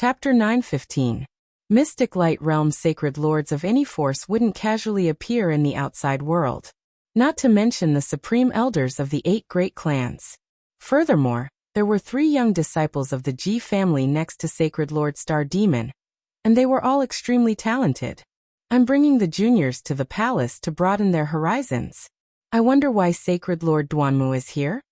Chapter 9:15. Mystic Light Realm's sacred lords of any force wouldn't casually appear in the outside world. Not to mention the supreme elders of the 8 great clans. Furthermore, there were 3 young disciples of the Ji family next to Sacred Lord Star Demon, and they were all extremely talented. I'm bringing the juniors to the palace to broaden their horizons. I wonder why Sacred Lord Duanmu is here?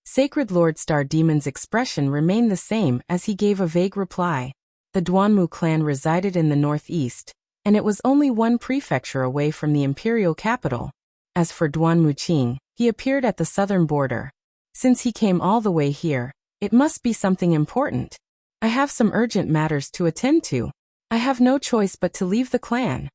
Sacred Lord Star Demon's expression remained the same as he gave a vague reply. The Duanmu clan resided in the northeast, and it was only 1 prefecture away from the imperial capital. As for Duanmu Qing, he appeared at the southern border. Since he came all the way here, it must be something important. I have some urgent matters to attend to. I have no choice but to leave the clan.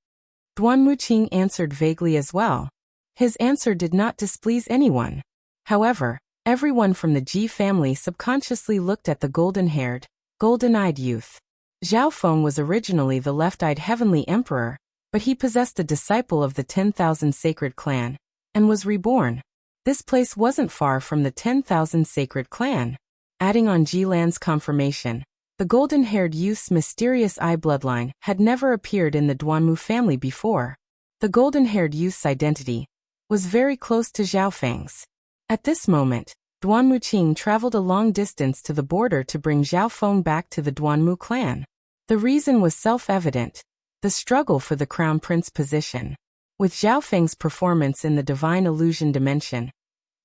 Duanmu Qing answered vaguely as well. His answer did not displease anyone. However, everyone from the Ji family subconsciously looked at the golden-haired, golden-eyed youth. Zhao Feng was originally the left-eyed heavenly emperor, but he possessed a disciple of the 10,000 sacred clan, and was reborn. This place wasn't far from the 10,000 sacred clan. Adding on Jilan's confirmation, the golden-haired youth's mysterious eye bloodline had never appeared in the Duanmu family before. The golden-haired youth's identity was very close to Zhao Feng's. At this moment, Duanmu Qing traveled a long distance to the border to bring Zhao Feng back to the Duanmu clan. The reason was self-evident: the struggle for the crown prince position. With Zhao Feng's performance in the divine illusion dimension,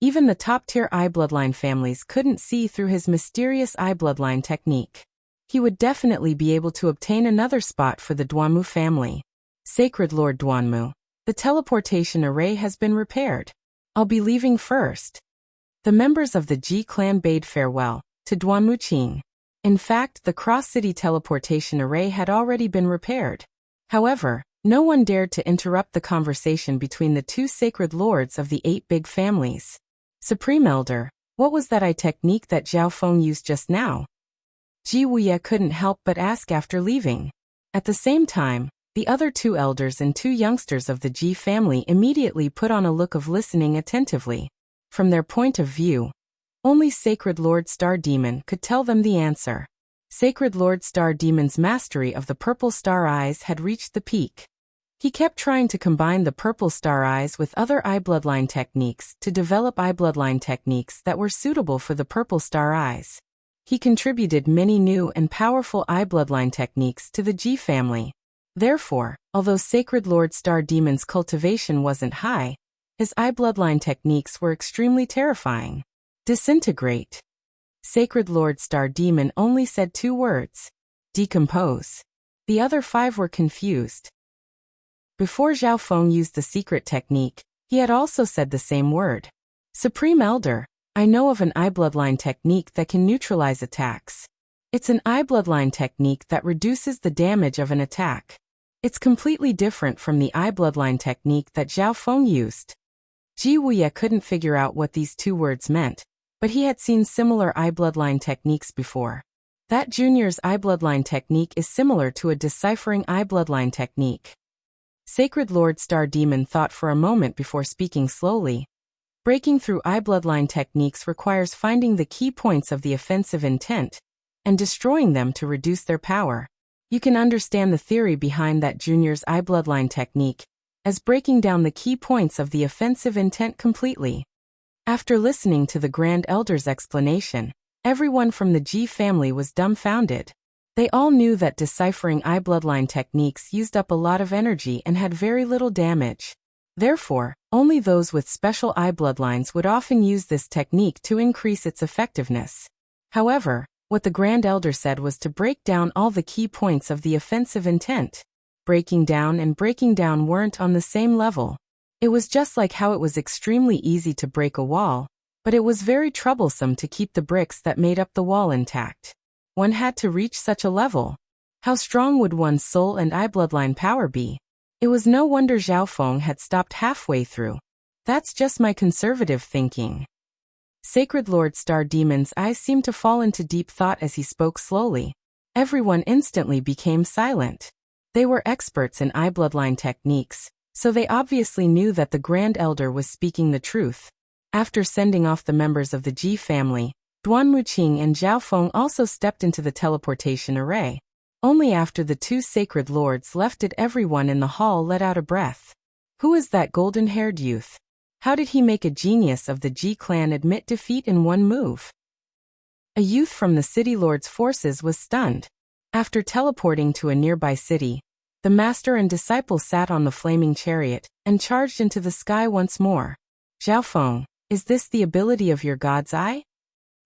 even the top-tier eye bloodline families couldn't see through his mysterious eye bloodline technique. He would definitely be able to obtain another spot for the Duanmu family. Sacred Lord Duanmu, the teleportation array has been repaired. I'll be leaving first. The members of the Ji clan bade farewell to Duanmu Qing. In fact, the cross-city teleportation array had already been repaired. However, no one dared to interrupt the conversation between the 2 sacred lords of the 8 big families. Supreme Elder, what was that eye technique that Zhao Feng used just now? Ji Wuxia couldn't help but ask after leaving. At the same time, the other 2 elders and 2 youngsters of the Ji family immediately put on a look of listening attentively. From their point of view, only Sacred Lord Star Demon could tell them the answer. Sacred Lord Star Demon's mastery of the purple star eyes had reached the peak. He kept trying to combine the purple star eyes with other eye bloodline techniques to develop eye bloodline techniques that were suitable for the purple star eyes. He contributed many new and powerful eye bloodline techniques to the Ji family. Therefore, although Sacred Lord Star Demon's cultivation wasn't high, his eye bloodline techniques were extremely terrifying. Disintegrate. Sacred Lord Star Demon only said 2 words. Decompose. The other 5 were confused. Before Zhao Feng used the secret technique, he had also said the same word. Supreme Elder, I know of an eye bloodline technique that can neutralize attacks. It's an eye bloodline technique that reduces the damage of an attack. It's completely different from the eye bloodline technique that Zhao Feng used. Ji Wuxia couldn't figure out what these 2 words meant, but he had seen similar eye bloodline techniques before. That junior's eye bloodline technique is similar to a deciphering eye bloodline technique. Sacred Lord Star Demon thought for a moment before speaking slowly. Breaking through eye bloodline techniques requires finding the key points of the offensive intent and destroying them to reduce their power. You can understand the theory behind that junior's eye bloodline technique as breaking down the key points of the offensive intent completely. After listening to the Grand Elder's explanation, everyone from the Ji family was dumbfounded. They all knew that deciphering eye bloodline techniques used up a lot of energy and had very little damage. Therefore, only those with special eye bloodlines would often use this technique to increase its effectiveness. However, what the Grand Elder said was to break down all the key points of the offensive intent. Breaking down and breaking down weren't on the same level. It was just like how it was extremely easy to break a wall, but it was very troublesome to keep the bricks that made up the wall intact. One had to reach such a level. How strong would one's soul and eye bloodline power be? It was no wonder Zhao Feng had stopped halfway through. That's just my conservative thinking. Sacred Lord Star Demon's eyes seemed to fall into deep thought as he spoke slowly. Everyone instantly became silent. They were experts in eye bloodline techniques, so they obviously knew that the Grand Elder was speaking the truth. After sending off the members of the Ji family, Duanmu Qing and Zhao Feng also stepped into the teleportation array. Only after the two sacred lords left did everyone in the hall let out a breath. Who is that golden-haired youth? How did he make a genius of the Ji clan admit defeat in one move? A youth from the city lord's forces was stunned. After teleporting to a nearby city, the master and disciple sat on the flaming chariot and charged into the sky once more. Zhao Feng, is this the ability of your god's eye?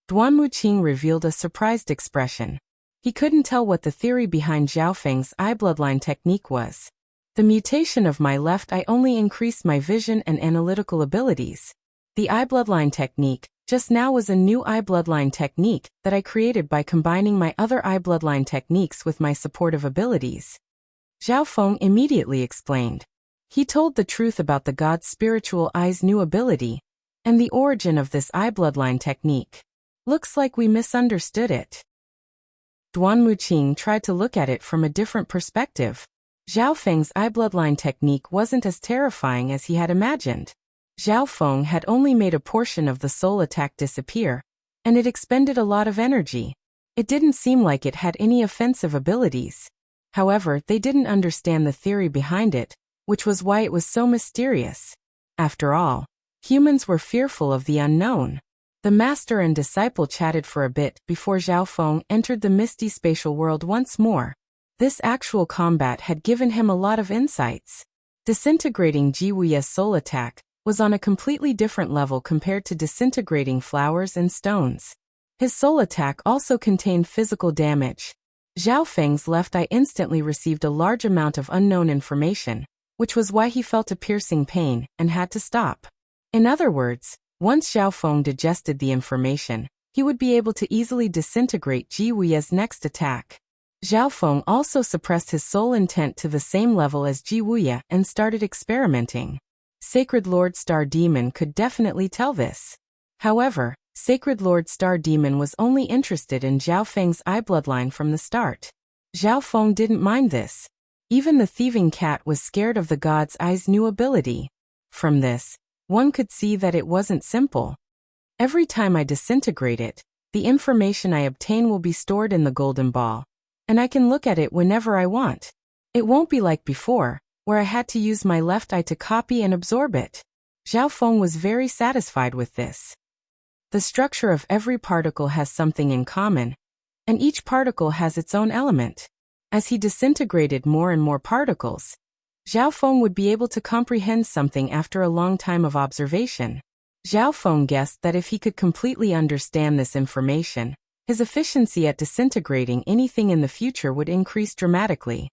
Duan Muqing revealed a surprised expression. He couldn't tell what the theory behind Zhao Feng's eye bloodline technique was. The mutation of my left eye only increased my vision and analytical abilities. The eye bloodline technique just now was a new eye bloodline technique that I created by combining my other eye bloodline techniques with my supportive abilities. Zhao Feng immediately explained. He told the truth about the god's spiritual eye's new ability and the origin of this eye bloodline technique. Looks like we misunderstood it. Duan Muqing tried to look at it from a different perspective. Zhao Feng's eye bloodline technique wasn't as terrifying as he had imagined. Zhao Feng had only made a portion of the soul attack disappear, and it expended a lot of energy. It didn't seem like it had any offensive abilities. However, they didn't understand the theory behind it, which was why it was so mysterious. After all, humans were fearful of the unknown. The master and disciple chatted for a bit before Zhao Feng entered the misty spatial world once more. This actual combat had given him a lot of insights. Disintegrating Ji Wuya's soul attack was on a completely different level compared to disintegrating flowers and stones. His soul attack also contained physical damage. Zhao Feng's left eye instantly received a large amount of unknown information, which was why he felt a piercing pain and had to stop. In other words, once Zhao Feng digested the information, he would be able to easily disintegrate Ji Wuya's next attack. Zhao Feng also suppressed his soul intent to the same level as Ji Wuya and started experimenting. Sacred Lord Star Demon could definitely tell this. However, Sacred Lord Star Demon was only interested in Zhao Feng's eye bloodline from the start. Zhao Feng didn't mind this. Even the thieving cat was scared of the god's eye's new ability. From this, one could see that it wasn't simple. Every time I disintegrate it, the information I obtain will be stored in the golden ball, and I can look at it whenever I want. It won't be like before, where I had to use my left eye to copy and absorb it. Zhao Feng was very satisfied with this. The structure of every particle has something in common, and each particle has its own element. As he disintegrated more and more particles, Zhao Feng would be able to comprehend something after a long time of observation. Zhao Feng guessed that if he could completely understand this information, his efficiency at disintegrating anything in the future would increase dramatically.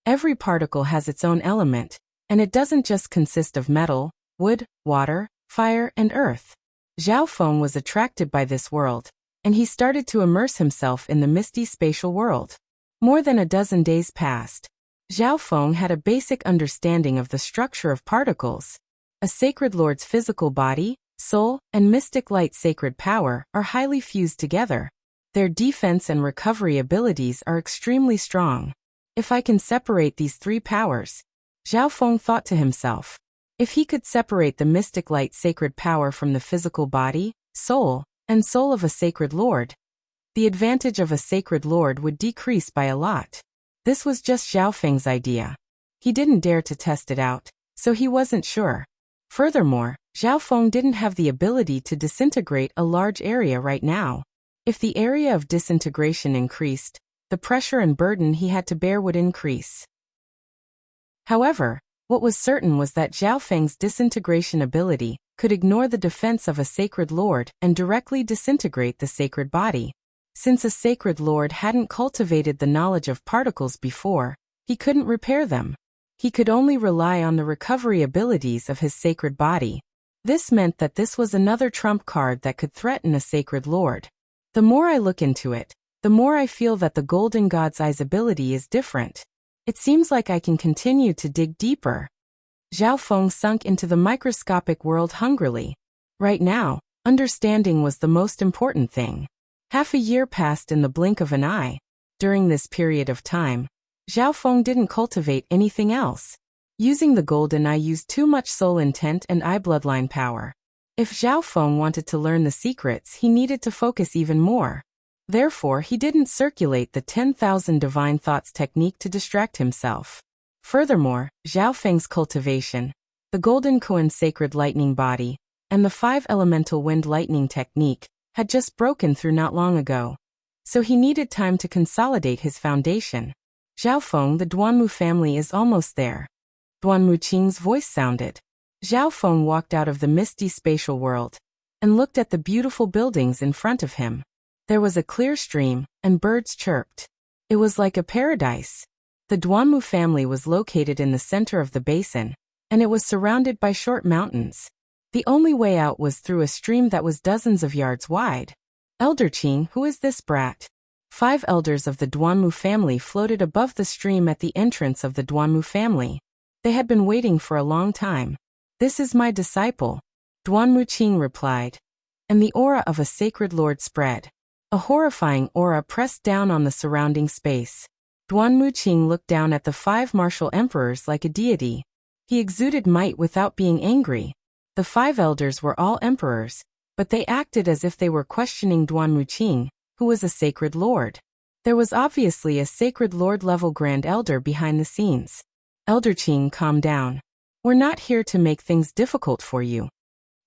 Every particle has its own element, and it doesn't just consist of metal, wood, water, fire, and earth. Zhao Feng was attracted by this world, and he started to immerse himself in the misty spatial world. More than a dozen days passed. Zhao Feng had a basic understanding of the structure of particles. A sacred lord's physical body, soul, and mystic light sacred power are highly fused together. Their defense and recovery abilities are extremely strong. If I can separate these three powers, Zhao Feng thought to himself, if he could separate the mystic light sacred power from the physical body, soul, and soul of a sacred lord, the advantage of a sacred lord would decrease by a lot. This was just Zhao Feng's idea. He didn't dare to test it out, so he wasn't sure. Furthermore, Zhao Feng didn't have the ability to disintegrate a large area right now. If the area of disintegration increased, the pressure and burden he had to bear would increase. However, what was certain was that Zhao Feng's disintegration ability could ignore the defense of a sacred lord and directly disintegrate the sacred body. Since a sacred lord hadn't cultivated the knowledge of particles before, he couldn't repair them. He could only rely on the recovery abilities of his sacred body. This meant that this was another trump card that could threaten a sacred lord. The more I look into it, the more I feel that the Golden God's Eye's ability is different. It seems like I can continue to dig deeper. Zhao Feng sunk into the microscopic world hungrily. Right now, understanding was the most important thing. Half a year passed in the blink of an eye. During this period of time, Zhao Feng didn't cultivate anything else. Using the golden eye used too much soul intent and eye bloodline power. If Zhao Feng wanted to learn the secrets, he needed to focus even more. Therefore, he didn't circulate the 10,000 divine thoughts technique to distract himself. Furthermore, Zhao Feng's cultivation, the golden koan sacred lightning body, and the 5 elemental wind lightning technique had just broken through not long ago. So he needed time to consolidate his foundation. Zhao Feng, the Duanmu family is almost there. Duanmu Qing's voice sounded. Zhao Feng walked out of the misty spatial world and looked at the beautiful buildings in front of him. There was a clear stream, and birds chirped. It was like a paradise. The Duanmu family was located in the center of the basin, and it was surrounded by short mountains. The only way out was through a stream that was dozens of yards wide. Elder Qing, who is this brat? 5 elders of the Duanmu family floated above the stream at the entrance of the Duanmu family. They had been waiting for a long time. This is my disciple, Duanmu Qing replied. And the aura of a sacred lord spread. A horrifying aura pressed down on the surrounding space. Duanmu Qing looked down at the 5 martial emperors like a deity. He exuded might without being angry. The 5 elders were all emperors, but they acted as if they were questioning Duanmu Qing, who was a sacred lord. There was obviously a sacred lord-level grand elder behind the scenes. Elder Qing, calm down. We're not here to make things difficult for you.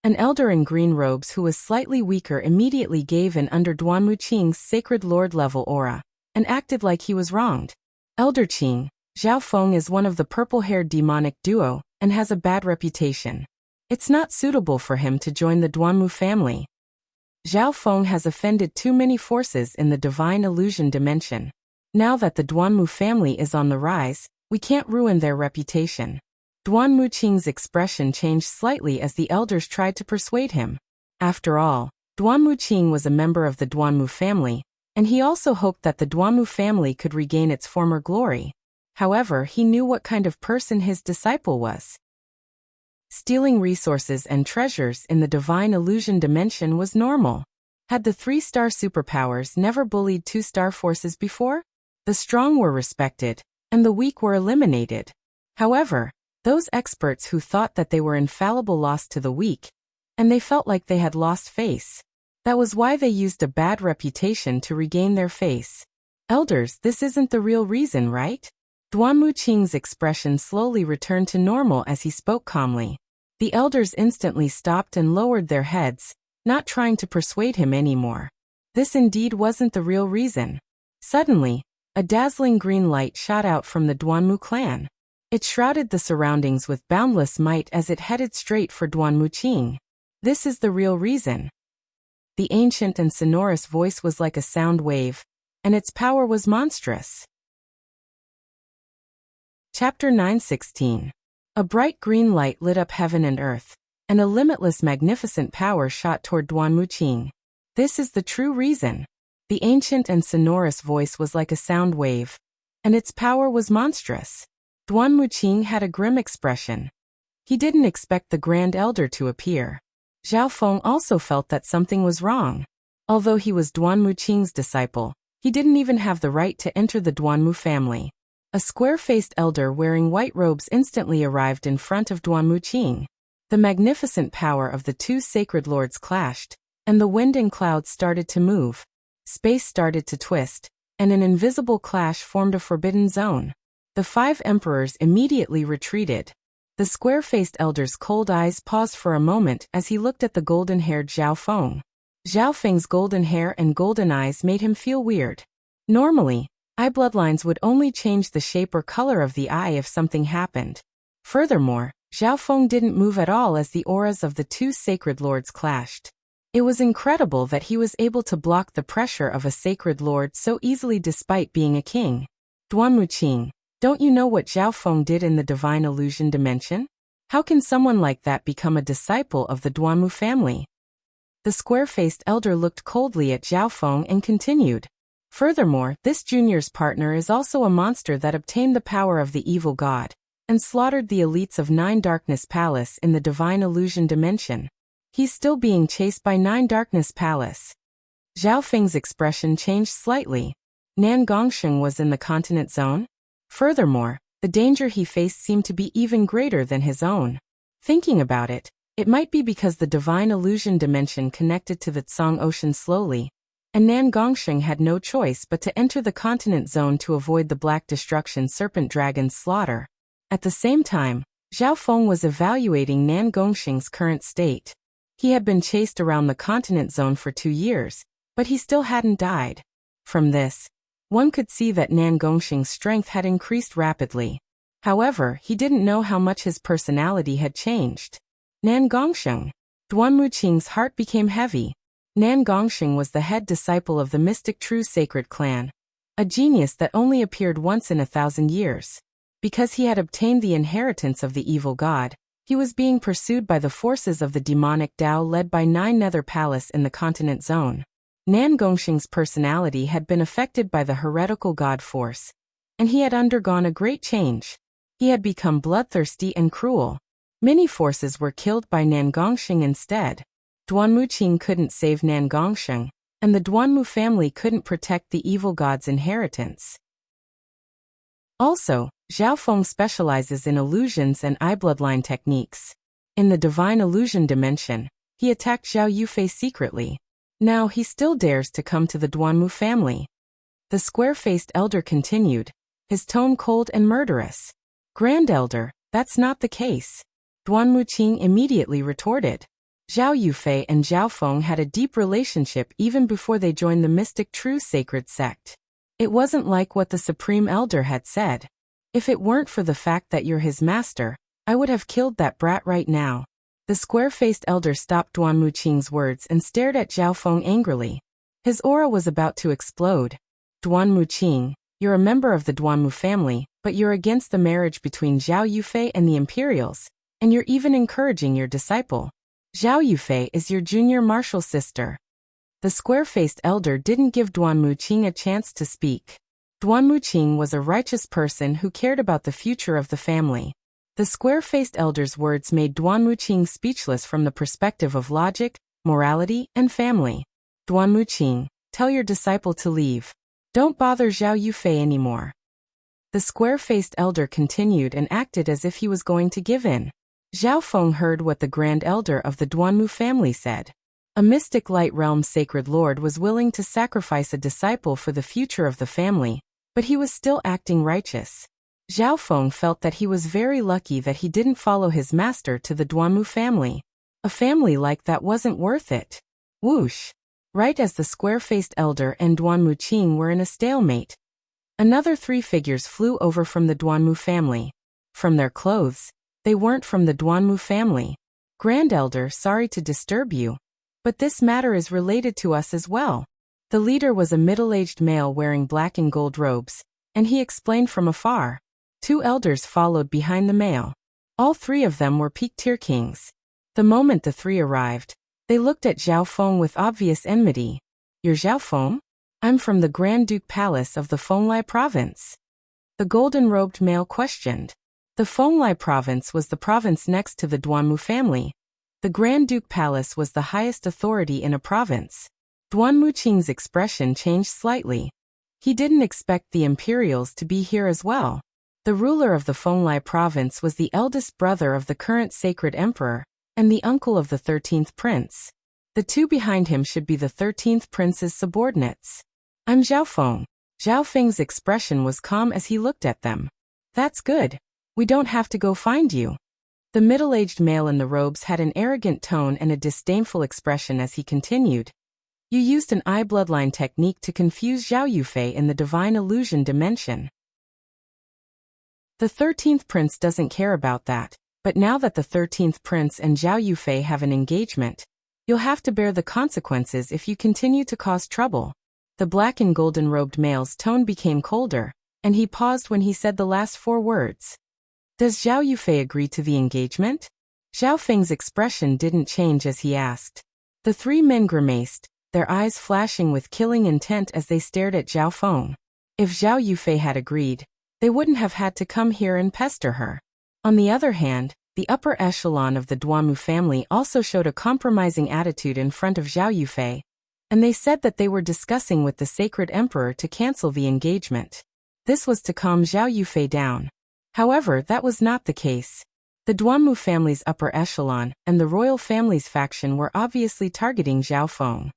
An elder in green robes who was slightly weaker immediately gave in under Duanmu Qing's sacred lord-level aura, and acted like he was wronged. Elder Qing, Zhao Feng is one of the purple-haired demonic duo, and has a bad reputation. It's not suitable for him to join the Duanmu family. Zhao Feng has offended too many forces in the divine illusion dimension. Now that the Duanmu family is on the rise, we can't ruin their reputation. Duanmu Qing's expression changed slightly as the elders tried to persuade him. After all, Duanmu Qing was a member of the Duanmu family, and he also hoped that the Duanmu family could regain its former glory. However, he knew what kind of person his disciple was. Stealing resources and treasures in the divine illusion dimension was normal. Had the 3-star superpowers never bullied 2-star forces before? The strong were respected, and the weak were eliminated. However, those experts who thought that they were infallible lost to the weak, and they felt like they had lost face. That was why they used a bad reputation to regain their face. Elders, this isn't the real reason, right? Duanmu Qing's expression slowly returned to normal as he spoke calmly. The elders instantly stopped and lowered their heads, not trying to persuade him anymore. This indeed wasn't the real reason. Suddenly, a dazzling green light shot out from the Duanmu clan. It shrouded the surroundings with boundless might as it headed straight for Duanmu Qing. This is the real reason. The ancient and sonorous voice was like a sound wave, and its power was monstrous. Chapter 9:16. A bright green light lit up heaven and earth, and a limitless magnificent power shot toward Duanmu Qing. This is the true reason. The ancient and sonorous voice was like a sound wave, and its power was monstrous. Duanmu Qing had a grim expression. He didn't expect the Grand Elder to appear. Zhao Feng also felt that something was wrong. Although he was Duanmu Qing's disciple, he didn't even have the right to enter the Duanmu family. A square-faced elder wearing white robes instantly arrived in front of Duanmu Qing. The magnificent power of the 2 sacred lords clashed, and the wind and clouds started to move. Space started to twist, and an invisible clash formed a forbidden zone. The 5 emperors immediately retreated. The square-faced elder's cold eyes paused for a moment as he looked at the golden-haired Zhao Feng. Zhao Feng's golden hair and golden eyes made him feel weird. Normally, eye bloodlines would only change the shape or color of the eye if something happened. Furthermore, Zhao Feng didn't move at all as the auras of the 2 sacred lords clashed. It was incredible that he was able to block the pressure of a sacred lord so easily despite being a king. Duanmu Qing, don't you know what Zhao Feng did in the divine illusion dimension? How can someone like that become a disciple of the Duanmu family? The square-faced elder looked coldly at Zhao Feng and continued. Furthermore, this junior's partner is also a monster that obtained the power of the evil god, and slaughtered the elites of 9 Darkness Palace in the divine illusion dimension. He's still being chased by 9 Darkness Palace. Zhao Feng's expression changed slightly. Nan Gongsheng was in the continent zone? Furthermore, the danger he faced seemed to be even greater than his own. Thinking about it, it might be because the divine illusion dimension connected to the Tsang Ocean slowly. and Nan Gongsheng had no choice but to enter the continent zone to avoid the Black Destruction Serpent Dragon's slaughter. At the same time, Zhao Feng was evaluating Nan Gongsheng's current state. He had been chased around the continent zone for 2 years, but he still hadn't died. From this, one could see that Nan Gongsheng's strength had increased rapidly. However, he didn't know how much his personality had changed. Nan Gongsheng. Duan Muqing's heart became heavy. Nan Gongsheng was the head disciple of the mystic True Sacred Clan, a genius that only appeared once in 1,000 years. Because he had obtained the inheritance of the evil god, he was being pursued by the forces of the demonic Dao led by 9 Nether Palace in the continent zone. Nan Gongsheng's personality had been affected by the heretical god force, and he had undergone a great change. He had become bloodthirsty and cruel. Many forces were killed by Nan Gongsheng instead. Duan Muqing couldn't save Nan Gongsheng, and the Duanmu family couldn't protect the evil god's inheritance. Also, Zhao Feng specializes in illusions and eye bloodline techniques. In the divine illusion dimension, he attacked Zhao Yufei secretly. Now he still dares to come to the Duanmu family. The square-faced elder continued, his tone cold and murderous. Grand Elder, that's not the case. Duan Muqing immediately retorted. Zhao Yufei and Zhao Feng had a deep relationship even before they joined the mystic True Sacred Sect. It wasn't like what the Supreme Elder had said. If it weren't for the fact that you're his master, I would have killed that brat right now. The square-faced elder stopped Duan Muqing's words and stared at Zhao Feng angrily. His aura was about to explode. Duan Muqing, you're a member of the Duanmu family, but you're against the marriage between Zhao Yufei and the Imperials, and you're even encouraging your disciple. Zhao Yufei is your junior martial sister. The square-faced elder didn't give Duan Muqing a chance to speak. Duan Muqing was a righteous person who cared about the future of the family. The square-faced elder's words made Duan Muqing speechless from the perspective of logic, morality, and family. Duan Muqing, tell your disciple to leave. Don't bother Zhao Yufei anymore. The square-faced elder continued and acted as if he was going to give in. Zhao Feng heard what the Grand Elder of the Duanmu family said. A mystic light realm sacred lord was willing to sacrifice a disciple for the future of the family, but he was still acting righteous. Zhao Feng felt that he was very lucky that he didn't follow his master to the Duanmu family. A family like that wasn't worth it. Whoosh! Right as the square-faced elder and Duan Muqing were in a stalemate, another 3 figures flew over from the Duanmu family. From their clothes, they weren't from the Duanmu family. Grand Elder, sorry to disturb you, but this matter is related to us as well. The leader was a middle-aged male wearing black and gold robes, and he explained from afar. 2 elders followed behind the male. All 3 of them were peak-tier kings. The moment the 3 arrived, they looked at Zhao Feng with obvious enmity. You're Zhao Feng? I'm from the Grand Duke Palace of the Fenglai Province. The golden-robed male questioned. The Fenglai Province was the province next to the Duanmu family. The Grand Duke Palace was the highest authority in a province. Duan Muqing's expression changed slightly. He didn't expect the Imperials to be here as well. The ruler of the Fenglai Province was the eldest brother of the current Sacred Emperor, and the uncle of the 13th Prince. The 2 behind him should be the 13th Prince's subordinates. I'm Zhao Feng. Zhao Feng's expression was calm as he looked at them. That's good. We don't have to go find you. The middle-aged male in the robes had an arrogant tone and a disdainful expression as he continued. You used an eye bloodline technique to confuse Zhao Yufei in the divine illusion dimension. The 13th Prince doesn't care about that, but now that the 13th Prince and Zhao Yufei have an engagement, you'll have to bear the consequences if you continue to cause trouble. The black and golden-robed male's tone became colder, and he paused when he said the last 4 words. Does Zhao Yufei agree to the engagement? Zhao Feng's expression didn't change as he asked. The 3 men grimaced, their eyes flashing with killing intent as they stared at Zhao Feng. If Zhao Yufei had agreed, they wouldn't have had to come here and pester her. On the other hand, the upper echelon of the Duanmu family also showed a compromising attitude in front of Zhao Yufei, and they said that they were discussing with the Sacred Emperor to cancel the engagement. This was to calm Zhao Yufei down. However, that was not the case. The Duanmu family's upper echelon and the royal family's faction were obviously targeting Zhao Feng.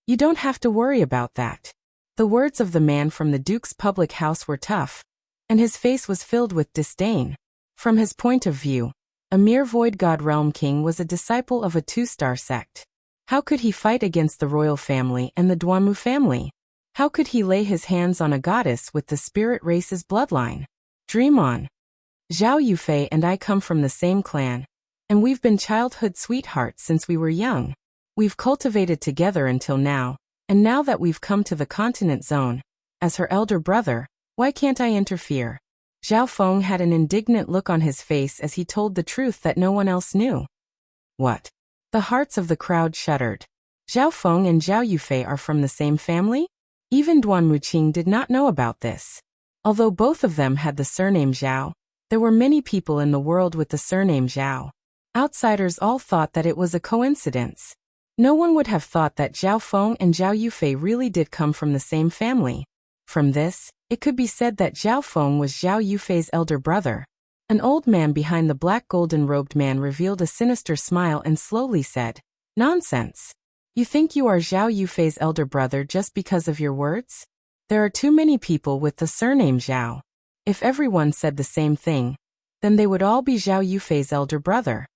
You don't have to worry about that. The words of the man from the Duke's public house were tough, and his face was filled with disdain. From his point of view, a mere void god realm king was a disciple of a two-star sect. How could he fight against the royal family and the Duanmu family? How could he lay his hands on a goddess with the spirit race's bloodline? Dream on. Zhao Yufei and I come from the same clan, and we've been childhood sweethearts since we were young. We've cultivated together until now, and now that we've come to the continent zone, as her elder brother, why can't I interfere? Zhao Feng had an indignant look on his face as he told the truth that no one else knew. What? The hearts of the crowd shuddered. Zhao Feng and Zhao Yufei are from the same family? Even Duan Muqing did not know about this. Although both of them had the surname Zhao, there were many people in the world with the surname Zhao. Outsiders all thought that it was a coincidence. No one would have thought that Zhao Feng and Zhao Yufei really did come from the same family. From this, it could be said that Zhao Feng was Zhao Yufei's elder brother. An old man behind the black golden-robed man revealed a sinister smile and slowly said, "Nonsense. You think you are Zhao Yufei's elder brother just because of your words? There are too many people with the surname Zhao. If everyone said the same thing, then they would all be Zhao Yufei's elder brother."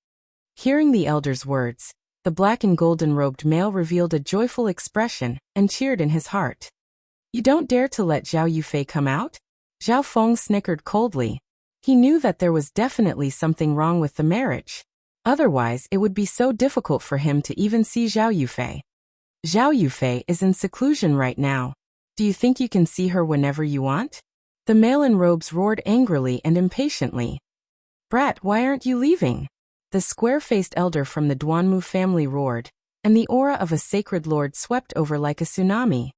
Hearing the elder's words, the black and golden-robed male revealed a joyful expression and cheered in his heart. "You don't dare to let Zhao Yufei come out?" Zhao Feng snickered coldly. He knew that there was definitely something wrong with the marriage. Otherwise, it would be so difficult for him to even see Zhao Yufei. "Zhao Yufei is in seclusion right now. Do you think you can see her whenever you want?" The male in robes roared angrily and impatiently. "Brat, why aren't you leaving?" The square-faced elder from the Duanmu family roared, and the aura of a sacred lord swept over like a tsunami.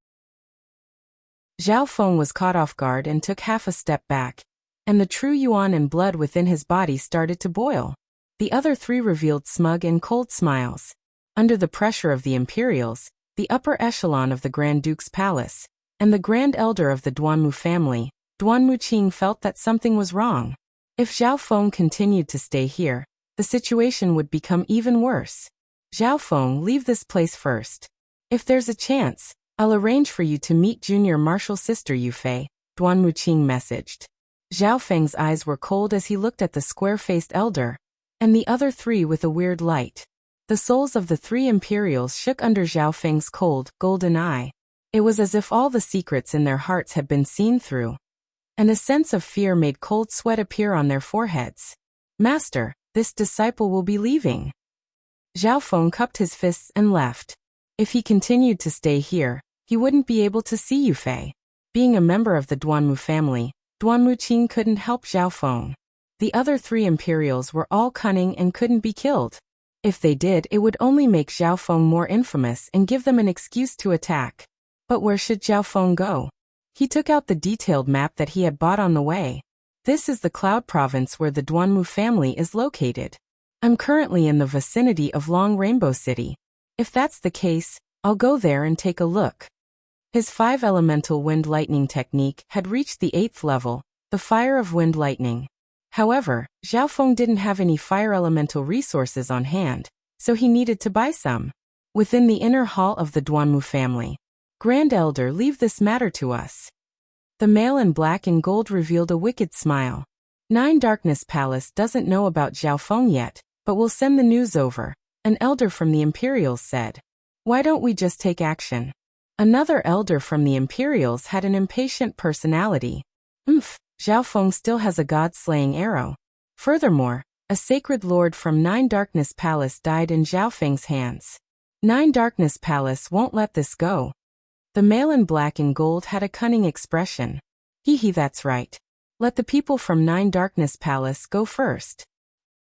Zhao Feng was caught off guard and took half a step back, and the true yuan and blood within his body started to boil. The other three revealed smug and cold smiles. Under the pressure of the Imperials, the upper echelon of the Grand Duke's palace, and the Grand Elder of the Duanmu family, Duan Muqing felt that something was wrong. If Zhao Feng continued to stay here, the situation would become even worse. "Zhao Feng, leave this place first. If there's a chance, I'll arrange for you to meet junior martial sister Yufei," Duan Muqing messaged. Zhao Feng's eyes were cold as he looked at the square-faced elder, and the other three with a weird light. The souls of the three Imperials shook under Zhao Feng's cold, golden eye. It was as if all the secrets in their hearts had been seen through, and a sense of fear made cold sweat appear on their foreheads. "Master, this disciple will be leaving." Zhao Feng cupped his fists and left. If he continued to stay here, he wouldn't be able to see Yufei. Being a member of the Duanmu family, Duan Muqing couldn't help Zhao Feng. The other three Imperials were all cunning and couldn't be killed. If they did, it would only make Zhao Feng more infamous and give them an excuse to attack. But where should Zhao Feng go? He took out the detailed map that he had bought on the way. This is the Cloud Province where the Duanmu family is located. I'm currently in the vicinity of Long Rainbow City. If that's the case, I'll go there and take a look. His 5-elemental wind lightning technique had reached the 8th level, the fire of wind lightning. However, Zhao Feng didn't have any fire elemental resources on hand, so he needed to buy some. Within the inner hall of the Duanmu family, "Grand Elder, leave this matter to us." The male in black and gold revealed a wicked smile. Nine Darkness Palace doesn't know about Zhao Feng yet, but we'll send the news over, an elder from the Imperials said. "Why don't we just take action?" Another elder from the Imperials had an impatient personality. Zhao Feng still has a god-slaying arrow. Furthermore, a sacred lord from Nine Darkness Palace died in Zhao Feng's hands. Nine Darkness Palace won't let this go. The male in black and gold had a cunning expression. That's right. Let the people from Nine Darkness Palace go first."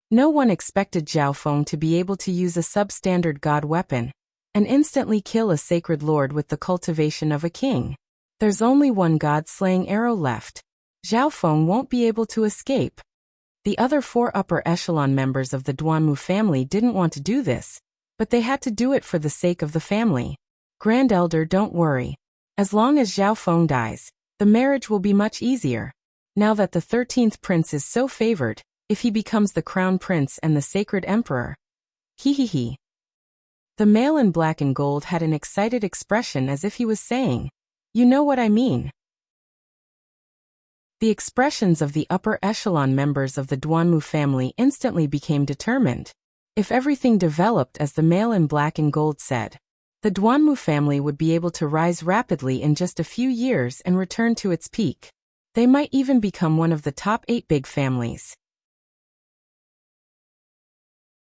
No one expected Zhao Feng to be able to use a substandard god weapon and instantly kill a sacred lord with the cultivation of a king. There's only one god-slaying arrow left. Zhao Feng won't be able to escape. The other 4 upper echelon members of the Duanmu family didn't want to do this, but they had to do it for the sake of the family. "Grand Elder, don't worry. As long as Zhao Feng dies, the marriage will be much easier. Now that the 13th prince is so favored, if he becomes the crown prince and the sacred emperor." The male in black and gold had an excited expression as if he was saying, "You know what I mean." The expressions of the upper echelon members of the Duanmu family instantly became determined. If everything developed as the male in black and gold said, the Duanmu family would be able to rise rapidly in just a few years and return to its peak. They might even become one of the top 8 big families.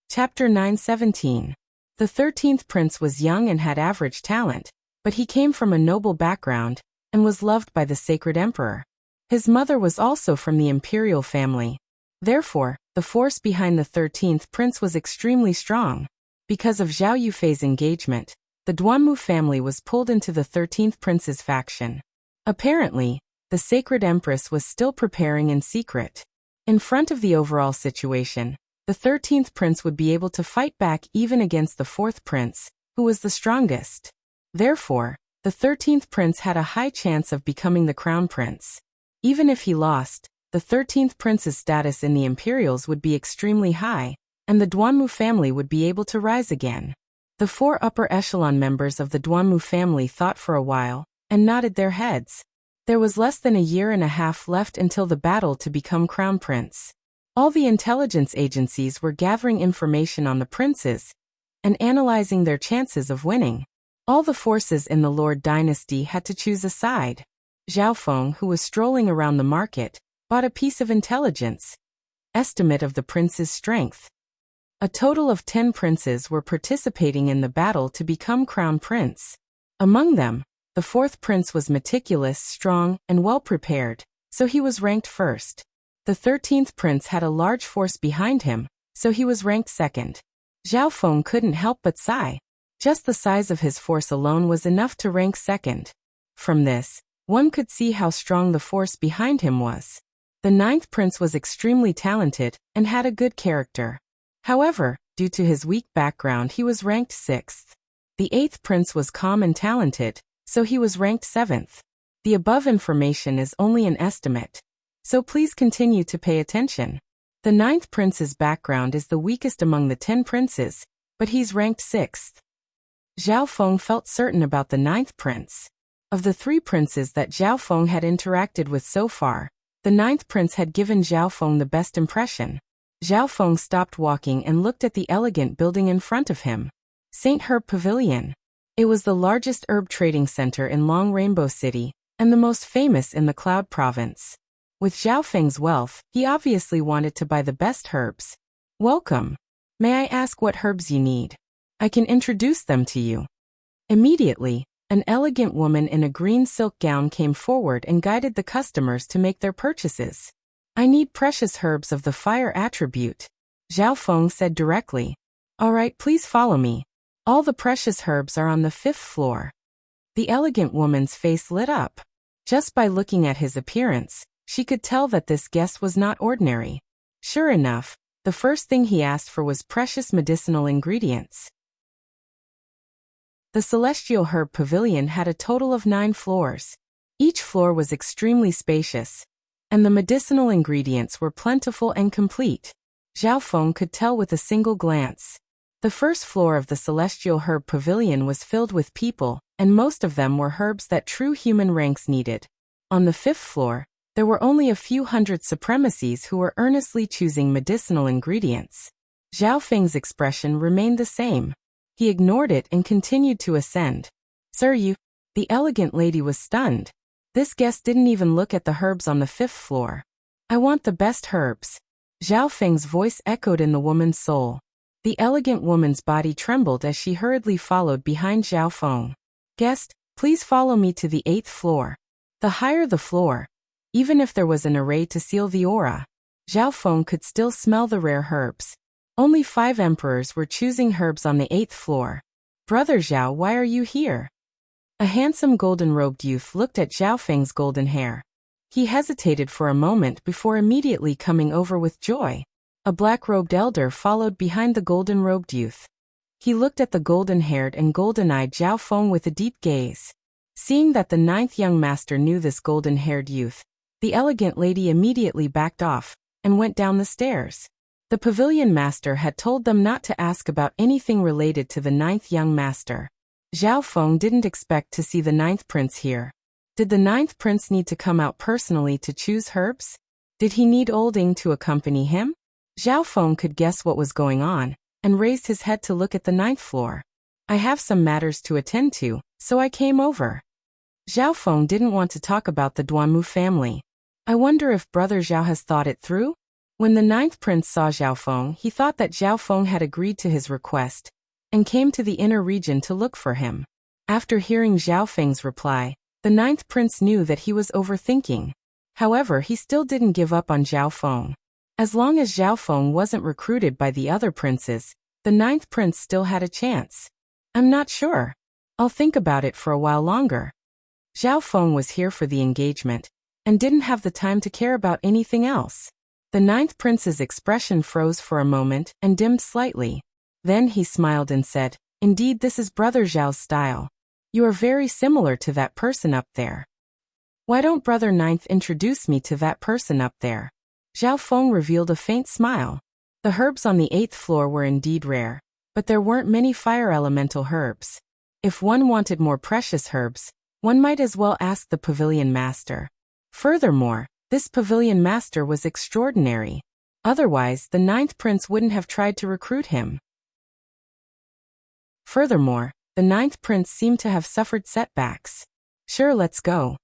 Chapter 9:17. The 13th prince was young and had average talent, but he came from a noble background and was loved by the sacred emperor. His mother was also from the imperial family. Therefore, the force behind the 13th prince was extremely strong. Because of Zhao Yufei's engagement, the Duanmu family was pulled into the 13th prince's faction. Apparently, the sacred empress was still preparing in secret. In front of the overall situation, the 13th prince would be able to fight back even against the 4th prince, who was the strongest. Therefore, the 13th prince had a high chance of becoming the crown prince. Even if he lost, the 13th prince's status in the Imperials would be extremely high, and the Duanmu family would be able to rise again. The 4 upper echelon members of the Duanmu family thought for a while, and nodded their heads. There was less than a year and a half left until the battle to become crown prince. All the intelligence agencies were gathering information on the princes and analyzing their chances of winning. All the forces in the Lord dynasty had to choose a side. Zhao Feng, who was strolling around the market, bought a piece of intelligence estimate of the prince's strength. A total of 10 princes were participating in the battle to become crown prince. Among them, the 4th prince was meticulous, strong, and well-prepared, so he was ranked first. The 13th prince had a large force behind him, so he was ranked second. Zhao Feng couldn't help but sigh. Just the size of his force alone was enough to rank second. From this, one could see how strong the force behind him was. The 9th prince was extremely talented and had a good character. However, due to his weak background, he was ranked 6th. The 8th prince was calm and talented, so he was ranked 7th. The above information is only an estimate, so please continue to pay attention. The 9th prince's background is the weakest among the 10 princes, but he's ranked 6th. Zhao Feng felt certain about the 9th prince. Of the 3 princes that Zhao Feng had interacted with so far, the 9th prince had given Zhao Feng the best impression. Zhao Feng stopped walking and looked at the elegant building in front of him. St. Herb Pavilion. It was the largest herb trading center in Long Rainbow City, and the most famous in the Cloud Province. With Zhao Feng's wealth, he obviously wanted to buy the best herbs. "Welcome. May I ask what herbs you need? I can introduce them to you." Immediately, an elegant woman in a green silk gown came forward and guided the customers to make their purchases. "I need precious herbs of the fire attribute," Zhao Feng said directly. "All right, please follow me. All the precious herbs are on the 5th floor." The elegant woman's face lit up. Just by looking at his appearance, she could tell that this guest was not ordinary. Sure enough, the first thing he asked for was precious medicinal ingredients. The Celestial Herb Pavilion had a total of 9 floors. Each floor was extremely spacious, and the medicinal ingredients were plentiful and complete. Zhao Feng could tell with a single glance. The first floor of the Celestial Herb Pavilion was filled with people, and most of them were herbs that true human ranks needed. On the 5th floor, there were only a few hundred supremacies who were earnestly choosing medicinal ingredients. Zhao Feng's expression remained the same. He ignored it and continued to ascend. "Sir, you..." The elegant lady was stunned. This guest didn't even look at the herbs on the 5th floor. "I want the best herbs." Zhao Feng's voice echoed in the woman's soul. The elegant woman's body trembled as she hurriedly followed behind Zhao Feng. "Guest, please follow me to the 8th floor." The higher the floor, even if there was an array to seal the aura, Zhao Feng could still smell the rare herbs. Only 5 emperors were choosing herbs on the 8th floor. "Brother Zhao, why are you here?" A handsome golden-robed youth looked at Zhao Feng's golden hair. He hesitated for a moment before immediately coming over with joy. A black-robed elder followed behind the golden-robed youth. He looked at the golden-haired and golden-eyed Zhao Feng with a deep gaze. Seeing that the 9th young master knew this golden-haired youth, the elegant lady immediately backed off and went down the stairs. The pavilion master had told them not to ask about anything related to the ninth young master. Zhao Feng didn't expect to see the ninth prince here. Did the ninth prince need to come out personally to choose herbs? Did he need Olding to accompany him? Zhao Feng could guess what was going on, and raised his head to look at the ninth floor. I have some matters to attend to, so I came over. Zhao Feng didn't want to talk about the Duanmu family. I wonder if Brother Zhao has thought it through? When the ninth prince saw Zhao Feng, he thought that Zhao Feng had agreed to his request, and came to the inner region to look for him. After hearing Zhao Feng's reply, the ninth prince knew that he was overthinking. However, he still didn't give up on Zhao Feng. As long as Zhao Feng wasn't recruited by the other princes, the ninth prince still had a chance. I'm not sure. I'll think about it for a while longer. Zhao Feng was here for the engagement, and didn't have the time to care about anything else. The ninth prince's expression froze for a moment and dimmed slightly. Then he smiled and said, "Indeed, this is Brother Zhao's style. You are very similar to that person up there. Why don't Brother Ninth introduce me to that person up there?" Zhao Feng revealed a faint smile. The herbs on the 8th floor were indeed rare, but there weren't many fire elemental herbs. If one wanted more precious herbs, one might as well ask the pavilion master. Furthermore, this pavilion master was extraordinary. Otherwise, the ninth prince wouldn't have tried to recruit him. Furthermore, the ninth prince seemed to have suffered setbacks. Sure, let's go.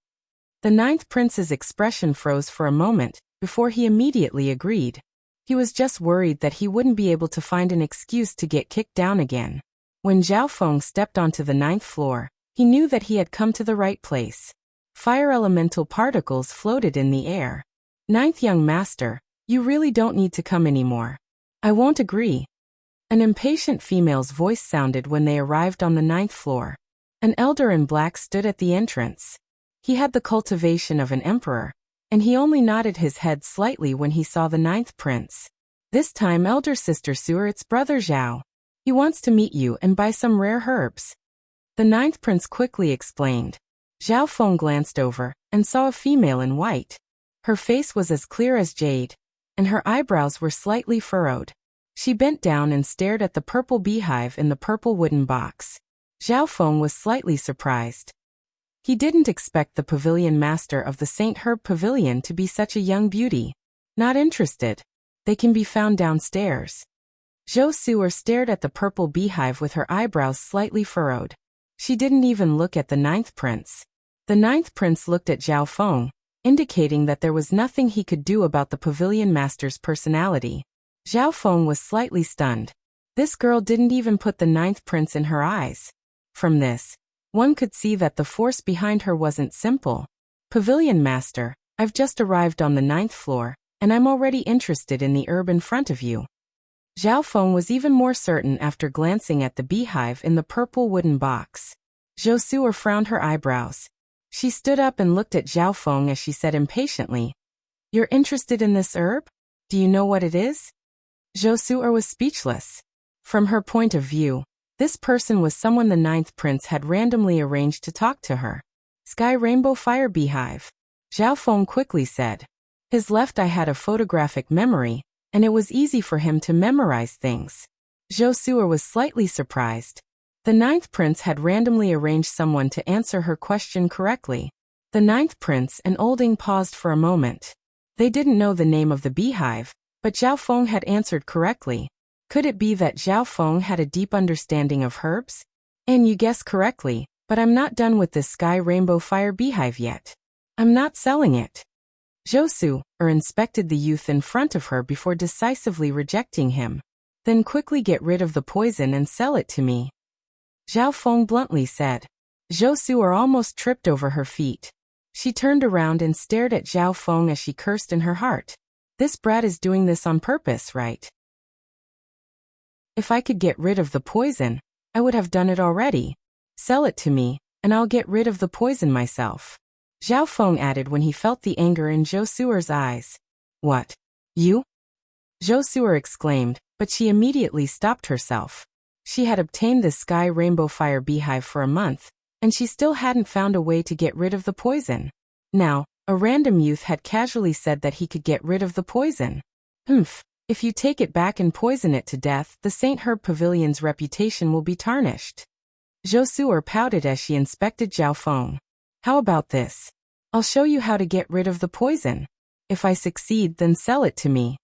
The ninth prince's expression froze for a moment, before he immediately agreed. He was just worried that he wouldn't be able to find an excuse to get kicked down again. When Zhao Feng stepped onto the 9th floor, he knew that he had come to the right place. Fire elemental particles floated in the air. "Ninth young master, you really don't need to come anymore. I won't agree." An impatient female's voice sounded when they arrived on the 9th floor. An elder in black stood at the entrance. He had the cultivation of an emperor, and he only nodded his head slightly when he saw the 9th prince. "This time, elder sister Suer, it's Brother Zhao. He wants to meet you and buy some rare herbs." The 9th prince quickly explained. Zhao Feng glanced over and saw a female in white. Her face was as clear as jade, and her eyebrows were slightly furrowed. She bent down and stared at the purple beehive in the purple wooden box. Zhao Feng was slightly surprised. He didn't expect the pavilion master of the Saint Herb Pavilion to be such a young beauty. "Not interested. They can be found downstairs." Zhou Suer stared at the purple beehive with her eyebrows slightly furrowed. She didn't even look at the 9th prince. The 9th prince looked at Zhao Feng, indicating that there was nothing he could do about the pavilion master's personality. Zhao Feng was slightly stunned. This girl didn't even put the 9th prince in her eyes. From this, one could see that the force behind her wasn't simple. "Pavilion master, I've just arrived on the 9th floor, and I'm already interested in the herb in front of you." Zhao Feng was even more certain after glancing at the beehive in the purple wooden box. Zhou Suer frowned her eyebrows. She stood up and looked at Zhao Feng as she said impatiently, "You're interested in this herb? Do you know what it is?" Zhou Suer was speechless. From her point of view, this person was someone the 9th prince had randomly arranged to talk to her. "Sky Rainbow Fire Beehive," Zhao Feng quickly said. His left eye had a photographic memory, and it was easy for him to memorize things. Zhou Suer was slightly surprised. The 9th prince had randomly arranged someone to answer her question correctly. The 9th prince and Olding paused for a moment. They didn't know the name of the beehive, but Zhao Feng had answered correctly. Could it be that Zhao Feng had a deep understanding of herbs? "And you guessed correctly, but I'm not done with this Sky Rainbow Fire Beehive yet. I'm not selling it." Zhou Suer inspected the youth in front of her before decisively rejecting him. "Then quickly get rid of the poison and sell it to me," Zhao Feng bluntly said. Zhou Suer almost tripped over her feet. She turned around and stared at Zhao Feng as she cursed in her heart. "This brat is doing this on purpose, right? If I could get rid of the poison, I would have done it already. Sell it to me, and I'll get rid of the poison myself," Zhao Feng added when he felt the anger in Zhou Suer's eyes. "What? You?" Zhou Suer exclaimed, but she immediately stopped herself. She had obtained the Sky Rainbow Fire Beehive for a month, and she still hadn't found a way to get rid of the poison. Now, a random youth had casually said that he could get rid of the poison. If you take it back and poison it to death, the Saint Herb Pavilion's reputation will be tarnished. Zhou Su'er pouted as she inspected Zhao Feng. How about this? I'll show you how to get rid of the poison. If I succeed, then sell it to me.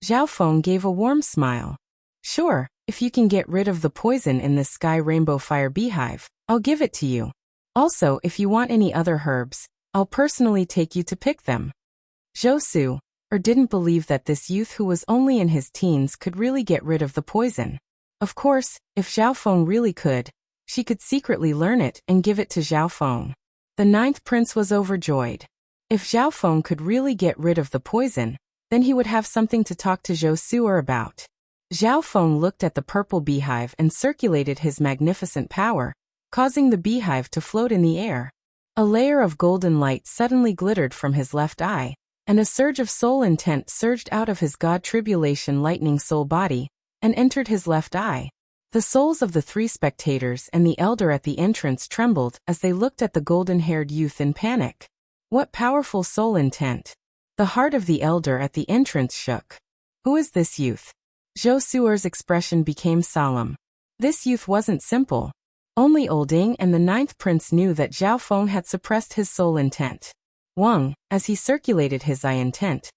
Zhao Feng gave a warm smile. Sure, if you can get rid of the poison in this Sky Rainbow Fire Beehive, I'll give it to you. Also, if you want any other herbs, I'll personally take you to pick them. Zhou Su'er didn't believe that this youth who was only in his teens could really get rid of the poison. Of course, if Zhao Feng really could, she could secretly learn it and give it to Zhao Feng. The 9th prince was overjoyed. If Zhao Feng could really get rid of the poison, then he would have something to talk to Zhou Su'er about. Zhao Feng looked at the purple beehive and circulated his magnificent power, causing the beehive to float in the air. A layer of golden light suddenly glittered from his left eye, and a surge of soul intent surged out of his God Tribulation lightning soul body, and entered his left eye. The souls of the 3 spectators and the elder at the entrance trembled as they looked at the golden-haired youth in panic. What powerful soul intent! The heart of the elder at the entrance shook. Who is this youth? Zhou Su'er's expression became solemn. This youth wasn't simple. Only Olding and the 9th prince knew that Zhao Feng had suppressed his soul intent. Wang, as he circulated his eye intent,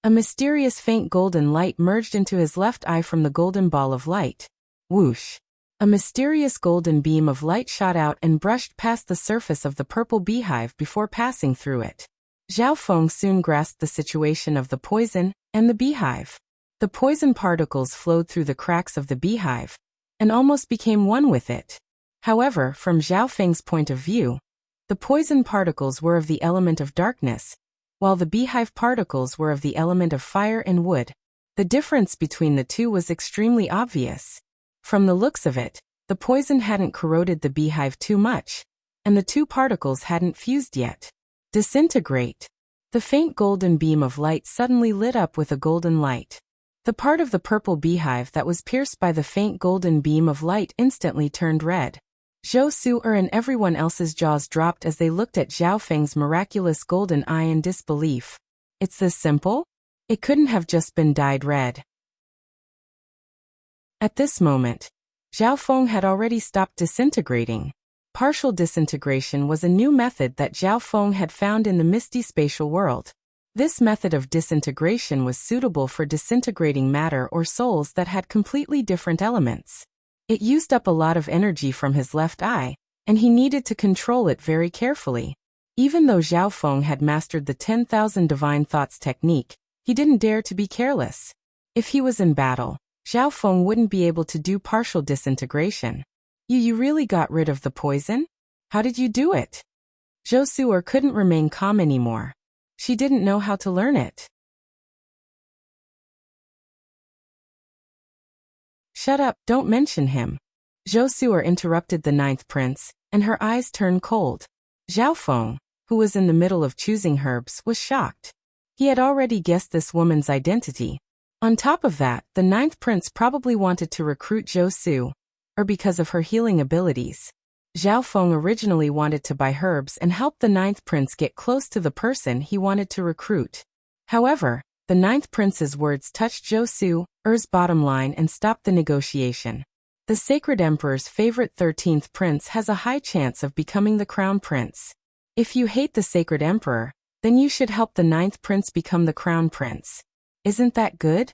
a mysterious faint golden light merged into his left eye from the golden ball of light. Whoosh! A mysterious golden beam of light shot out and brushed past the surface of the purple beehive before passing through it. Zhao Feng soon grasped the situation of the poison and the beehive. The poison particles flowed through the cracks of the beehive and almost became one with it. However, from Zhao Feng's point of view, the poison particles were of the element of darkness, while the beehive particles were of the element of fire and wood. The difference between the two was extremely obvious. From the looks of it, the poison hadn't corroded the beehive too much, and the 2 particles hadn't fused yet. Disintegrate. The faint golden beam of light suddenly lit up with a golden light. The part of the purple beehive that was pierced by the faint golden beam of light instantly turned red. Zhou Su'er and everyone else's jaws dropped as they looked at Zhao Feng's miraculous golden eye in disbelief. It's this simple? It couldn't have just been dyed red. At this moment, Zhao Feng had already stopped disintegrating. Partial disintegration was a new method that Zhao Feng had found in the misty spatial world. This method of disintegration was suitable for disintegrating matter or souls that had completely different elements. It used up a lot of energy from his left eye, and he needed to control it very carefully. Even though Zhao Feng had mastered the 10,000 divine thoughts technique, he didn't dare to be careless. If he was in battle, Zhao Feng wouldn't be able to do partial disintegration. You really got rid of the poison? How did you do it? Zhou Su'er couldn't remain calm anymore. She didn't know how to learn it. Shut up, don't mention him. Zhou Su'er interrupted the 9th prince, and her eyes turned cold. Zhao Feng, who was in the middle of choosing herbs, was shocked. He had already guessed this woman's identity. On top of that, the 9th prince probably wanted to recruit Zhou Su'er because of her healing abilities. Zhao Feng originally wanted to buy herbs and help the 9th prince get close to the person he wanted to recruit. However, the 9th prince's words touched Zhou Su'er's bottom line and stopped the negotiation. The Sacred Emperor's favorite 13th prince has a high chance of becoming the crown prince. If you hate the Sacred Emperor, then you should help the 9th prince become the crown prince. Isn't that good?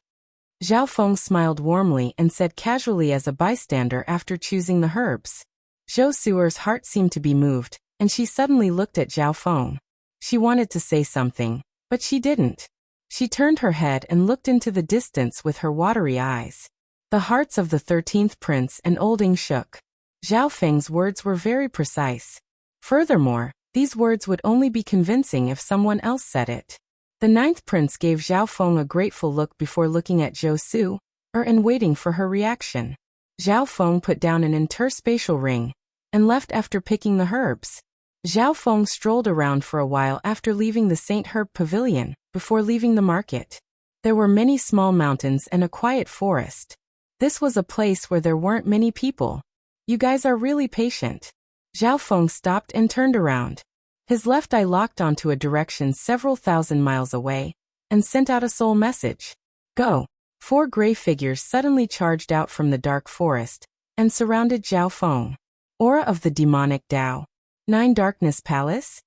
Zhao Feng smiled warmly and said casually as a bystander after choosing the herbs. Zhou Su'er's heart seemed to be moved, and she suddenly looked at Zhao Feng. She wanted to say something, but she didn't. She turned her head and looked into the distance with her watery eyes. The hearts of the 13th prince and Olding shook. Zhao Feng's words were very precise. Furthermore, these words would only be convincing if someone else said it. The 9th prince gave Zhao Feng a grateful look before looking at Zhou Su'er and waiting for her reaction. Zhao Feng put down an interspatial ring and left after picking the herbs. Zhao Feng strolled around for a while after leaving the Saint Herb Pavilion, before leaving the market. There were many small mountains and a quiet forest. This was a place where there weren't many people. You guys are really patient. Zhao Feng stopped and turned around. His left eye locked onto a direction several thousand miles away and sent out a soul message. Go. 4 gray figures suddenly charged out from the dark forest and surrounded Zhao Feng. Aura of the demonic Tao. 9 Darkness Palace?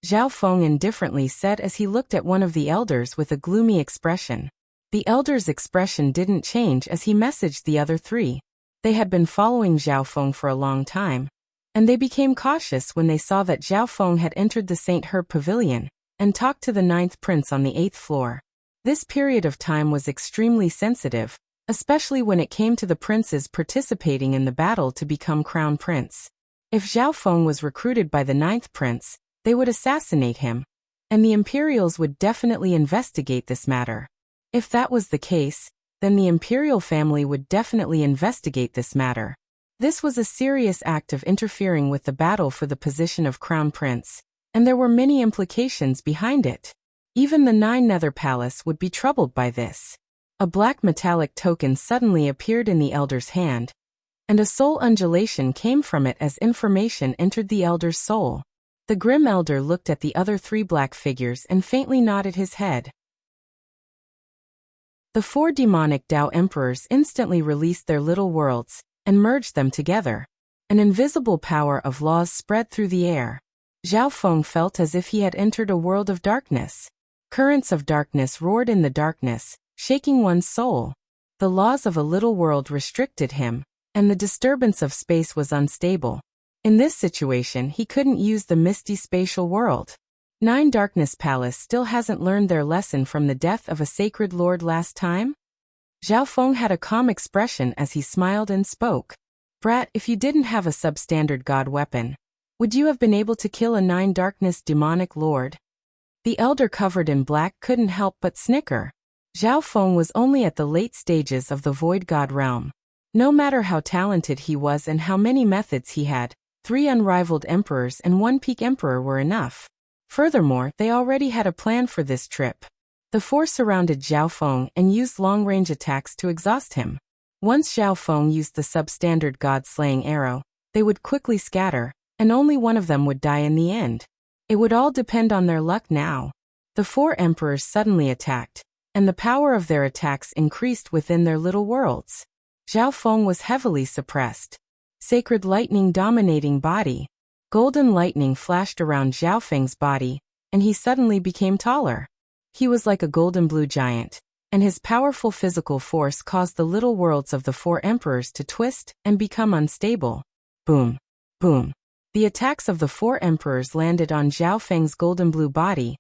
Zhao Feng indifferently said as he looked at one of the elders with a gloomy expression. The elder's expression didn't change as he messaged the other 3. They had been following Zhao Feng for a long time, and they became cautious when they saw that Zhao Feng had entered the St. Herb Pavilion and talked to the 9th prince on the 8th floor. This period of time was extremely sensitive, especially when it came to the princes participating in the battle to become crown prince. If Zhao Feng was recruited by the 9th prince, they would assassinate him, and the Imperials would definitely investigate this matter. If that was the case, then the Imperial family would definitely investigate this matter. This was a serious act of interfering with the battle for the position of crown prince, and there were many implications behind it. Even the 9 Nether Palace would be troubled by this. A black metallic token suddenly appeared in the elder's hand, and a soul undulation came from it as information entered the elder's soul. The grim elder looked at the other 3 black figures and faintly nodded his head. The 4 demonic Tao emperors instantly released their little worlds and merged them together. An invisible power of laws spread through the air. Zhao Feng felt as if he had entered a world of darkness. Currents of darkness roared in the darkness, shaking one's soul. The laws of a little world restricted him, and the disturbance of space was unstable. In this situation, he couldn't use the misty spatial world. 9 Darkness Palace still hasn't learned their lesson from the death of a sacred lord last time? Zhao Feng had a calm expression as he smiled and spoke. Brat, if you didn't have a substandard god weapon, would you have been able to kill a 9 Darkness demonic lord? The elder covered in black couldn't help but snicker. Zhao Feng was only at the late stages of the Void God realm. No matter how talented he was and how many methods he had, 3 unrivaled emperors and 1 peak emperor were enough. Furthermore, they already had a plan for this trip. The 4 surrounded Zhao Feng and used long-range attacks to exhaust him. Once Zhao Feng used the substandard god-slaying arrow, they would quickly scatter, and only one of them would die in the end. It would all depend on their luck now. The 4 emperors suddenly attacked, and the power of their attacks increased within their little worlds. Zhao Feng was heavily suppressed. Sacred lightning dominating body. Golden lightning flashed around Zhao Feng's body, and he suddenly became taller. He was like a golden blue giant, and his powerful physical force caused the little worlds of the 4 emperors to twist and become unstable. Boom. Boom. The attacks of the 4 emperors landed on Zhao Feng's golden blue body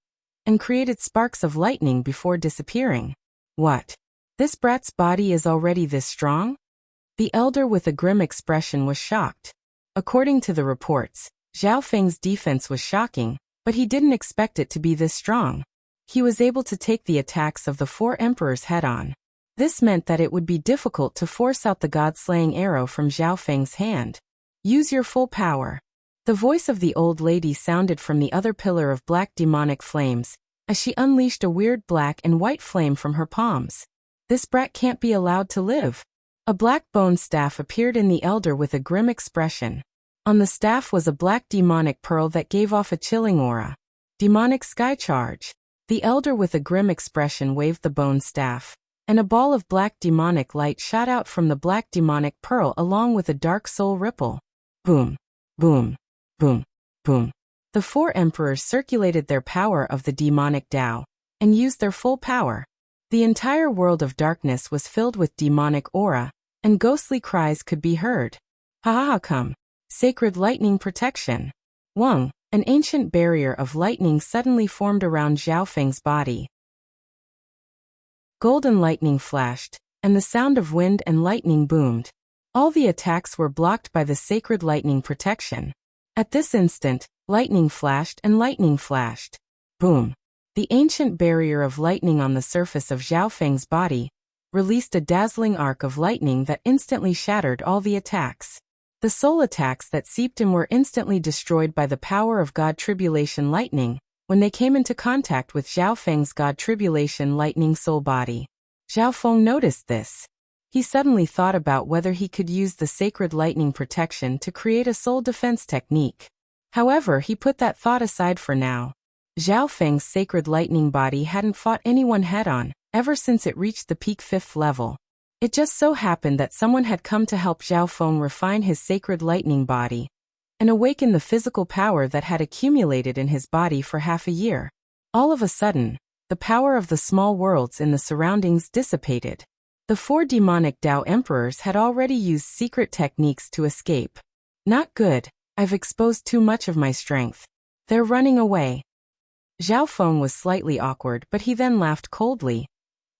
and created sparks of lightning before disappearing. What? This brat's body is already this strong? The elder with a grim expression was shocked. According to the reports, Zhao Feng's defense was shocking, but he didn't expect it to be this strong. He was able to take the attacks of the 4 emperors head-on. This meant that it would be difficult to force out the god-slaying arrow from Zhao Feng's hand. Use your full power. The voice of the old lady sounded from the other pillar of black demonic flames, as she unleashed a weird black and white flame from her palms. This brat can't be allowed to live. A black bone staff appeared in the elder with a grim expression. On the staff was a black demonic pearl that gave off a chilling aura. Demonic sky charge. The elder with a grim expression waved the bone staff, and a ball of black demonic light shot out from the black demonic pearl along with a dark soul ripple. Boom. Boom. Boom. Boom. The 4 emperors circulated their power of the demonic Tao and used their full power. The entire world of darkness was filled with demonic aura, and ghostly cries could be heard. Ha ha ha come. Sacred lightning protection. Wang, an ancient barrier of lightning suddenly formed around Zhao Feng's body. Golden lightning flashed, and the sound of wind and lightning boomed. All the attacks were blocked by the sacred lightning protection. At this instant, lightning flashed and lightning flashed. Boom. The ancient barrier of lightning on the surface of Zhao Feng's body released a dazzling arc of lightning that instantly shattered all the attacks. The soul attacks that seeped in were instantly destroyed by the power of God Tribulation Lightning when they came into contact with Zhao Feng's God Tribulation Lightning soul body. Zhao Feng noticed this. He suddenly thought about whether he could use the sacred lightning protection to create a soul defense technique. However, he put that thought aside for now. Zhao Feng's sacred lightning body hadn't fought anyone head-on, ever since it reached the peak 5th level. It just so happened that someone had come to help Zhao Feng refine his sacred lightning body and awaken the physical power that had accumulated in his body for half a year. All of a sudden, the power of the small worlds in the surroundings dissipated. The 4 demonic Dao emperors had already used secret techniques to escape. Not good, I've exposed too much of my strength. They're running away. Zhao Feng was slightly awkward, but he then laughed coldly.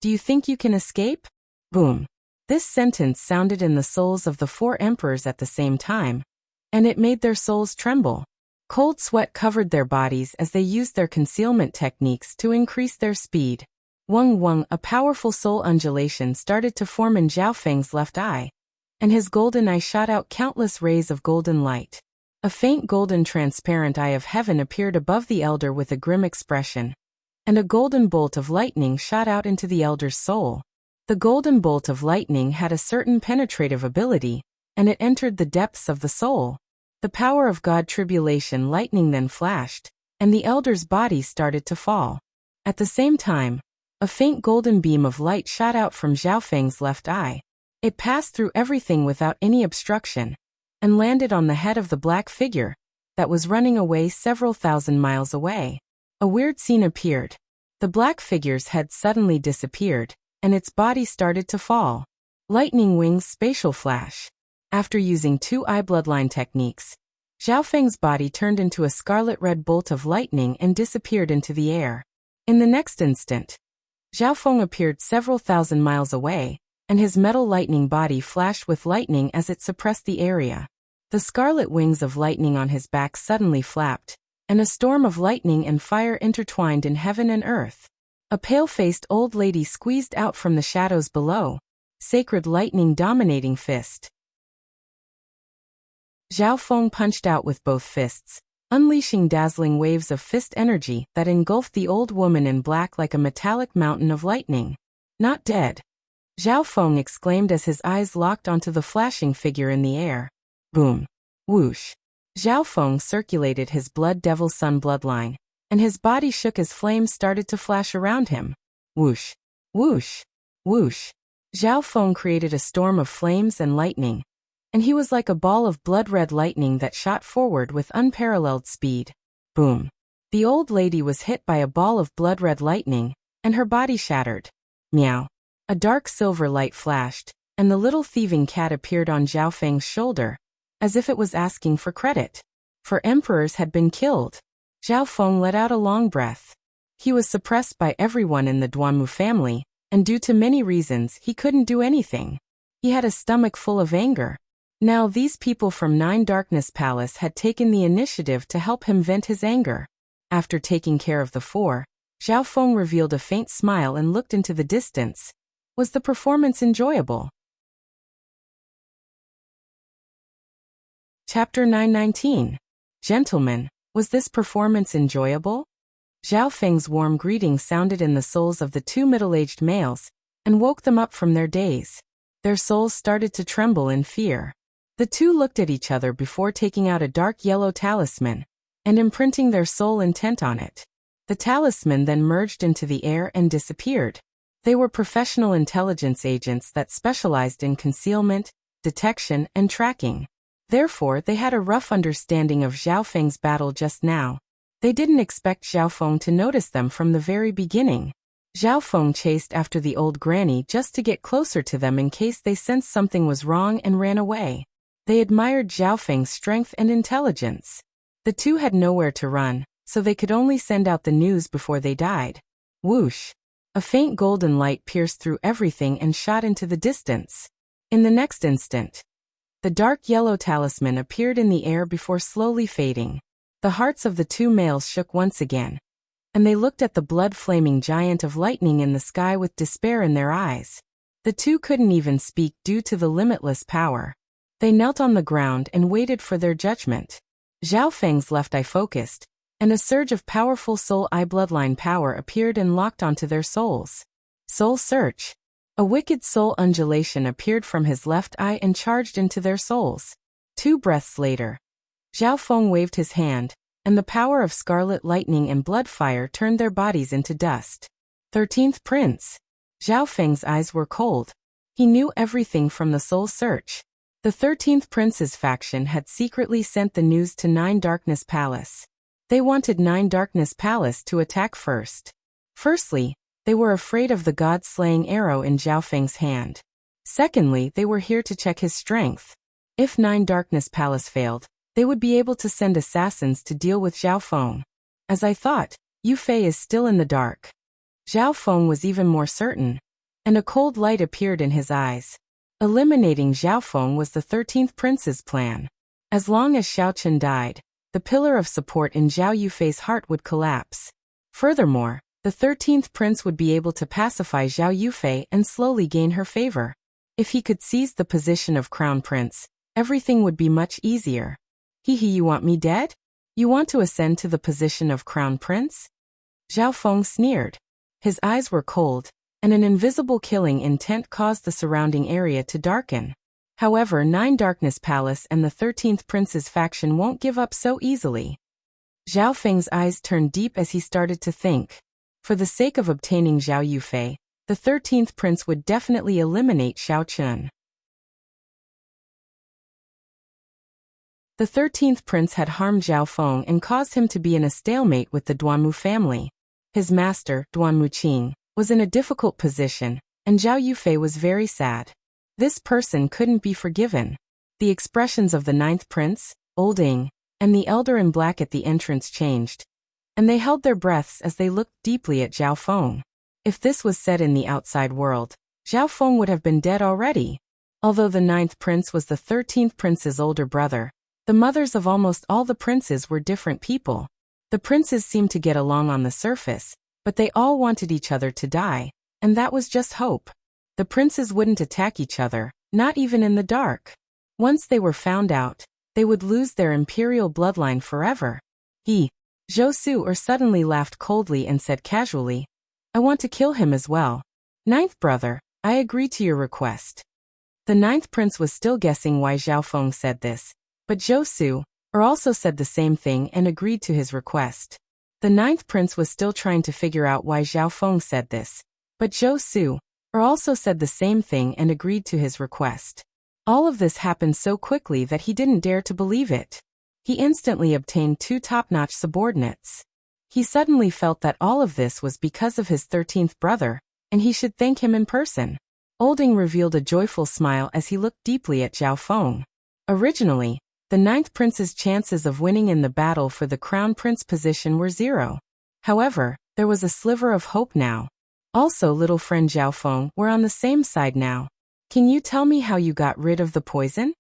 Do you think you can escape? Boom. This sentence sounded in the souls of the 4 emperors at the same time, and it made their souls tremble. Cold sweat covered their bodies as they used their concealment techniques to increase their speed. Wung wung, a powerful soul undulation started to form in Zhao Feng's left eye, and his golden eye shot out countless rays of golden light. A faint golden transparent eye of heaven appeared above the elder with a grim expression, and a golden bolt of lightning shot out into the elder's soul. The golden bolt of lightning had a certain penetrative ability, and it entered the depths of the soul. The power of God tribulation lightning then flashed, and the elder's body started to fall. At the same time, a faint golden beam of light shot out from Zhao Feng's left eye. It passed through everything without any obstruction, and landed on the head of the black figure that was running away several thousand miles away. A weird scene appeared. The black figure's head suddenly disappeared, and its body started to fall. Lightning wings spatial flash. After using 2 eye bloodline techniques, Zhao Feng's body turned into a scarlet-red bolt of lightning and disappeared into the air. In the next instant, Zhao Feng appeared several thousand miles away, and his metal lightning body flashed with lightning as it suppressed the area. The scarlet wings of lightning on his back suddenly flapped, and a storm of lightning and fire intertwined in heaven and earth. A pale-faced old lady squeezed out from the shadows below, sacred lightning dominating fist. Zhao Feng punched out with both fists, unleashing dazzling waves of fist energy that engulfed the old woman in black like a metallic mountain of lightning. Not dead. Zhao Feng exclaimed as his eyes locked onto the flashing figure in the air. Boom. Whoosh. Zhao Feng circulated his blood devil sun bloodline, and his body shook as flames started to flash around him. Whoosh. Whoosh. Whoosh. Zhao Feng created a storm of flames and lightning, and he was like a ball of blood-red lightning that shot forward with unparalleled speed. Boom. The old lady was hit by a ball of blood-red lightning, and her body shattered. Meow. A dark silver light flashed, and the little thieving cat appeared on Zhao Feng's shoulder, as if it was asking for credit. 4 emperors had been killed. Zhao Feng let out a long breath. He was suppressed by everyone in the Duanmu family, and due to many reasons he couldn't do anything. He had a stomach full of anger. Now these people from 9 Darkness Palace had taken the initiative to help him vent his anger. After taking care of the 4, Zhao Feng revealed a faint smile and looked into the distance. Was the performance enjoyable? Chapter 919. Gentlemen, was this performance enjoyable? Zhao Feng's warm greeting sounded in the souls of the 2 middle-aged males, and woke them up from their daze. Their souls started to tremble in fear. The 2 looked at each other before taking out a dark yellow talisman, and imprinting their soul intent on it. The talisman then merged into the air and disappeared. They were professional intelligence agents that specialized in concealment, detection, and tracking. Therefore, they had a rough understanding of Zhao Feng's battle just now. They didn't expect Zhao Feng to notice them from the very beginning. Zhao Feng chased after the old granny just to get closer to them in case they sensed something was wrong and ran away. They admired Zhao Feng's strength and intelligence. The 2 had nowhere to run, so they could only send out the news before they died. Whoosh! A faint golden light pierced through everything and shot into the distance. In the next instant, the dark yellow talisman appeared in the air before slowly fading. The hearts of the 2 males shook once again, and they looked at the blood-flaming giant of lightning in the sky with despair in their eyes. The 2 couldn't even speak due to the limitless power. They knelt on the ground and waited for their judgment. Zhao Feng's left eye focused, and a surge of powerful soul eye bloodline power appeared and locked onto their souls. Soul search. A wicked soul undulation appeared from his left eye and charged into their souls. 2 breaths later, Zhao Feng waved his hand, and the power of scarlet lightning and blood fire turned their bodies into dust. 13th Prince. Zhao Feng's eyes were cold. He knew everything from the Soul Search. The 13th Prince's faction had secretly sent the news to Nine Darkness Palace. They wanted Nine Darkness Palace to attack first. Firstly, they were afraid of the god-slaying arrow in Zhao Feng's hand. Secondly, they were here to check his strength. If Nine Darkness Palace failed, they would be able to send assassins to deal with Zhao Feng. As I thought, Yu Fei is still in the dark. Zhao Feng was even more certain, and a cold light appeared in his eyes. Eliminating Zhao Feng was the 13th Prince's plan. As long as Xiao Chen died, the pillar of support in Zhao Yufei's heart would collapse. Furthermore, the 13th Prince would be able to pacify Zhao Yufei and slowly gain her favor. If he could seize the position of Crown Prince, everything would be much easier. You want me dead? You want to ascend to the position of Crown Prince? Zhao Feng sneered. His eyes were cold, and an invisible killing intent caused the surrounding area to darken. However, Nine Darkness Palace and the 13th Prince's faction won't give up so easily. Zhao Feng's eyes turned deep as he started to think. For the sake of obtaining Zhao Yufei, the 13th Prince would definitely eliminate Xiao Chen. The 13th Prince had harmed Zhao Feng and caused him to be in a stalemate with the Duanmu family. His master, Duanmu Qing, was in a difficult position, and Zhao Yufei was very sad. This person couldn't be forgiven. The expressions of the 9th Prince, Old Ing, and the Elder in Black at the entrance changed, and they held their breaths as they looked deeply at Zhao Feng. If this was said in the outside world, Zhao Feng would have been dead already. Although the 9th Prince was the 13th Prince's older brother, the mothers of almost all the princes were different people. The princes seemed to get along on the surface, but they all wanted each other to die, and that was just hope. The princes wouldn't attack each other, not even in the dark. Once they were found out, they would lose their imperial bloodline forever. Zhou Su suddenly laughed coldly and said casually, I want to kill him as well. 9th brother, I agree to your request. The 9th Prince was still guessing why Zhao Feng said this, but Zhou Su also said the same thing and agreed to his request. The 9th Prince was still trying to figure out why Zhao Feng said this, but Zhou Su also said the same thing and agreed to his request. All of this happened so quickly that he didn't dare to believe it. He instantly obtained 2 top-notch subordinates. He suddenly felt that all of this was because of his 13th brother, and he should thank him in person. Olding revealed a joyful smile as he looked deeply at Zhao Feng. Originally, the 9th Prince's chances of winning in the battle for the Crown Prince position were 0. However, there was a sliver of hope now. Also, little friend Zhao Feng were on the same side now. Can you tell me how you got rid of the poison?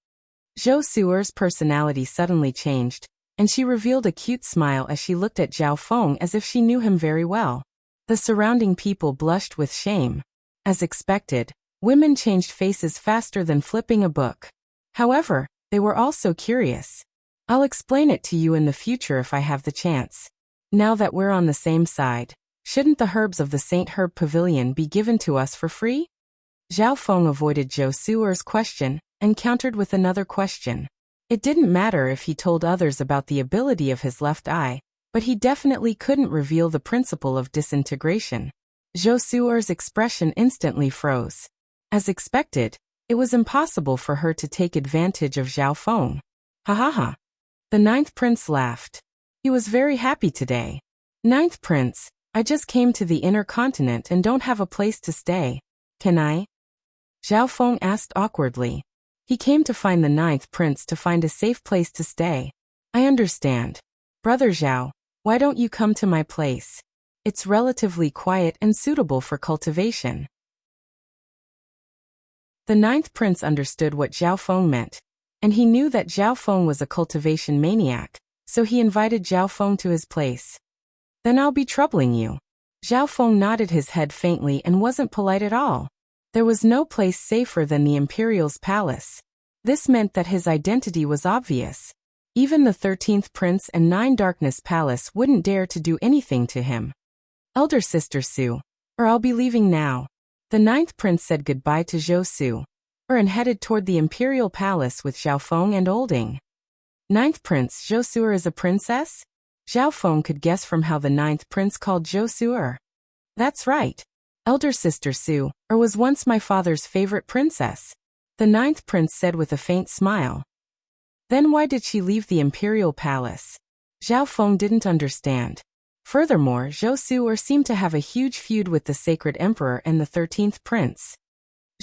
Zhou Suer's personality suddenly changed, and she revealed a cute smile as she looked at Zhao Feng as if she knew him very well. The surrounding people blushed with shame. As expected, women changed faces faster than flipping a book. However, they were also curious. I'll explain it to you in the future if I have the chance. Now that we're on the same side, shouldn't the herbs of the Saint Herb Pavilion be given to us for free? Zhao Feng avoided Zhou Suer's question and countered with another question. It didn't matter if he told others about the ability of his left eye, but he definitely couldn't reveal the principle of disintegration. Zhou Suer's expression instantly froze. As expected, it was impossible for her to take advantage of Zhao Feng. Ha ha ha. The 9th Prince laughed. He was very happy today. 9th Prince, I just came to the inner continent and don't have a place to stay. Can I? Zhao Feng asked awkwardly. He came to find the 9th Prince to find a safe place to stay. I understand. Brother Zhao, why don't you come to my place? It's relatively quiet and suitable for cultivation. The 9th Prince understood what Zhao Feng meant, and he knew that Zhao Feng was a cultivation maniac, so he invited Zhao Feng to his place. Then I'll be troubling you. Zhao Feng nodded his head faintly and wasn't polite at all. There was no place safer than the Imperial's palace. This meant that his identity was obvious. Even the 13th Prince and Nine Darkness Palace wouldn't dare to do anything to him. Elder Sister Su, I'll be leaving now. The 9th Prince said goodbye to Zhou Su, and headed toward the Imperial Palace with Zhao Feng and Olding. 9th Prince, Zhou Su is a princess? Zhao Feng could guess from how the 9th Prince called Zhou Su. That's right. Elder sister Su, or was once my father's favorite princess. The ninth prince said with a faint smile. Then why did she leave the imperial palace? Zhao Feng didn't understand. Furthermore, Zhou Su seemed to have a huge feud with the sacred emperor and the 13th prince.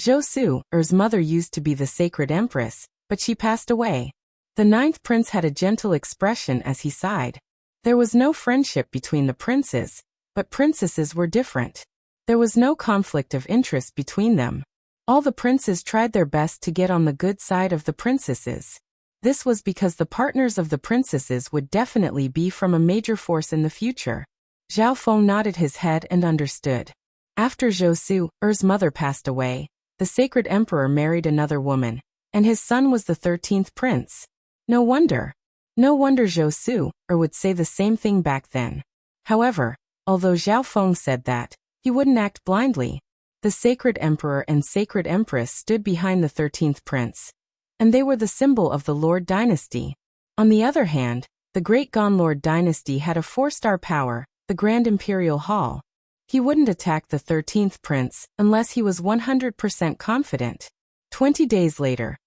Zhou Su's mother used to be the sacred empress, but she passed away. The ninth prince had a gentle expression as he sighed. There was no friendship between the princes, but princesses were different. There was no conflict of interest between them. All the princes tried their best to get on the good side of the princesses. This was because the partners of the princesses would definitely be from a major force in the future. Zhao Feng nodded his head and understood. After Zhou Su's mother passed away, the sacred emperor married another woman, and his son was the 13th prince. No wonder Zhou Su would say the same thing back then. However, although Zhao Feng said that, he wouldn't act blindly. The sacred emperor and sacred empress stood behind the 13th prince, and they were the symbol of the Lord dynasty. On the other hand, the Great Gonlord dynasty had a 4-star power, the Grand Imperial Hall. He wouldn't attack the 13th prince unless he was 100% confident. 20 days later,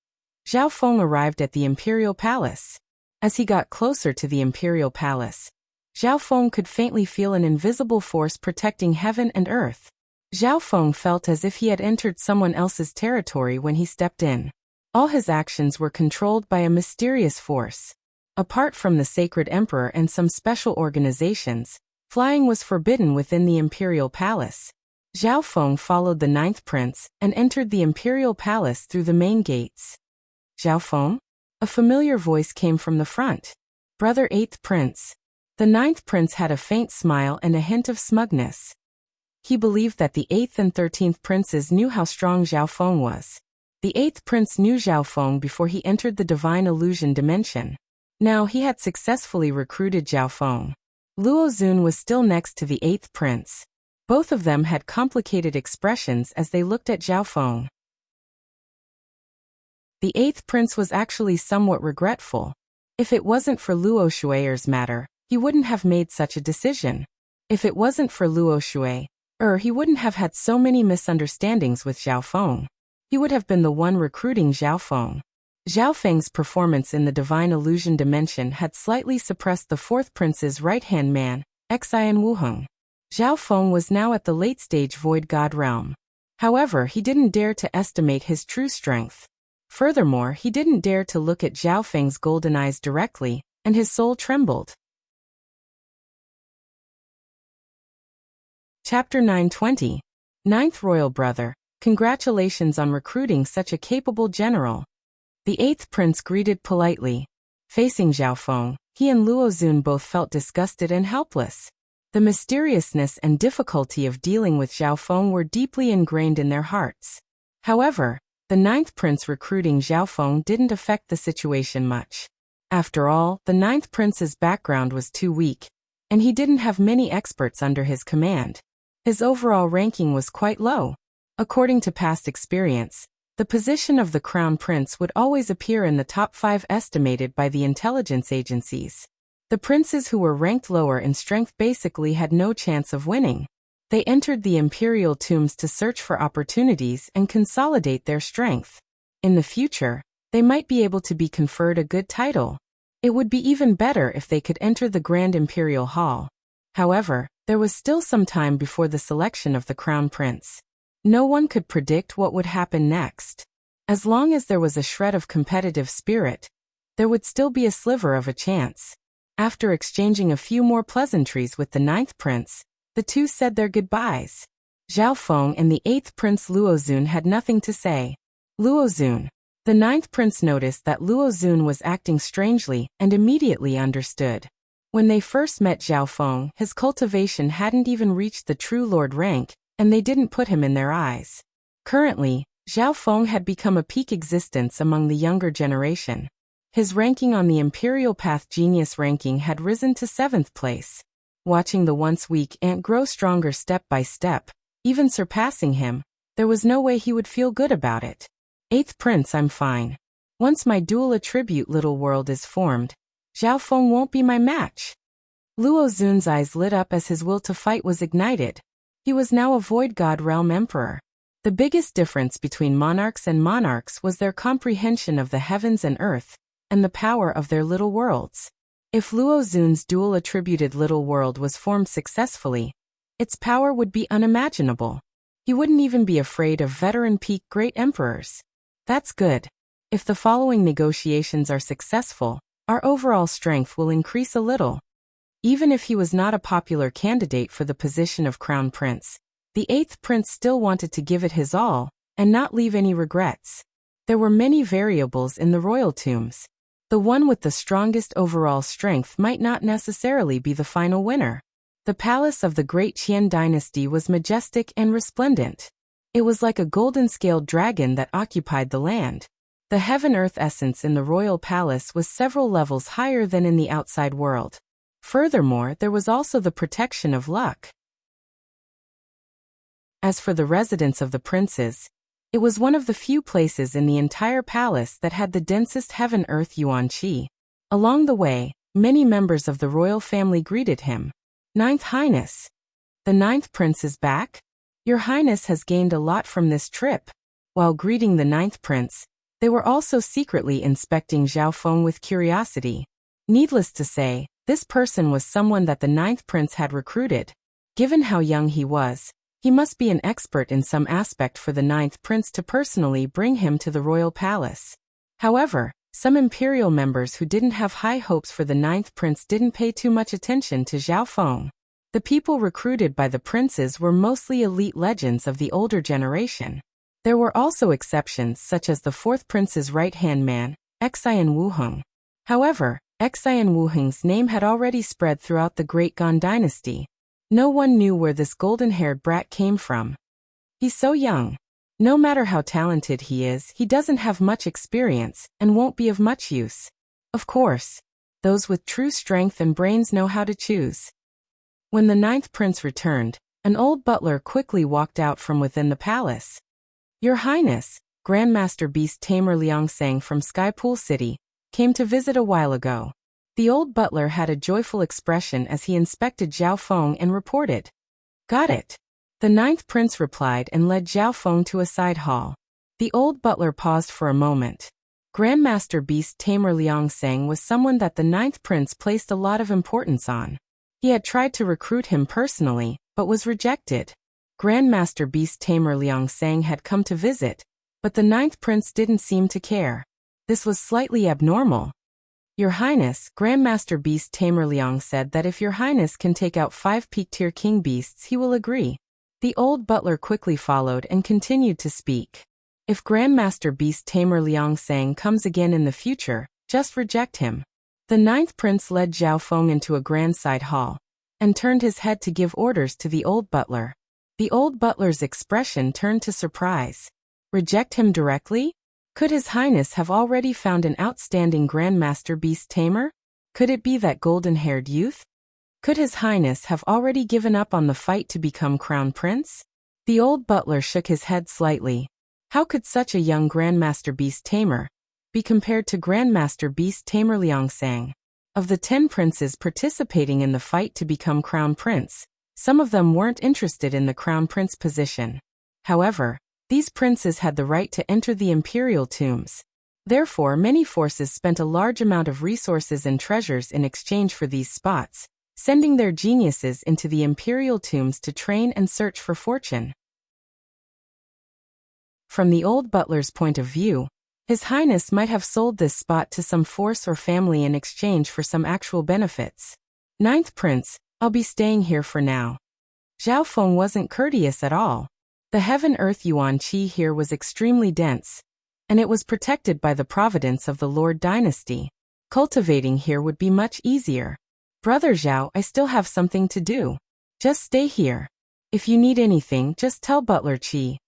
Zhao Feng arrived at the imperial palace. As he got closer to the imperial palace, Zhao Feng could faintly feel an invisible force protecting heaven and earth. Zhao Feng felt as if he had entered someone else's territory when he stepped in. All his actions were controlled by a mysterious force. Apart from the sacred emperor and some special organizations, flying was forbidden within the imperial palace. Zhao Feng followed the 9th prince and entered the imperial palace through the main gates. Zhao Feng? A familiar voice came from the front. Brother 8th prince. The 9th prince had a faint smile and a hint of smugness. He believed that the 8th and 13th princes knew how strong Zhao Feng was. The 8th prince knew Zhao Feng before he entered the divine illusion dimension. Now he had successfully recruited Zhao Feng. Luo Xun was still next to the 8th prince. Both of them had complicated expressions as they looked at Zhao Feng. The 8th prince was actually somewhat regretful. If it wasn't for Luo Xue's matter, he wouldn't have made such a decision. If it wasn't for Luo Xue, he wouldn't have had so many misunderstandings with Zhao Feng. He would have been the one recruiting Zhao Feng. Zhao Feng's performance in the divine illusion dimension had slightly suppressed the 4th prince's right-hand man, Xian Wuheng. Zhao Feng was now at the late-stage void god realm. However, he didn't dare to estimate his true strength. Furthermore, he didn't dare to look at Zhao Feng's golden eyes directly, and his soul trembled. Chapter 920. Ninth Royal Brother, congratulations on recruiting such a capable general. The 8th prince greeted politely. Facing Zhao Feng, he and Luo Xun both felt disgusted and helpless. The mysteriousness and difficulty of dealing with Zhao Feng were deeply ingrained in their hearts. However, the 9th prince recruiting Zhao Feng didn't affect the situation much. After all, the 9th prince's background was too weak, and he didn't have many experts under his command. His overall ranking was quite low. According to past experience, the position of the crown prince would always appear in the top 5 estimated by the intelligence agencies. The princes who were ranked lower in strength basically had no chance of winning. They entered the imperial tombs to search for opportunities and consolidate their strength. In the future, they might be able to be conferred a good title. It would be even better if they could enter the Grand Imperial Hall. However, there was still some time before the selection of the crown prince. No one could predict what would happen next. As long as there was a shred of competitive spirit, there would still be a sliver of a chance. After exchanging a few more pleasantries with the 9th prince, the two said their goodbyes. Zhao Feng and the 8th prince Luo Xun had nothing to say. Luo Xun. The 9th prince noticed that Luo Xun was acting strangely and immediately understood. When they first met Zhao Feng, his cultivation hadn't even reached the true lord rank, and they didn't put him in their eyes. Currently, Zhao Feng had become a peak existence among the younger generation. His ranking on the Imperial Path Genius ranking had risen to 7th place. Watching the once weak ant grow stronger step by step, even surpassing him, there was no way he would feel good about it. 8th prince, I'm fine. Once my dual attribute little world is formed, Zhao Feng won't be my match. Luo Xun's eyes lit up as his will to fight was ignited. He was now a Void God Realm Emperor. The biggest difference between monarchs and monarchs was their comprehension of the heavens and earth, and the power of their little worlds. If Luo Xun's dual-attributed little world was formed successfully, its power would be unimaginable. He wouldn't even be afraid of veteran peak great emperors. That's good. If the following negotiations are successful, our overall strength will increase a little. Even if he was not a popular candidate for the position of Crown Prince, the 8th Prince still wanted to give it his all, and not leave any regrets. There were many variables in the royal tombs. The one with the strongest overall strength might not necessarily be the final winner. The palace of the Great Qian dynasty was majestic and resplendent. It was like a golden-scaled dragon that occupied the land. The heaven-earth essence in the royal palace was several levels higher than in the outside world. Furthermore, there was also the protection of luck. As for the residence of the princes, it was one of the few places in the entire palace that had the densest heaven-earth yuan qi. Along the way, many members of the royal family greeted him. Ninth Highness. The 9th Prince is back? Your Highness has gained a lot from this trip. While greeting the 9th Prince, they were also secretly inspecting Zhao Feng with curiosity. Needless to say, this person was someone that the 9th Prince had recruited. Given how young he was, he must be an expert in some aspect for the 9th Prince to personally bring him to the royal palace. However, some imperial members who didn't have high hopes for the 9th Prince didn't pay too much attention to Zhao Feng. The people recruited by the princes were mostly elite legends of the older generation. There were also exceptions such as the 4th Prince's right-hand man, Xian Wuheng. However, Xian Wuheng's name had already spread throughout the Great Gan dynasty. No one knew where this golden-haired brat came from. He's so young. No matter how talented he is, he doesn't have much experience and won't be of much use. Of course, those with true strength and brains know how to choose. When the 9th Prince returned, an old butler quickly walked out from within the palace. Your Highness, Grandmaster Beast Tamer Liangsang from Skypool City, came to visit a while ago. The old butler had a joyful expression as he inspected Zhao Feng and reported. Got it. The 9th Prince replied and led Zhao Feng to a side hall. The old butler paused for a moment. Grandmaster Beast Tamer Liangsang was someone that the 9th Prince placed a lot of importance on. He had tried to recruit him personally, but was rejected. Grandmaster Beast Tamer Liangsang had come to visit, but the 9th Prince didn't seem to care. This was slightly abnormal. Your Highness, Grandmaster Beast Tamer Liang said that if Your Highness can take out 5 peak-tier king beasts he will agree. The old butler quickly followed and continued to speak. If Grandmaster Beast Tamer Liangsang comes again in the future, just reject him. The 9th Prince led Zhao Feng into a grand side hall, and turned his head to give orders to the old butler. The old butler's expression turned to surprise. Reject him directly? Could His Highness have already found an outstanding Grandmaster Beast Tamer? Could it be that golden-haired youth? Could His Highness have already given up on the fight to become Crown Prince? The old butler shook his head slightly. How could such a young Grandmaster Beast Tamer be compared to Grandmaster Beast Tamer Liangsang? Of the 10 princes participating in the fight to become Crown Prince, some of them weren't interested in the Crown Prince position. However, these princes had the right to enter the imperial tombs. Therefore, many forces spent a large amount of resources and treasures in exchange for these spots, sending their geniuses into the imperial tombs to train and search for fortune. From the old butler's point of view, His Highness might have sold this spot to some force or family in exchange for some actual benefits. 9th Prince, I'll be staying here for now. Zhao Feng wasn't courteous at all. The heaven-earth yuan qi here was extremely dense, and it was protected by the providence of the Lord dynasty. Cultivating here would be much easier. Brother Zhao, I still have something to do. Just stay here. If you need anything, just tell Butler Qi.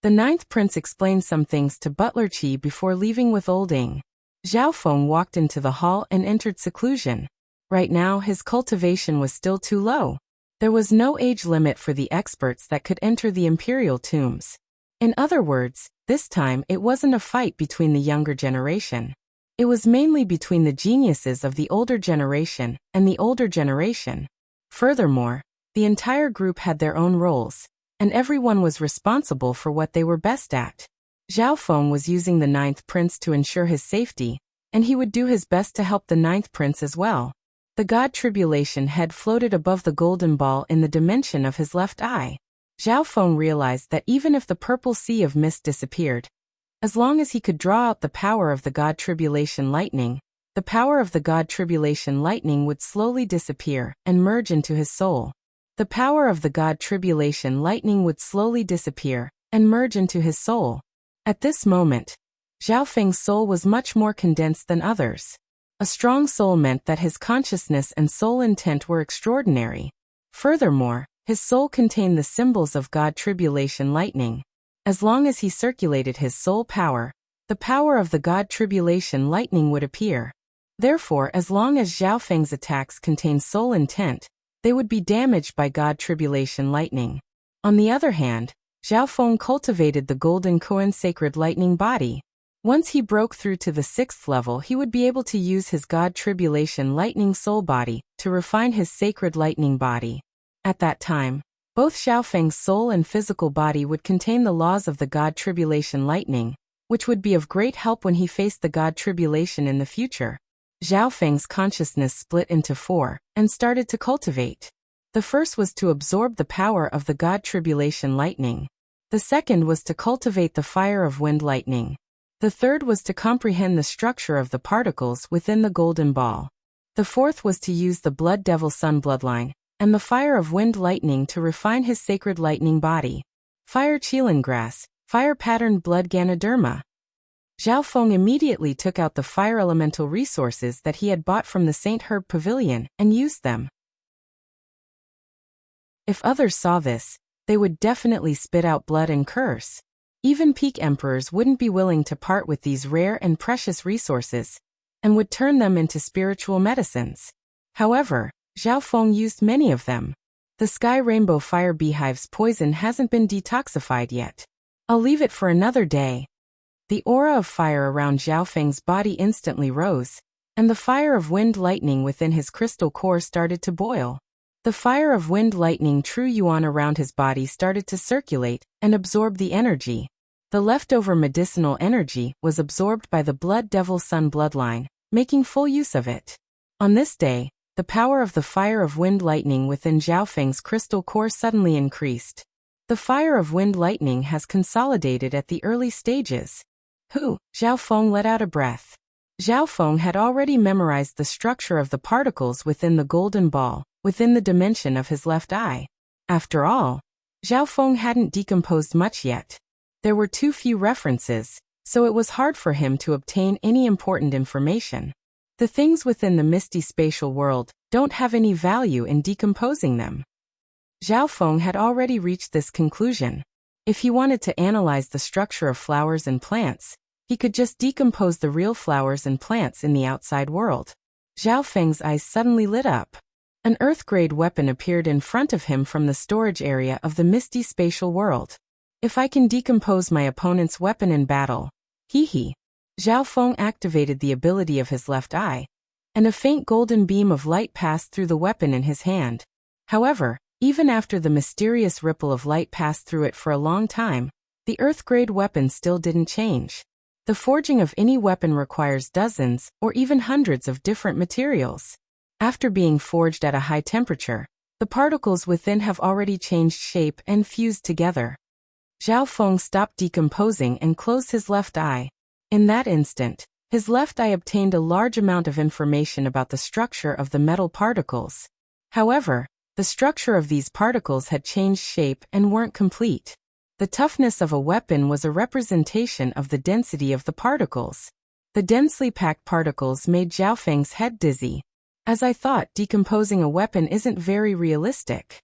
The 9th Prince explained some things to Butler Qi before leaving with Old Ing. Zhao Feng walked into the hall and entered seclusion. Right now, his cultivation was still too low. There was no age limit for the experts that could enter the imperial tombs. In other words, this time it wasn't a fight between the younger generation. It was mainly between the geniuses of the older generation and the older generation. Furthermore, The entire group had their own roles, and everyone was responsible for what they were best at. Zhao Feng was using the ninth prince to ensure his safety, and he would do his best to help the ninth prince as well. The god Tribulation head floated above the golden ball in the dimension of his left eye. Zhao Feng realized that even if the purple sea of mist disappeared, as long as he could draw out the power of the god Tribulation lightning, the power of the god Tribulation lightning would slowly disappear and merge into his soul. The power of the god Tribulation lightning would slowly disappear and merge into his soul. At this moment, Zhao Feng's soul was much more condensed than others. A strong soul meant that his consciousness and soul intent were extraordinary. Furthermore, his soul contained the symbols of God Tribulation lightning. As long as he circulated his soul power, the power of the God Tribulation lightning would appear. Therefore, as long as Zhao Feng's attacks contained soul intent, they would be damaged by God Tribulation lightning. On the other hand, Zhao Feng cultivated the golden koan sacred lightning body. Once he broke through to the 6th level, he would be able to use his God Tribulation lightning soul body to refine his sacred lightning body. At that time, both Zhao Feng's soul and physical body would contain the laws of the God Tribulation lightning, which would be of great help when he faced the God Tribulation in the future. Zhao Feng's consciousness split into 4 and started to cultivate. The first was to absorb the power of the God Tribulation lightning. The second was to cultivate the fire of wind lightning. The third was to comprehend the structure of the particles within the golden ball. The fourth was to use the Blood Devil Sun bloodline and the fire of wind lightning to refine his sacred lightning body. Fire Qilin grass, fire patterned blood Ganoderma. Zhao Feng immediately took out the fire elemental resources that he had bought from the Saint Herb Pavilion and used them. If others saw this, they would definitely spit out blood and curse. Even peak emperors wouldn't be willing to part with these rare and precious resources, and would turn them into spiritual medicines. However, Zhao Feng used many of them. The Sky Rainbow Fire Beehive's poison hasn't been detoxified yet. I'll leave it for another day. The aura of fire around Zhao Feng's body instantly rose, and the fire of wind lightning within his crystal core started to boil. The fire of wind lightning true yuan around his body started to circulate and absorb the energy. The leftover medicinal energy was absorbed by the Blood Devil Sun bloodline, making full use of it. On this day, the power of the fire of wind lightning within Zhao Feng's crystal core suddenly increased. The fire of wind lightning has consolidated at the early stages. Zhao Feng let out a breath. Zhao Feng had already memorized the structure of the particles within the golden ball, within the dimension of his left eye. After all, Zhao Feng hadn't decomposed much yet. There were too few references, so it was hard for him to obtain any important information. The things within the misty spatial world don't have any value in decomposing them. Zhao Feng had already reached this conclusion. If he wanted to analyze the structure of flowers and plants, he could just decompose the real flowers and plants in the outside world. Zhao Feng's eyes suddenly lit up. An Earth-grade weapon appeared in front of him from the storage area of the misty spatial world. If I can decompose my opponent's weapon in battle, Zhao Feng activated the ability of his left eye, and a faint golden beam of light passed through the weapon in his hand. However, even after the mysterious ripple of light passed through it for a long time, the Earth-grade weapon still didn't change. The forging of any weapon requires dozens or even hundreds of different materials. After being forged at a high temperature, the particles within have already changed shape and fused together. Zhao Feng stopped decomposing and closed his left eye. In that instant, his left eye obtained a large amount of information about the structure of the metal particles. However, the structure of these particles had changed shape and weren't complete. The toughness of a weapon was a representation of the density of the particles. The densely packed particles made Zhao Feng's head dizzy. As I thought, decomposing a weapon isn't very realistic.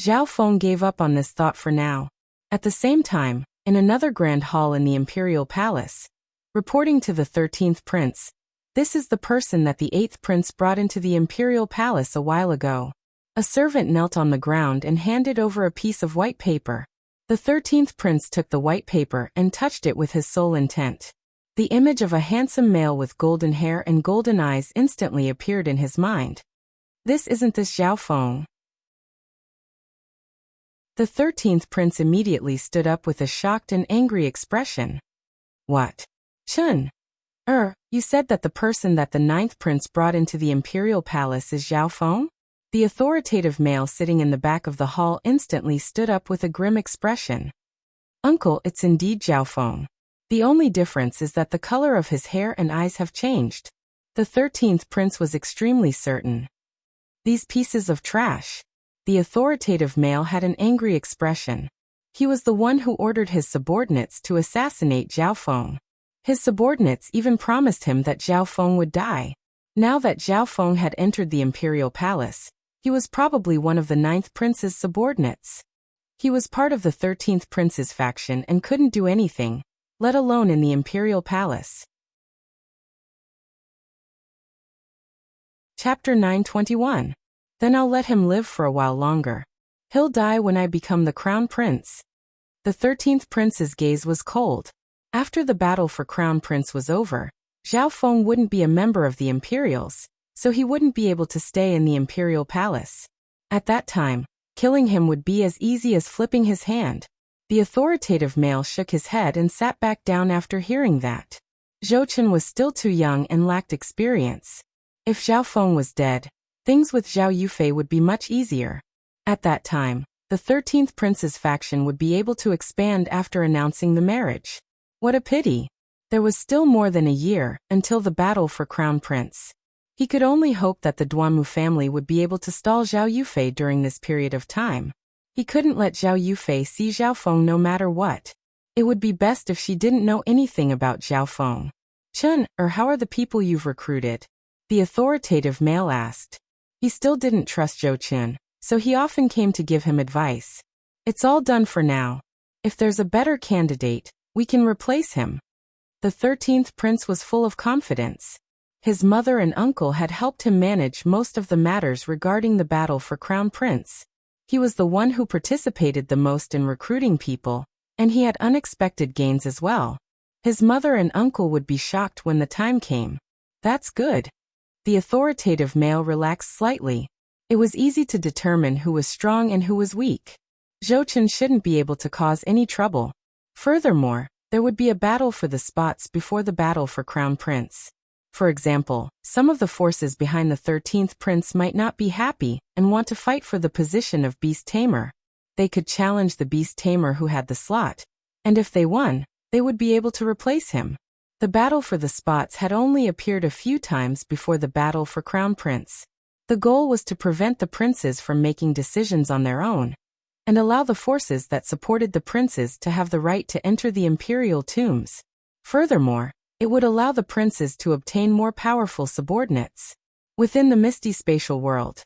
Zhao Feng gave up on this thought for now. At the same time, in another grand hall in the Imperial Palace, reporting to the 13th Prince, this is the person that the 8th Prince brought into the Imperial Palace a while ago. A servant knelt on the ground and handed over a piece of white paper. The 13th Prince took the white paper and touched it with his soul intent. The image of a handsome male with golden hair and golden eyes instantly appeared in his mind. Isn't this Zhao Feng? The 13th prince immediately stood up with a shocked and angry expression. What? Chun? You said that the person that the 9th prince brought into the imperial palace is Zhao Feng? The authoritative male sitting in the back of the hall instantly stood up with a grim expression. Uncle, it's indeed Zhao Feng. The only difference is that the color of his hair and eyes have changed. The 13th prince was extremely certain. These pieces of trash. The authoritative male had an angry expression. He was the one who ordered his subordinates to assassinate Zhao Feng. His subordinates even promised him that Zhao Feng would die. Now that Zhao Feng had entered the imperial palace, he was probably one of the 9th prince's subordinates. He was part of the 13th prince's faction and couldn't do anything, let alone in the imperial palace. Chapter 921. Then I'll let him live for a while longer. He'll die when I become the crown prince. The 13th prince's gaze was cold. After the battle for crown prince was over, Zhao Feng wouldn't be a member of the Imperials, so he wouldn't be able to stay in the imperial palace. At that time, killing him would be as easy as flipping his hand. The authoritative male shook his head and sat back down after hearing that. Zhou Chen was still too young and lacked experience. If Zhao Feng was dead, things with Zhao Yufei would be much easier. At that time, the 13th prince's faction would be able to expand after announcing the marriage. What a pity. There was still more than a year until the battle for crown prince. He could only hope that the Duanmu family would be able to stall Zhao Yufei during this period of time. He couldn't let Zhao Yufei see Zhao Feng no matter what. It would be best if she didn't know anything about Zhao Feng. Chun, how are the people you've recruited? The authoritative male asked. He still didn't trust Zhou Chen, so he often came to give him advice. It's all done for now. If there's a better candidate, we can replace him. The 13th prince was full of confidence. His mother and uncle had helped him manage most of the matters regarding the battle for crown prince. He was the one who participated the most in recruiting people, and he had unexpected gains as well. His mother and uncle would be shocked when the time came. That's good. The authoritative male relaxed slightly. It was easy to determine who was strong and who was weak. Zhou Chen shouldn't be able to cause any trouble. Furthermore, there would be a battle for the spots before the battle for crown prince. For example, some of the forces behind the 13th prince might not be happy and want to fight for the position of beast tamer. They could challenge the beast tamer who had the slot, and if they won, they would be able to replace him. The battle for the spots had only appeared a few times before the battle for crown prince. The goal was to prevent the princes from making decisions on their own, and allow the forces that supported the princes to have the right to enter the imperial tombs. Furthermore, it would allow the princes to obtain more powerful subordinates. Within the misty spatial world,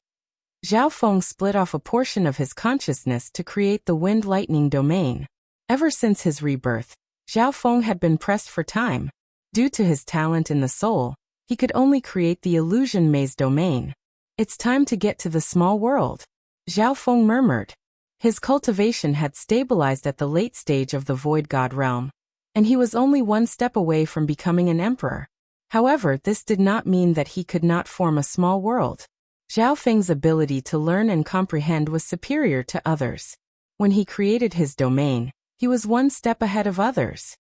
Zhao Feng split off a portion of his consciousness to create the wind lightning domain. Ever since his rebirth, Zhao Feng had been pressed for time. Due to his talent in the soul, he could only create the illusion maze domain. It's time to get to the small world, Zhao Feng murmured. His cultivation had stabilized at the late stage of the Void God realm, and he was only one step away from becoming an emperor. However, this did not mean that he could not form a small world. Zhao Feng's ability to learn and comprehend was superior to others. When he created his domain, he was one step ahead of others.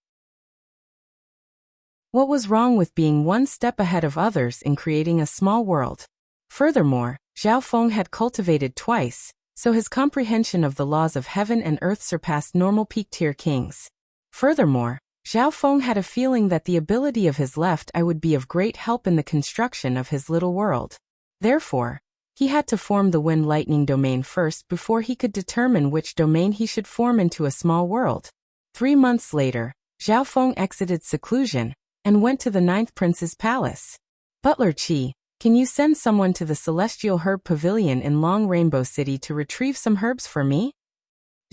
What was wrong with being one step ahead of others in creating a small world? Furthermore, Zhao Feng had cultivated twice, so his comprehension of the laws of heaven and earth surpassed normal peak-tier kings. Furthermore, Zhao Feng had a feeling that the ability of his left eye would be of great help in the construction of his little world. Therefore, he had to form the wind lightning domain first before he could determine which domain he should form into a small world. 3 months later, Zhao Feng exited seclusion and went to the 9th prince's palace. Butler Qi, can you send someone to the Celestial Herb Pavilion in Long Rainbow City to retrieve some herbs for me?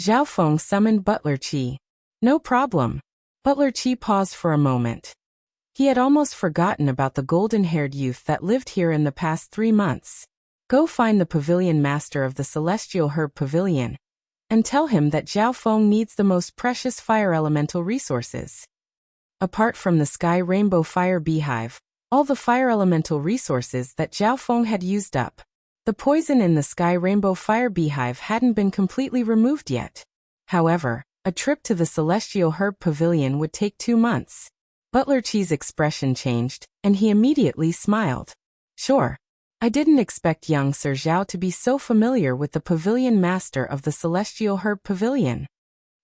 Zhao Feng summoned Butler Qi. No problem. Butler Qi paused for a moment. He had almost forgotten about the golden-haired youth that lived here in the past 3 months. Go find the pavilion master of the Celestial Herb Pavilion, and tell him that Zhao Feng needs the most precious fire elemental resources. Apart from the Sky Rainbow Fire Beehive, all the fire elemental resources that Zhao Feng had used up, The poison in the Sky Rainbow Fire Beehive hadn't been completely removed yet. However, a trip to the Celestial Herb Pavilion would take 2 months. Butler Chi's expression changed, and he immediately smiled. Sure. I didn't expect young Sir Zhao to be so familiar with the pavilion master of the Celestial Herb Pavilion.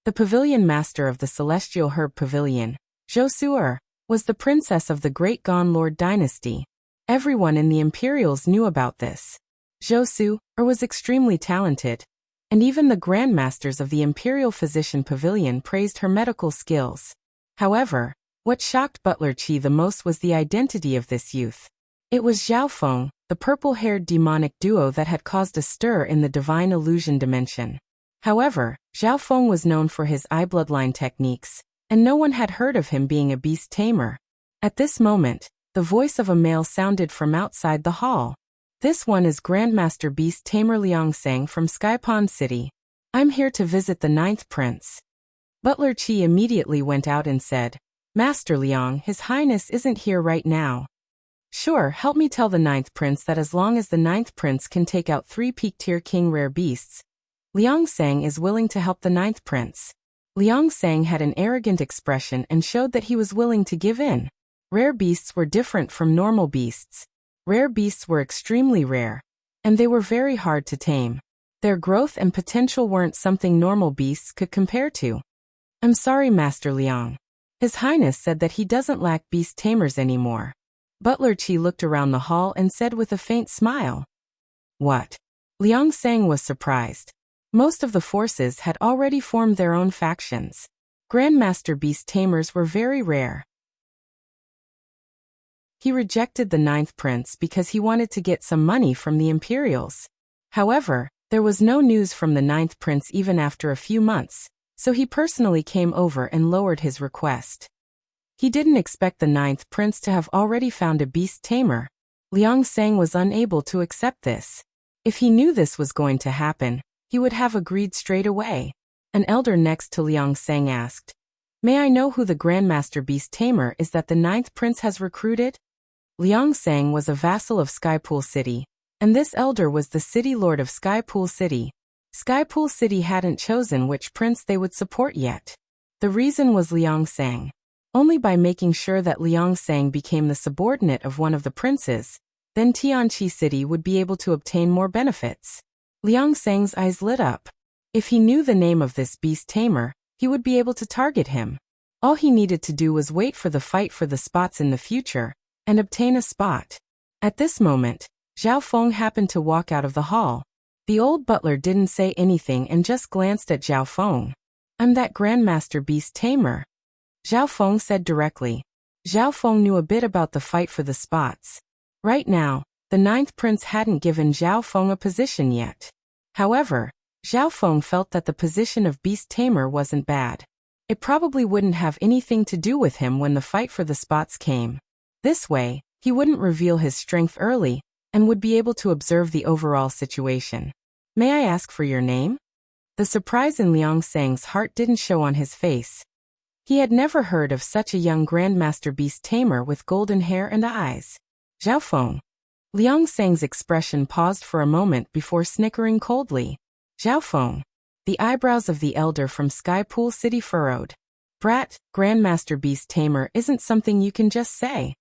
The pavilion master of the Celestial Herb Pavilion, Zhou Su'er, was the princess of the Great Gone Lord dynasty. Everyone in the Imperials knew about this. Zhou Su'er was extremely talented, and even the grandmasters of the Imperial Physician Pavilion praised her medical skills. However, what shocked Butler Chi the most was the identity of this youth. It was Zhao Feng, the purple-haired demonic duo that had caused a stir in the divine illusion dimension. However, Zhao Feng was known for his eye bloodline techniques, and no one had heard of him being a beast tamer. At this moment, the voice of a male sounded from outside the hall. This one is Grandmaster Beast Tamer Liang Sang from Skypond City. I'm here to visit the 9th Prince. Butler Chi immediately went out and said, Master Liang, His Highness isn't here right now. Sure, help me tell the 9th Prince that as long as the 9th Prince can take out 3 peak-tier king rare beasts, Liang Sang is willing to help the 9th Prince. Liang Sang had an arrogant expression and showed that he was willing to give in. Rare beasts were different from normal beasts. Rare beasts were extremely rare, and they were very hard to tame. Their growth and potential weren't something normal beasts could compare to. I'm sorry, Master Liang. His Highness said that he doesn't lack beast tamers anymore. Butler Chi looked around the hall and said with a faint smile. What? Liang Sang was surprised. Most of the forces had already formed their own factions. Grandmaster beast tamers were very rare. He rejected the 9th Prince because he wanted to get some money from the Imperials. However, there was no news from the 9th Prince even after a few months, so he personally came over and lowered his request. He didn't expect the 9th Prince to have already found a beast tamer. Liang Sang was unable to accept this. If he knew this was going to happen, he would have agreed straight away. An elder next to Liang Sang asked, May I know who the Grandmaster Beast Tamer is that the 9th Prince has recruited? Liang Sang was a vassal of Skypool City, and this elder was the city lord of Skypool City. Skypool City hadn't chosen which prince they would support yet. The reason was Liang Sang. Only by making sure that Liang Sang became the subordinate of one of the princes, then Tianqi City would be able to obtain more benefits. Liang Sang's eyes lit up. If he knew the name of this beast tamer, he would be able to target him. All he needed to do was wait for the fight for the spots in the future, and obtain a spot. At this moment, Zhao Feng happened to walk out of the hall. The old butler didn't say anything and just glanced at Zhao Feng. I'm that Grandmaster Beast Tamer. Zhao Feng said directly. Zhao Feng knew a bit about the fight for the spots. Right now, the 9th Prince hadn't given Zhao Feng a position yet. However, Zhao Feng felt that the position of Beast Tamer wasn't bad. It probably wouldn't have anything to do with him when the fight for the spots came. This way, he wouldn't reveal his strength early, and would be able to observe the overall situation. May I ask for your name? The surprise in Liang Sang's heart didn't show on his face. He had never heard of such a young Grandmaster Beast Tamer with golden hair and eyes. Zhao Feng. Liang Sang's expression paused for a moment before snickering coldly. Zhao Feng. The eyebrows of the elder from Skypool City furrowed. Brat, Grandmaster Beast Tamer isn't something you can just say.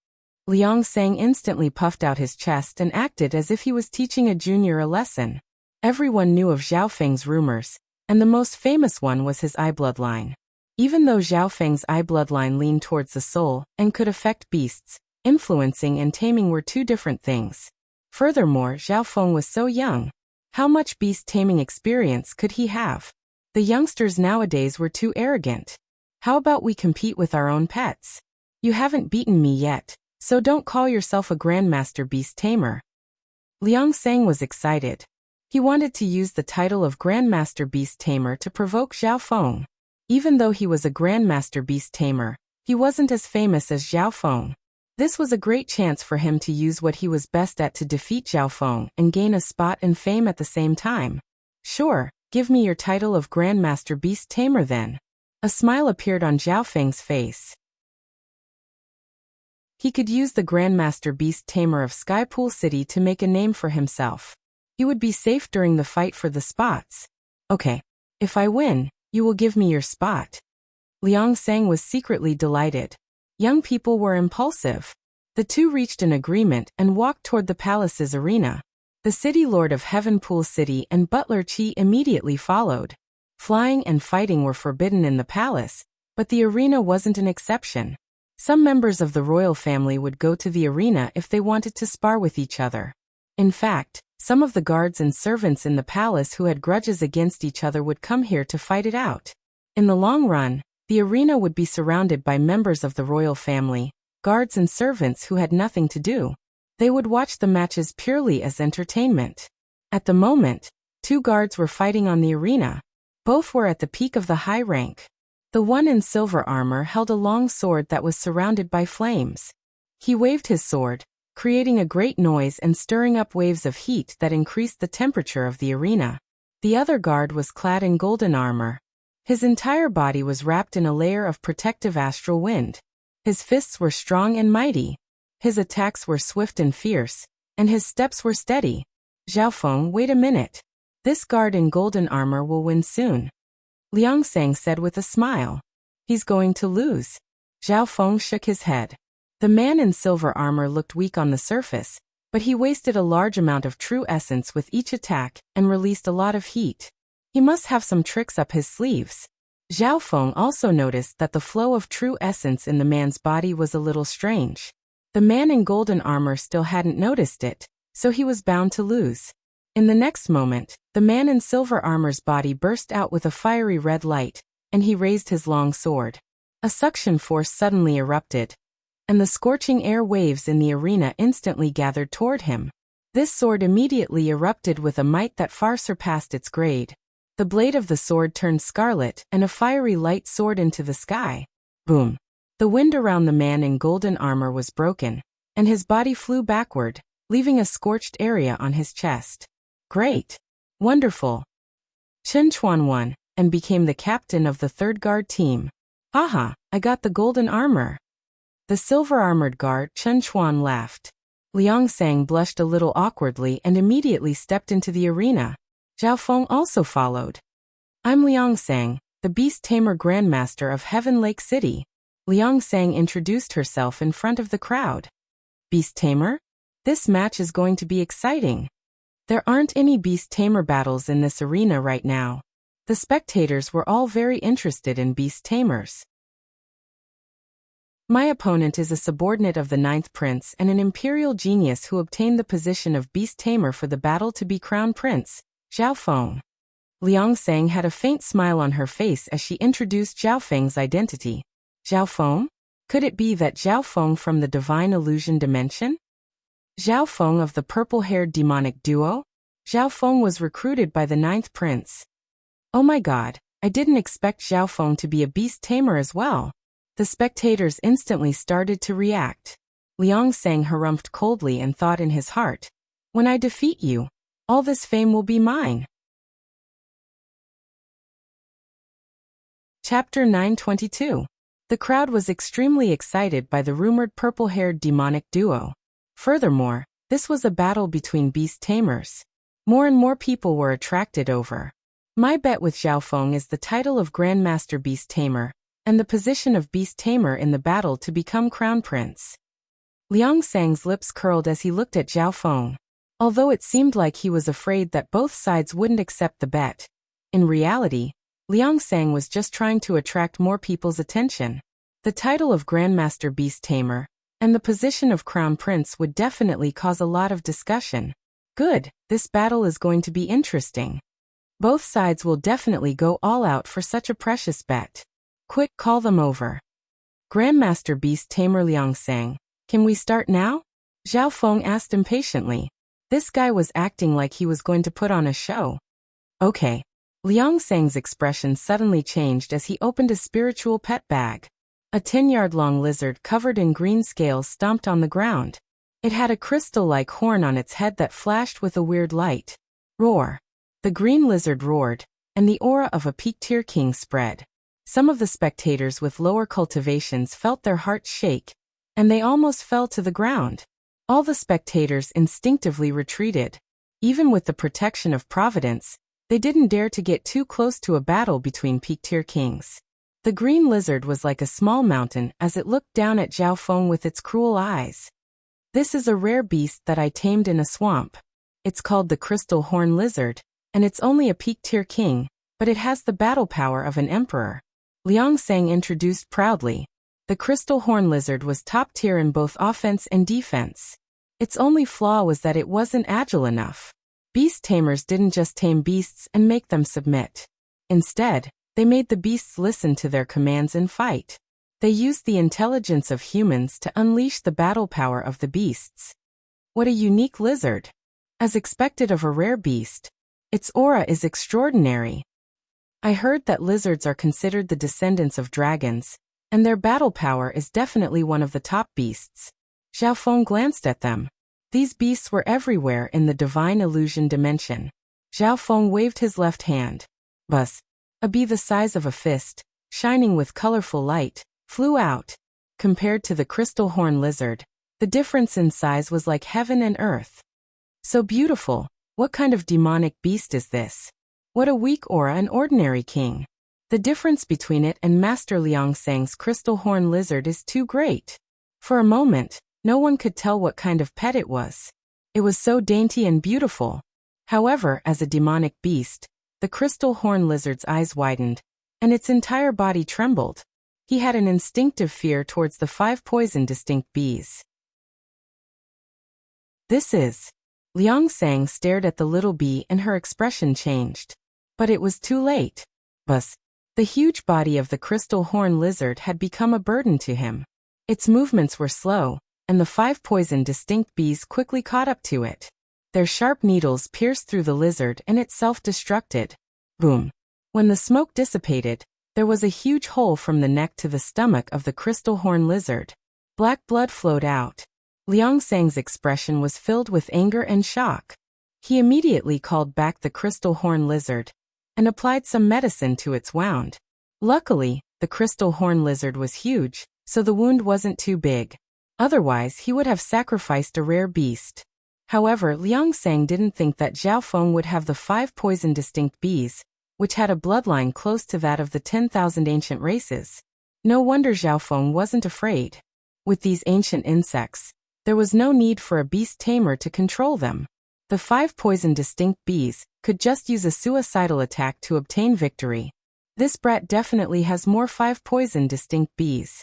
Liang Sang instantly puffed out his chest and acted as if he was teaching a junior a lesson. Everyone knew of Zhao Feng's rumors, and the most famous one was his eye bloodline. Even though Zhao Feng's eye bloodline leaned towards the soul and could affect beasts, influencing and taming were two different things. Furthermore, Zhao Feng was so young. How much beast taming experience could he have? The youngsters nowadays were too arrogant. How about we compete with our own pets? You haven't beaten me yet, so don't call yourself a Grandmaster Beast Tamer. Liang Sang was excited. He wanted to use the title of Grandmaster Beast Tamer to provoke Zhao Feng. Even though he was a Grandmaster Beast Tamer, he wasn't as famous as Zhao Feng. This was a great chance for him to use what he was best at to defeat Zhao Feng and gain a spot and fame at the same time. Sure, give me your title of Grandmaster Beast Tamer then. A smile appeared on Zhao Feng's face. He could use the Grandmaster Beast Tamer of Skypool City to make a name for himself. He would be safe during the fight for the spots. Okay. If I win, you will give me your spot. Liang Sang was secretly delighted. Young people were impulsive. The two reached an agreement and walked toward the palace's arena. The city lord of Heavenpool City and butler Qi immediately followed. Flying and fighting were forbidden in the palace, but the arena wasn't an exception. Some members of the royal family would go to the arena if they wanted to spar with each other. In fact, some of the guards and servants in the palace who had grudges against each other would come here to fight it out. In the long run, the arena would be surrounded by members of the royal family, guards and servants who had nothing to do. They would watch the matches purely as entertainment. At the moment, two guards were fighting on the arena. Both were at the peak of the high rank. The one in silver armor held a long sword that was surrounded by flames. He waved his sword, creating a great noise and stirring up waves of heat that increased the temperature of the arena. The other guard was clad in golden armor. His entire body was wrapped in a layer of protective astral wind. His fists were strong and mighty. His attacks were swift and fierce, and his steps were steady. Zhao Feng, wait a minute. This guard in golden armor will win soon. Liang Sang said with a smile. He's going to lose. Zhao Feng shook his head. The man in silver armor looked weak on the surface, but he wasted a large amount of true essence with each attack and released a lot of heat. He must have some tricks up his sleeves. Zhao Feng also noticed that the flow of true essence in the man's body was a little strange. The man in golden armor still hadn't noticed it, so he was bound to lose. In the next moment, the man in silver armor's body burst out with a fiery red light, and he raised his long sword. A suction force suddenly erupted, and the scorching air waves in the arena instantly gathered toward him. This sword immediately erupted with a might that far surpassed its grade. The blade of the sword turned scarlet and a fiery light soared into the sky. Boom! The wind around the man in golden armor was broken, and his body flew backward, leaving a scorched area on his chest. Great! Wonderful! Chen Chuan won, and became the captain of the third guard team. Haha, I got the golden armor. The silver-armored guard Chen Chuan laughed. Liang Sang blushed a little awkwardly and immediately stepped into the arena. Zhao Feng also followed. I'm Liang Sang, the Beast Tamer Grandmaster of Heaven Lake City. Liang Sang introduced herself in front of the crowd. Beast Tamer? This match is going to be exciting. There aren't any Beast Tamer battles in this arena right now. The spectators were all very interested in Beast Tamers. My opponent is a subordinate of the Ninth Prince and an imperial genius who obtained the position of Beast Tamer for the battle to be crowned prince, Zhao Feng. Liang Sang had a faint smile on her face as she introduced Zhao Feng's identity. Zhao Feng? Could it be that Zhao Feng from the Divine Illusion Dimension? Zhao Feng of the purple-haired demonic duo? Zhao Feng was recruited by the Ninth Prince. Oh my god, I didn't expect Zhao Feng to be a beast tamer as well. The spectators instantly started to react. Liang Sang harumphed coldly and thought in his heart, when I defeat you, all this fame will be mine. Chapter 922. The crowd was extremely excited by the rumored purple-haired demonic duo. Furthermore, this was a battle between beast tamers. More and more people were attracted over. My bet with Zhao Feng is the title of Grandmaster Beast Tamer, and the position of Beast Tamer in the battle to become Crown Prince. Liang Sang's lips curled as he looked at Zhao Feng. Although it seemed like he was afraid that both sides wouldn't accept the bet, in reality, Liang Sang was just trying to attract more people's attention. The title of Grandmaster Beast Tamer and the position of Crown Prince would definitely cause a lot of discussion. Good, this battle is going to be interesting. Both sides will definitely go all out for such a precious bet. Quick, call them over. Grandmaster Beast Tamer Liang Sang, can we start now? Zhao Feng asked impatiently. This guy was acting like he was going to put on a show. Okay. Liang Sang's expression suddenly changed as he opened a spiritual pet bag. A 10-yard-long lizard covered in green scales stomped on the ground. It had a crystal-like horn on its head that flashed with a weird light. Roar. The green lizard roared, and the aura of a peak-tier king spread. Some of the spectators with lower cultivations felt their hearts shake, and they almost fell to the ground. All the spectators instinctively retreated. Even with the protection of Providence, they didn't dare to get too close to a battle between peak-tier kings. The green lizard was like a small mountain as it looked down at Zhao Feng with its cruel eyes. This is a rare beast that I tamed in a swamp. It's called the crystal horn lizard, and it's only a peak-tier king, but it has the battle power of an emperor. Liang Sang introduced proudly. The crystal horn lizard was top tier in both offense and defense. Its only flaw was that it wasn't agile enough. Beast tamers didn't just tame beasts and make them submit. Instead, they made the beasts listen to their commands and fight. They used the intelligence of humans to unleash the battle power of the beasts. What a unique lizard! As expected of a rare beast, its aura is extraordinary. I heard that lizards are considered the descendants of dragons, and their battle power is definitely one of the top beasts. Zhao Feng glanced at them. These beasts were everywhere in the divine illusion dimension. Zhao Feng waved his left hand. Buzz. A bee the size of a fist, shining with colorful light, flew out. Compared to the crystal horn lizard, the difference in size was like heaven and earth. So beautiful. What kind of demonic beast is this? What a weak aura an ordinary king. The difference between it and Master Liang Sang's crystal horn lizard is too great. For a moment, no one could tell what kind of pet it was. It was so dainty and beautiful. However, as a demonic beast, the crystal horn lizard's eyes widened, and its entire body trembled. He had an instinctive fear towards the 5 poison distinct bees. This is. Liang Sang stared at the little bee and her expression changed. But it was too late. Buzz. The huge body of the crystal horn lizard had become a burden to him. Its movements were slow, and the 5 poison distinct bees quickly caught up to it. Their sharp needles pierced through the lizard and it self-destructed. Boom. When the smoke dissipated, there was a huge hole from the neck to the stomach of the crystal horn lizard. Black blood flowed out. Liang Sang's expression was filled with anger and shock. He immediately called back the crystal horn lizard and applied some medicine to its wound. Luckily, the crystal horn lizard was huge, so the wound wasn't too big. Otherwise, he would have sacrificed a rare beast. However, Liang Sang didn't think that Zhao Feng would have the 5 poison distinct bees, which had a bloodline close to that of the 10,000 ancient races. No wonder Zhao Feng wasn't afraid. With these ancient insects, there was no need for a beast tamer to control them. The 5 poison distinct bees could just use a suicidal attack to obtain victory. This brat definitely has more 5 poison distinct bees.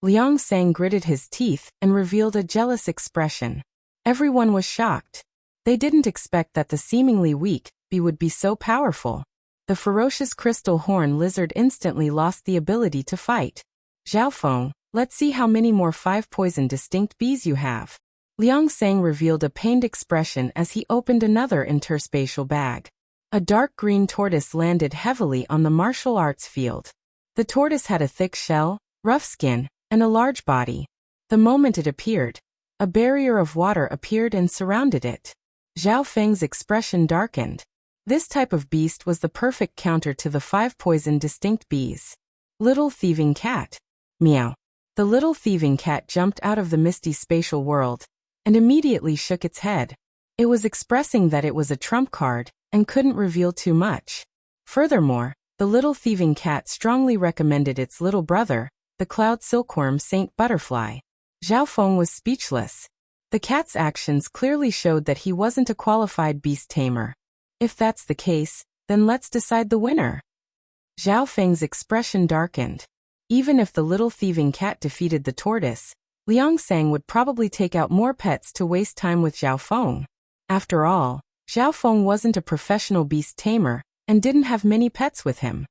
Liang Sang gritted his teeth and revealed a jealous expression. Everyone was shocked. They didn't expect that the seemingly weak bee would be so powerful. The ferocious crystal horn lizard instantly lost the ability to fight. Zhao Feng, let's see how many more 5 poison distinct bees you have. Liang Sang revealed a pained expression as he opened another interspatial bag. A dark green tortoise landed heavily on the martial arts field. The tortoise had a thick shell, rough skin, and a large body. The moment it appeared, a barrier of water appeared and surrounded it. Zhao Feng's expression darkened. This type of beast was the perfect counter to the 5 poison distinct bees. Little thieving cat. Meow. The little thieving cat jumped out of the misty spatial world and immediately shook its head. It was expressing that it was a trump card and couldn't reveal too much. Furthermore, the little thieving cat strongly recommended its little brother, the cloud silkworm Saint Butterfly. Zhao Feng was speechless. The cat's actions clearly showed that he wasn't a qualified beast tamer. If that's the case, then let's decide the winner. Zhao Feng's expression darkened. Even if the little thieving cat defeated the tortoise, Liang Sang would probably take out more pets to waste time with Zhao Feng. After all, Zhao Feng wasn't a professional beast tamer and didn't have many pets with him.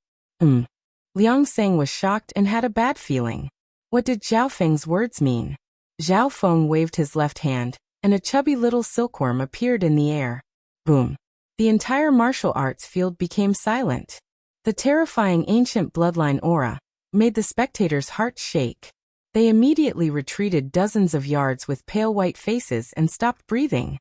Liang Sang was shocked and had a bad feeling. What did Zhao Feng's words mean? Zhao Feng waved his left hand, and a chubby little silkworm appeared in the air. Boom. The entire martial arts field became silent. The terrifying ancient bloodline aura made the spectators' hearts shake. They immediately retreated dozens of yards with pale white faces and stopped breathing.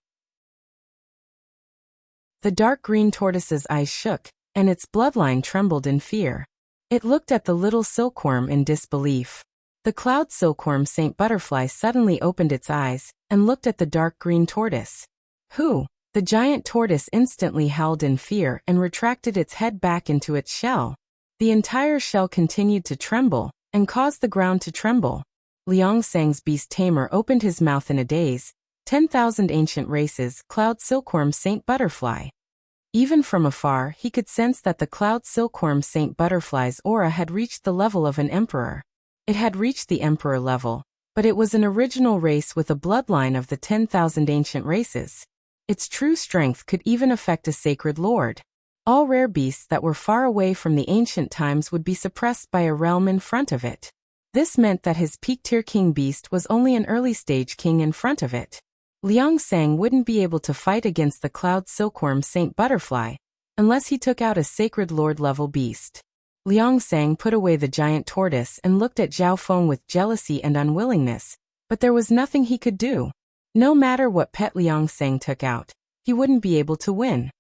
The dark green tortoise's eyes shook, and its bloodline trembled in fear. It looked at the little silkworm in disbelief. The cloud silkworm Saint Butterfly suddenly opened its eyes and looked at the dark green tortoise. Who? The giant tortoise instantly howled in fear and retracted its head back into its shell. The entire shell continued to tremble and caused the ground to tremble. Liang Sang's beast tamer opened his mouth in a daze. 10,000 ancient races, cloud silkworm saint butterfly. Even from afar, he could sense that the cloud silkworm saint butterfly's aura had reached the level of an emperor. It had reached the emperor level, but it was an original race with a bloodline of the 10,000 ancient races. Its true strength could even affect a sacred lord. All rare beasts that were far away from the ancient times would be suppressed by a realm in front of it. This meant that his peak-tier king beast was only an early-stage king in front of it. Liang Sang wouldn't be able to fight against the cloud silkworm saint butterfly unless he took out a sacred lord-level beast. Liang Sang put away the giant tortoise and looked at Zhao Feng with jealousy and unwillingness, but there was nothing he could do. No matter what pet Liang Sang took out, he wouldn't be able to win.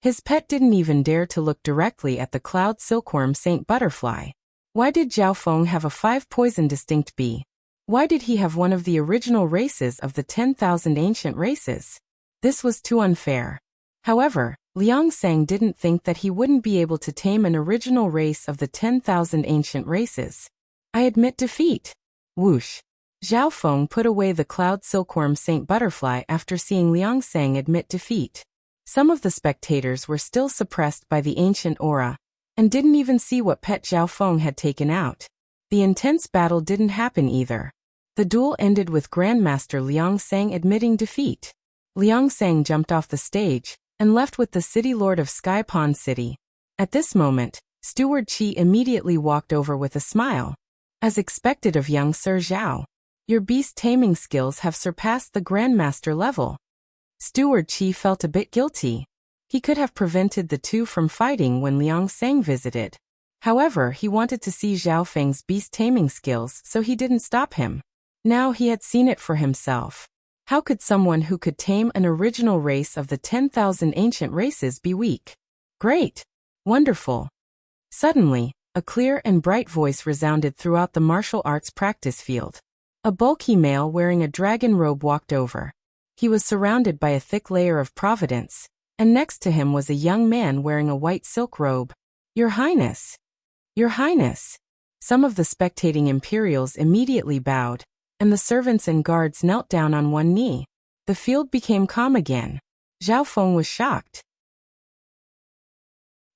His pet didn't even dare to look directly at the cloud silkworm saint butterfly. Why did Zhao Feng have a 5-poison distinct bee? Why did he have one of the original races of the 10,000 ancient races? This was too unfair. However, Liang Sang didn't think that he wouldn't be able to tame an original race of the 10,000 ancient races. I admit defeat. Whoosh. Zhao Feng put away the cloud silkworm saint butterfly after seeing Liang Sang admit defeat. Some of the spectators were still suppressed by the ancient aura and didn't even see what pet Zhao Feng had taken out. The intense battle didn't happen either. The duel ended with Grandmaster Liang Sang admitting defeat. Liang Sang jumped off the stage and left with the city lord of Sky Pond City. At this moment, Steward Qi immediately walked over with a smile. As expected of young Sir Zhao, your beast taming skills have surpassed the Grandmaster level. Steward Qi felt a bit guilty. He could have prevented the two from fighting when Liang Sang visited. However, he wanted to see Zhao Feng's beast taming skills, so he didn't stop him. Now he had seen it for himself. How could someone who could tame an original race of the 10,000 ancient races be weak? Great! Wonderful! Suddenly, a clear and bright voice resounded throughout the martial arts practice field. A bulky male wearing a dragon robe walked over. He was surrounded by a thick layer of providence, and next to him was a young man wearing a white silk robe. Your Highness! Your Highness! Some of the spectating Imperials immediately bowed, and the servants and guards knelt down on one knee. The field became calm again. Zhao Feng was shocked.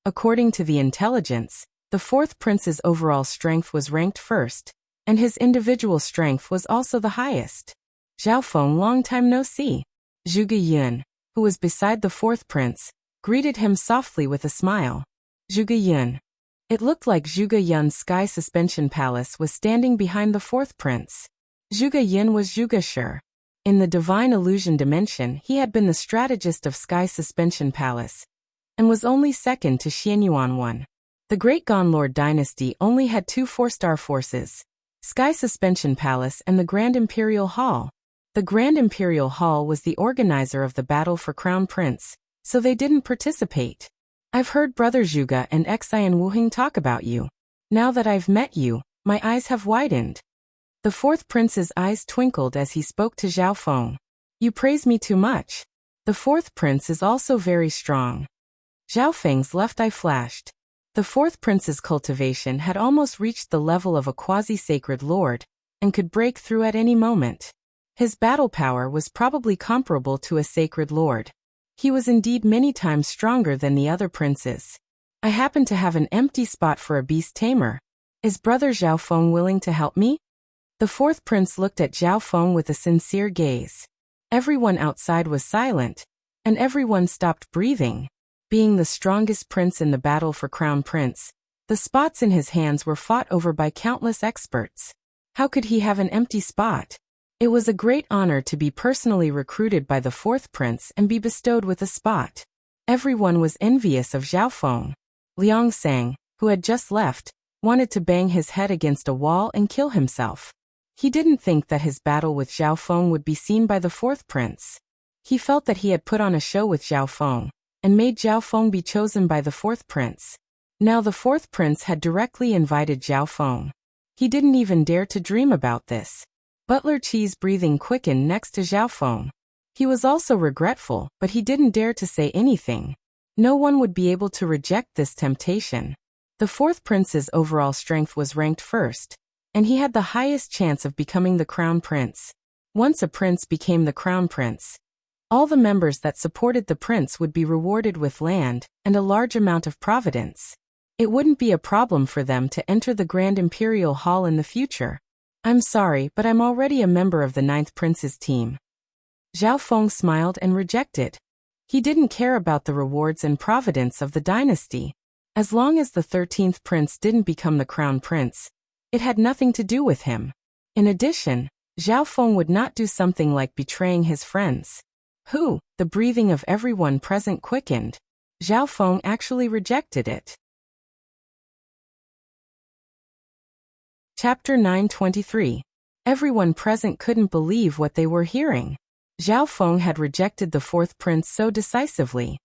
According to the intelligence, the fourth prince's overall strength was ranked first, and his individual strength was also the highest. Zhao Feng, long time no see. Zhuge Yun, who was beside the fourth prince, greeted him softly with a smile. Zhuge Yun. It looked like Zhuge Yun's Sky Suspension Palace was standing behind the fourth prince. Zhuge Yun was Zhuge Shi. In the Divine Illusion dimension, he had been the strategist of Sky Suspension Palace, and was only second to Xianyuan 1. The Great Gonlord dynasty only had 2 4-star forces, Sky Suspension Palace and the Grand Imperial Hall. The Grand Imperial Hall was the organizer of the battle for Crown Prince, so they didn't participate. I've heard Brother Zhuge and Xian Wuheng talk about you. Now that I've met you, my eyes have widened. The fourth prince's eyes twinkled as he spoke to Zhao Feng. You praise me too much. The fourth prince is also very strong. Zhao Feng's left eye flashed. The fourth prince's cultivation had almost reached the level of a quasi-sacred lord, and could break through at any moment. His battle power was probably comparable to a sacred lord. He was indeed many times stronger than the other princes. I happen to have an empty spot for a beast tamer. Is Brother Zhao Feng willing to help me? The fourth prince looked at Zhao Feng with a sincere gaze. Everyone outside was silent, and everyone stopped breathing. Being the strongest prince in the battle for Crown Prince, the spots in his hands were fought over by countless experts. How could he have an empty spot? It was a great honor to be personally recruited by the fourth prince and be bestowed with a spot. Everyone was envious of Zhao Feng. Liang Sang, who had just left, wanted to bang his head against a wall and kill himself. He didn't think that his battle with Zhao Feng would be seen by the fourth prince. He felt that he had put on a show with Zhao Feng, and made Zhao Feng be chosen by the fourth prince. Now the fourth prince had directly invited Zhao Feng. He didn't even dare to dream about this. Butler Qi's breathing quickened next to Zhao Feng. He was also regretful, but he didn't dare to say anything. No one would be able to reject this temptation. The fourth prince's overall strength was ranked first, and he had the highest chance of becoming the crown prince. Once a prince became the crown prince, all the members that supported the prince would be rewarded with land and a large amount of providence. It wouldn't be a problem for them to enter the Grand Imperial Hall in the future. I'm sorry, but I'm already a member of the 9th Prince's team. Zhao Feng smiled and rejected. He didn't care about the rewards and providence of the dynasty. As long as the 13th prince didn't become the crown prince, it had nothing to do with him. In addition, Zhao Feng would not do something like betraying his friends. The breathing of everyone present quickened. Zhao Feng actually rejected it. Chapter 923. Everyone present couldn't believe what they were hearing. Zhao Feng had rejected the fourth prince so decisively.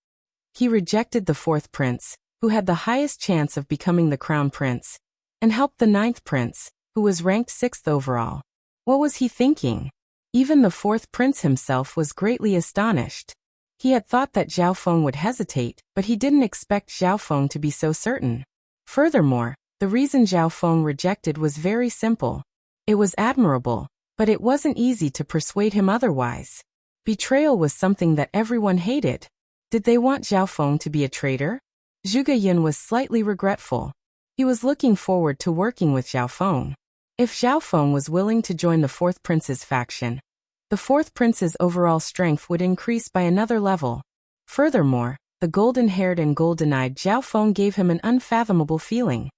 He rejected the fourth prince, who had the highest chance of becoming the crown prince, and helped the 9th prince, who was ranked 6th overall. What was he thinking? Even the fourth prince himself was greatly astonished. He had thought that Zhao Feng would hesitate, but he didn't expect Zhao Feng to be so certain. Furthermore, the reason Zhao Feng rejected was very simple. It was admirable, but it wasn't easy to persuade him otherwise. Betrayal was something that everyone hated. Did they want Zhao Feng to be a traitor? Zhuge Yin was slightly regretful. He was looking forward to working with Zhao Feng. If Zhao Feng was willing to join the fourth prince's faction, the fourth prince's overall strength would increase by another level. Furthermore, the golden-haired and golden-eyed Zhao Feng gave him an unfathomable feeling.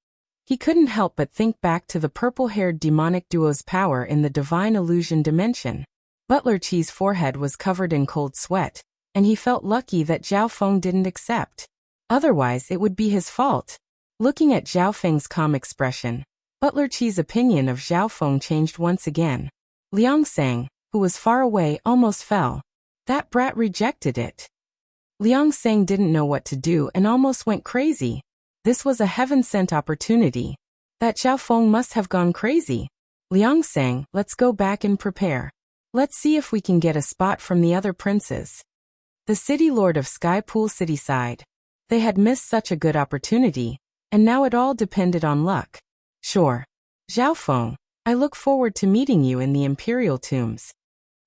He couldn't help but think back to the purple-haired demonic duo's power in the divine illusion dimension. Butler Qi's forehead was covered in cold sweat, and he felt lucky that Zhao Feng didn't accept. Otherwise, it would be his fault. Looking at Zhao Feng's calm expression, Butler Qi's opinion of Zhao Feng changed once again. Liang Sang, who was far away, almost fell. That brat rejected it. Liang Sang didn't know what to do and almost went crazy. This was a heaven-sent opportunity. That Zhao Feng must have gone crazy. Liang Sang, let's go back and prepare. Let's see if we can get a spot from the other princes. The city lord of Sky Pool City sighed. They had missed such a good opportunity, and now it all depended on luck. Sure. Zhao Feng, I look forward to meeting you in the imperial tombs.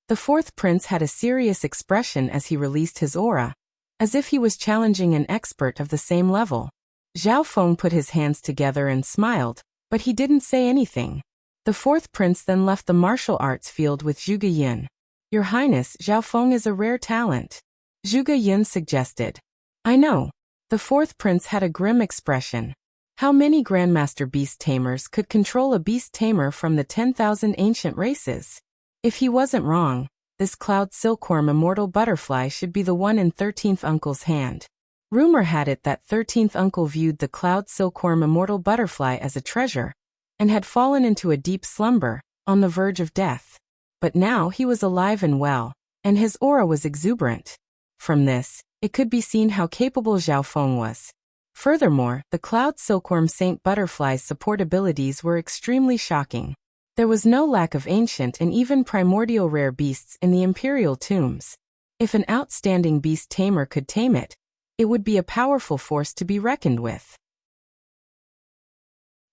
The fourth prince had a serious expression as he released his aura, as if he was challenging an expert of the same level. Zhao Feng put his hands together and smiled, but he didn't say anything. The fourth prince then left the martial arts field with Zhuge Yin. Your Highness, Zhao Feng is a rare talent. Zhuge Yin suggested. I know. The fourth prince had a grim expression. How many Grandmaster Beast Tamers could control a beast tamer from the 10,000 ancient races? If he wasn't wrong, this cloud silkworm immortal butterfly should be the one in 13th Uncle's hand. Rumor had it that 13th Uncle viewed the cloud silkworm immortal butterfly as a treasure, and had fallen into a deep slumber, on the verge of death. But now he was alive and well, and his aura was exuberant. From this, it could be seen how capable Zhao Feng was. Furthermore, the cloud silkworm Saint Butterfly's support abilities were extremely shocking. There was no lack of ancient and even primordial rare beasts in the imperial tombs. If an outstanding beast tamer could tame it, it would be a powerful force to be reckoned with.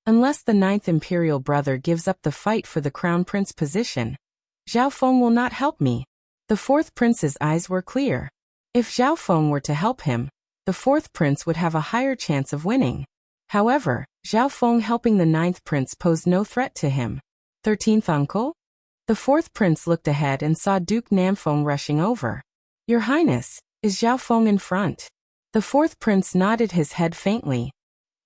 Unless the 9th imperial brother gives up the fight for the crown prince position, Zhao Feng will not help me. The fourth prince's eyes were clear. If Zhao Feng were to help him, the fourth prince would have a higher chance of winning. However, Zhao Feng helping the 9th prince posed no threat to him. 13th Uncle? The fourth prince looked ahead and saw Duke Namfeng rushing over. Your Highness, is Zhao Feng in front? The fourth prince nodded his head faintly.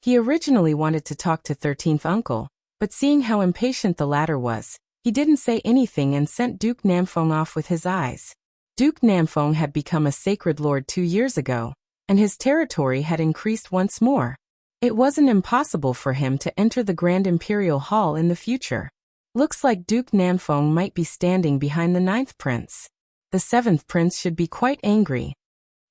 He originally wanted to talk to 13th Uncle, but seeing how impatient the latter was, he didn't say anything and sent Duke Namfeng off with his eyes. Duke Namfeng had become a sacred lord 2 years ago, and his territory had increased once more. It wasn't impossible for him to enter the Grand Imperial Hall in the future. Looks like Duke Namfeng might be standing behind the 9th prince. The 7th prince should be quite angry.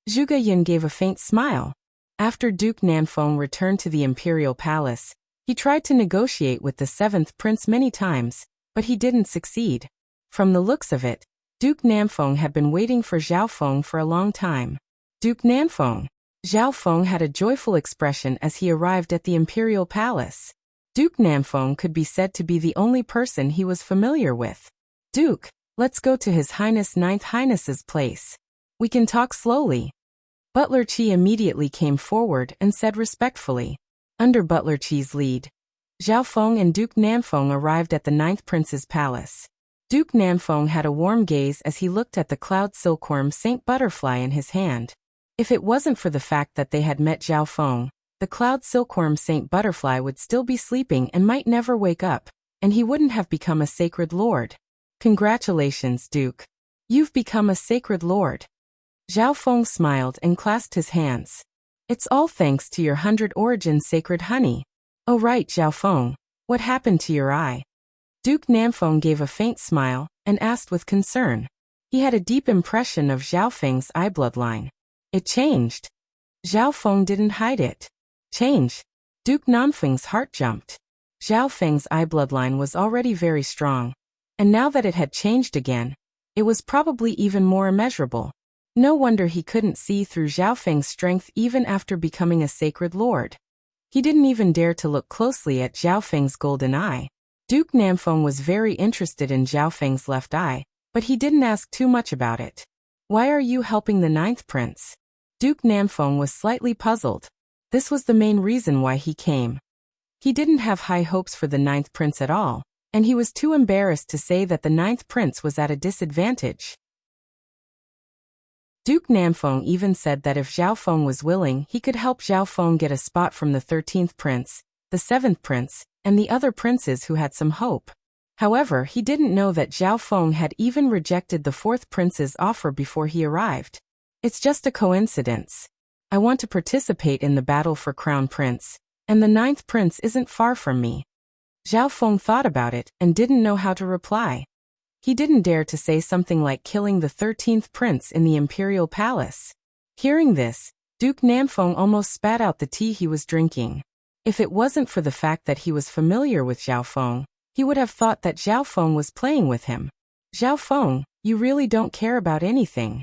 Zhuge Yin gave a faint smile. After Duke Namfeng returned to the imperial palace, he tried to negotiate with the 7th prince many times, but he didn't succeed. From the looks of it, Duke Nanfeng had been waiting for Zhao Feng for a long time. Duke Nanfeng. Zhao Feng had a joyful expression as he arrived at the imperial palace. Duke Nanfeng could be said to be the only person he was familiar with. Duke, let's go to His Highness Ninth Highness's place. We can talk slowly. Butler Qi immediately came forward and said respectfully. Under Butler Qi's lead, Zhao Feng and Duke Nanfeng arrived at the Ninth Prince's palace. Duke Nanfeng had a warm gaze as he looked at the cloud silkworm Saint Butterfly in his hand. If it wasn't for the fact that they had met Zhao Feng, the cloud silkworm Saint Butterfly would still be sleeping and might never wake up, and he wouldn't have become a sacred lord. Congratulations, Duke. You've become a sacred lord. Zhao Feng smiled and clasped his hands. It's all thanks to your 100 origin sacred honey. Oh right, Zhao Feng, what happened to your eye? Duke Nanfeng gave a faint smile and asked with concern. He had a deep impression of Zhao Feng's eye bloodline. It changed. Zhao Feng didn't hide it. Change. Duke Nanfeng's heart jumped. Zhao Feng's eye bloodline was already very strong, and now that it had changed again, it was probably even more immeasurable. No wonder he couldn't see through Zhao Feng's strength even after becoming a sacred lord. He didn't even dare to look closely at Zhao Feng's golden eye. Duke Nanfeng was very interested in Zhao Feng's left eye, but he didn't ask too much about it. Why are you helping the Ninth Prince? Duke Nanfeng was slightly puzzled. This was the main reason why he came. He didn't have high hopes for the Ninth Prince at all, and he was too embarrassed to say that the Ninth Prince was at a disadvantage. Duke Nanfeng even said that if Zhao Feng was willing, he could help Zhao Feng get a spot from the 13th Prince, the 7th Prince, and the other princes who had some hope. However, he didn't know that Zhao Feng had even rejected the 4th Prince's offer before he arrived. It's just a coincidence. I want to participate in the battle for Crown Prince, and the 9th Prince isn't far from me. Zhao Feng thought about it and didn't know how to reply. He didn't dare to say something like killing the 13th Prince in the Imperial Palace. Hearing this, Duke Nanfeng almost spat out the tea he was drinking. If it wasn't for the fact that he was familiar with Zhao Feng, he would have thought that Zhao Feng was playing with him. Zhao Feng, you really don't care about anything.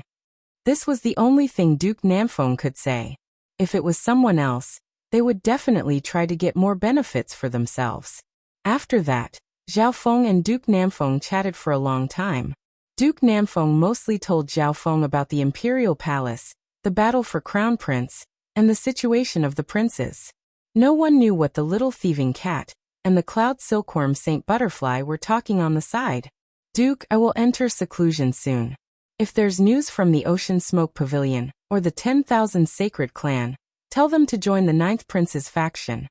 This was the only thing Duke Nanfeng could say. If it was someone else, they would definitely try to get more benefits for themselves. After that, Zhao Feng and Duke Nanfeng chatted for a long time. Duke Nanfeng mostly told Zhao Feng about the Imperial Palace, the battle for Crown Prince, and the situation of the princes. No one knew what the little thieving cat and the cloud silkworm Saint Butterfly were talking on the side. Duke, I will enter seclusion soon. If there's news from the Ocean Smoke Pavilion or the 10,000 Sacred Clan, tell them to join the 9th Prince's faction.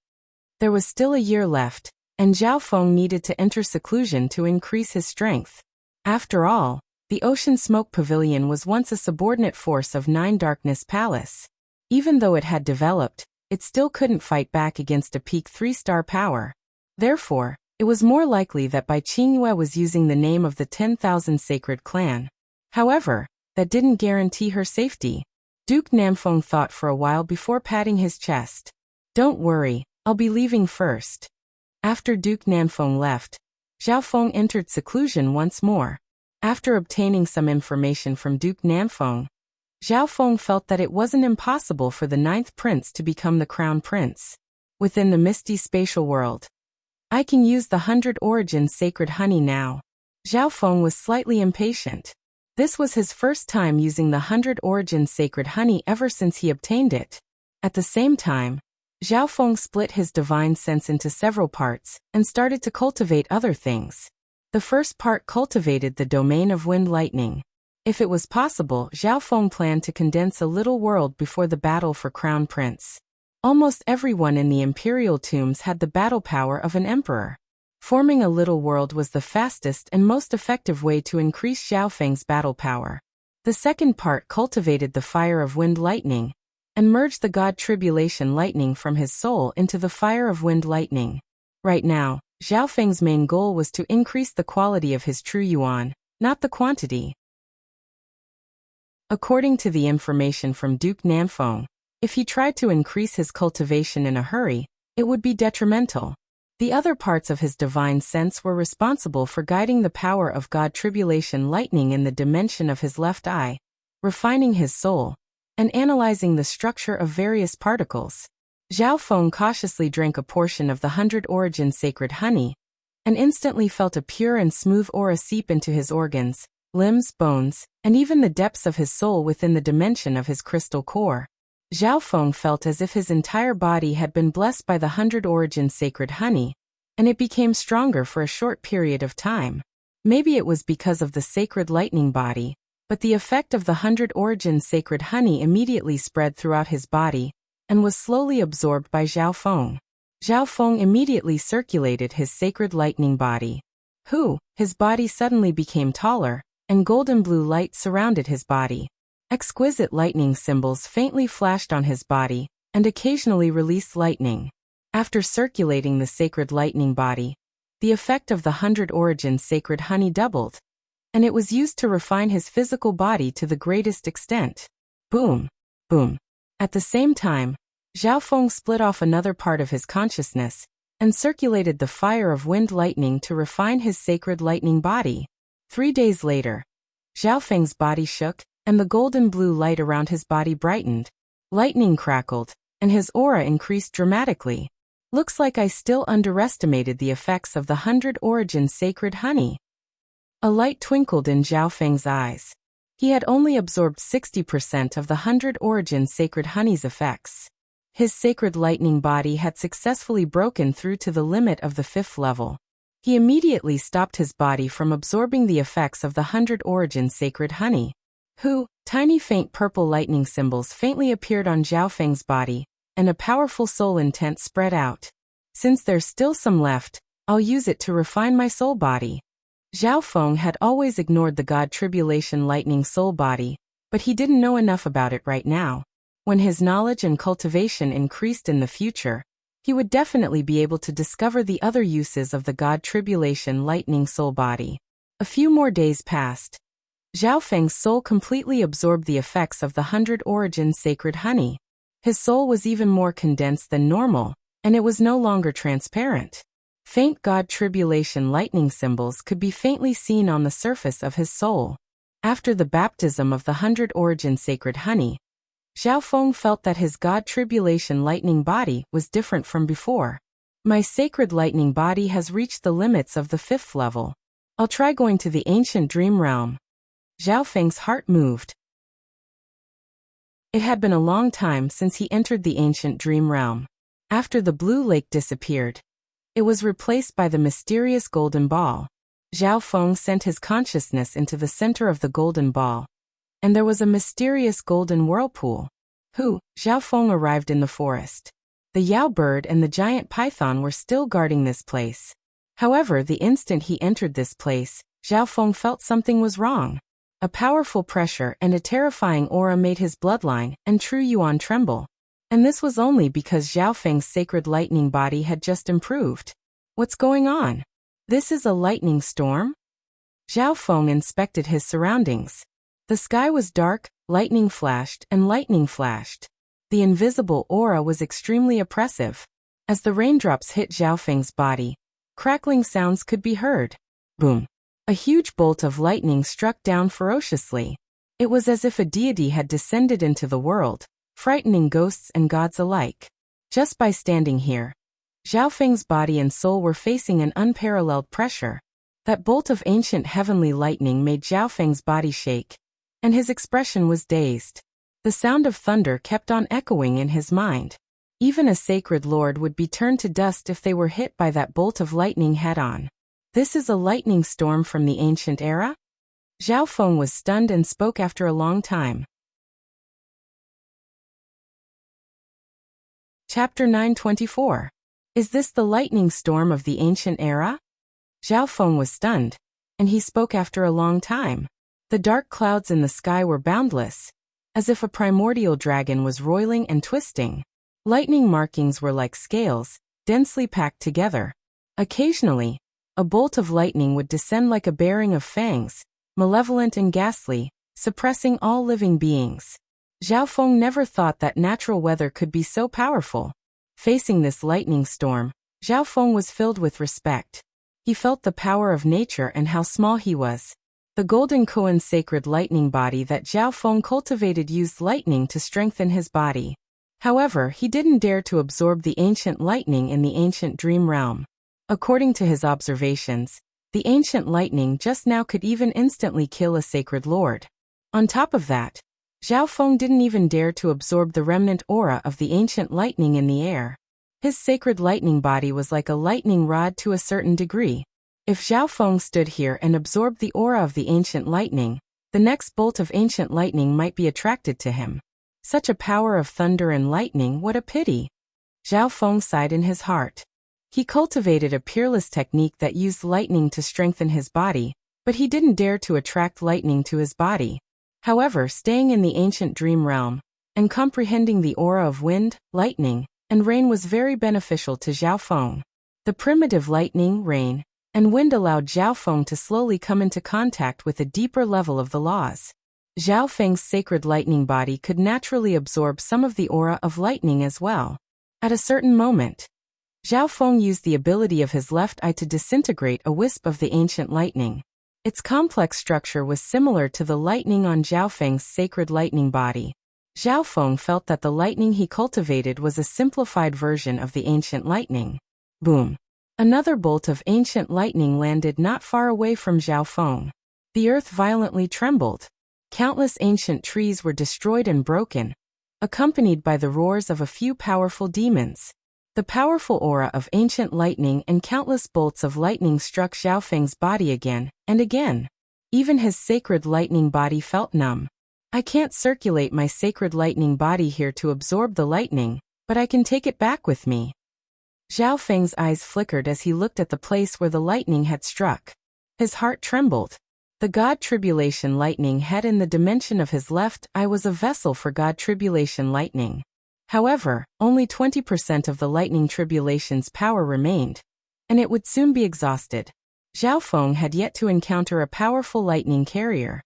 There was still a year left, and Zhao Feng needed to enter seclusion to increase his strength. After all, the Ocean Smoke Pavilion was once a subordinate force of 9 Darkness Palace. Even though it had developed, it still couldn't fight back against a peak 3-star power. Therefore, it was more likely that Bai Qingyue was using the name of the 10,000 Sacred Clan. However, that didn't guarantee her safety. Duke Nanfeng thought for a while before patting his chest. Don't worry, I'll be leaving first. After Duke Nanfeng left, Zhao Feng entered seclusion once more. After obtaining some information from Duke Nanfeng, Zhao Feng felt that it wasn't impossible for the 9th Prince to become the Crown Prince. Within the misty spatial world, I can use the 100 origin sacred honey now. Zhao Feng was slightly impatient. This was his first time using the 100 origin sacred honey ever since he obtained it. At the same time, Zhao Feng split his divine sense into several parts and started to cultivate other things. The first part cultivated the domain of wind lightning. If it was possible, Zhao Feng planned to condense a little world before the battle for Crown Prince. Almost everyone in the imperial tombs had the battle power of an emperor. Forming a little world was the fastest and most effective way to increase Zhao Feng's battle power. The second part cultivated the fire of wind lightning and merged the god tribulation lightning from his soul into the fire of wind lightning. Right now, Zhao Feng's main goal was to increase the quality of his true yuan, not the quantity. According to the information from Duke Nanfeng, if he tried to increase his cultivation in a hurry, it would be detrimental. The other parts of his divine sense were responsible for guiding the power of God tribulation lightning in the dimension of his left eye, refining his soul, and analyzing the structure of various particles. Zhao Feng cautiously drank a portion of the 100 origin sacred honey, and instantly felt a pure and smooth aura seep into his organs, limbs, bones, and even the depths of his soul within the dimension of his crystal core. Zhao Feng felt as if his entire body had been blessed by the 100 origin sacred honey, and it became stronger for a short period of time. Maybe it was because of the sacred lightning body, but the effect of the 100 origin sacred honey immediately spread throughout his body, and was slowly absorbed by Zhao Feng. Zhao Feng immediately circulated his sacred lightning body. His body suddenly became taller, and golden blue light surrounded his body. Exquisite lightning symbols faintly flashed on his body, and occasionally released lightning. After circulating the sacred lightning body, the effect of the 100 origin sacred honey doubled, and it was used to refine his physical body to the greatest extent. Boom! Boom! At the same time, Zhao Feng split off another part of his consciousness, and circulated the fire of wind lightning to refine his sacred lightning body. 3 days later, Zhao Feng's body shook, and the golden blue light around his body brightened. Lightning crackled, and his aura increased dramatically. Looks like I still underestimated the effects of the 100 origin sacred honey. A light twinkled in Zhao Feng's eyes. He had only absorbed 60% of the 100 origin sacred honey's effects. His sacred lightning body had successfully broken through to the limit of the 5th level. He immediately stopped his body from absorbing the effects of the 100 origin sacred honey. Tiny faint purple lightning symbols faintly appeared on Zhao Feng's body, and a powerful soul intent spread out. Since there's still some left, I'll use it to refine my soul body. Zhao Feng had always ignored the God Tribulation lightning soul body, but he didn't know enough about it right now. When his knowledge and cultivation increased in the future, he would definitely be able to discover the other uses of the God Tribulation lightning soul body. A few more days passed. Zhao Feng's soul completely absorbed the effects of the 100 origin sacred honey. His soul was even more condensed than normal, and it was no longer transparent. Faint God Tribulation lightning symbols could be faintly seen on the surface of his soul. After the baptism of the 100 origin sacred honey, Zhao Feng felt that his God Tribulation lightning body was different from before. My sacred lightning body has reached the limits of the 5th level. I'll try going to the ancient dream realm. Zhao Feng's heart moved. It had been a long time since he entered the ancient dream realm. After the blue lake disappeared, it was replaced by the mysterious golden ball. Zhao Feng sent his consciousness into the center of the golden ball, and there was a mysterious golden whirlpool. Zhao Feng arrived in the forest. The Yao bird and the giant python were still guarding this place. However, the instant he entered this place, Zhao Feng felt something was wrong. A powerful pressure and a terrifying aura made his bloodline and true yuan tremble. And this was only because Zhao Feng's sacred lightning body had just improved. What's going on? This is a lightning storm? Zhao Feng inspected his surroundings. The sky was dark, lightning flashed, and lightning flashed. The invisible aura was extremely oppressive. As the raindrops hit Zhao Feng's body, crackling sounds could be heard. Boom! A huge bolt of lightning struck down ferociously. It was as if a deity had descended into the world, frightening ghosts and gods alike. Just by standing here, Zhao Feng's body and soul were facing an unparalleled pressure. That bolt of ancient heavenly lightning made Zhao Feng's body shake, and his expression was dazed. The sound of thunder kept on echoing in his mind. Even a sacred lord would be turned to dust if they were hit by that bolt of lightning head-on. This is a lightning storm from the ancient era? Zhao Feng was stunned and spoke after a long time. Chapter 924. Is this the lightning storm of the ancient era? Zhao Feng was stunned, and he spoke after a long time. The dark clouds in the sky were boundless, as if a primordial dragon was roiling and twisting. Lightning markings were like scales, densely packed together. Occasionally, a bolt of lightning would descend like a bearing of fangs, malevolent and ghastly, suppressing all living beings. Zhao Feng never thought that natural weather could be so powerful. Facing this lightning storm, Zhao Feng was filled with respect. He felt the power of nature and how small he was. The golden koan sacred lightning body that Zhao Feng cultivated used lightning to strengthen his body. However, he didn't dare to absorb the ancient lightning in the ancient dream realm. According to his observations, the ancient lightning just now could even instantly kill a sacred lord. On top of that, Zhao Feng didn't even dare to absorb the remnant aura of the ancient lightning in the air. His sacred lightning body was like a lightning rod to a certain degree. If Zhao Feng stood here and absorbed the aura of the ancient lightning, the next bolt of ancient lightning might be attracted to him. Such a power of thunder and lightning, what a pity! Zhao Feng sighed in his heart. He cultivated a peerless technique that used lightning to strengthen his body, but he didn't dare to attract lightning to his body. However, staying in the ancient dream realm, and comprehending the aura of wind, lightning, and rain was very beneficial to Zhao Feng. The primitive lightning, rain, and wind allowed Zhao Feng to slowly come into contact with a deeper level of the laws. Zhao Feng's sacred lightning body could naturally absorb some of the aura of lightning as well. At a certain moment, Zhao Feng used the ability of his left eye to disintegrate a wisp of the ancient lightning. Its complex structure was similar to the lightning on Zhao Feng's sacred lightning body. Zhao Feng felt that the lightning he cultivated was a simplified version of the ancient lightning. Boom! Another bolt of ancient lightning landed not far away from Zhao Feng. The earth violently trembled. Countless ancient trees were destroyed and broken, accompanied by the roars of a few powerful demons. The powerful aura of ancient lightning and countless bolts of lightning struck Zhao Feng's body again and again. Even his sacred lightning body felt numb. I can't circulate my sacred lightning body here to absorb the lightning, but I can take it back with me. Zhao Feng's eyes flickered as he looked at the place where the lightning had struck. His heart trembled. The God Tribulation lightning head in the dimension of his left eye was a vessel for God Tribulation lightning. However, only 20% of the lightning tribulation's power remained, and it would soon be exhausted. Zhao Feng had yet to encounter a powerful lightning carrier.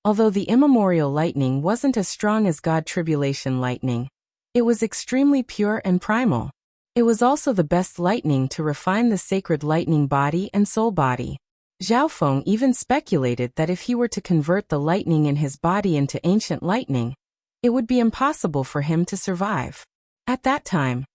Although the immemorial lightning wasn't as strong as God Tribulation lightning, it was extremely pure and primal. It was also the best lightning to refine the sacred lightning body and soul body. Zhao Feng even speculated that if he were to convert the lightning in his body into ancient lightning, it would be impossible for him to survive. At that time,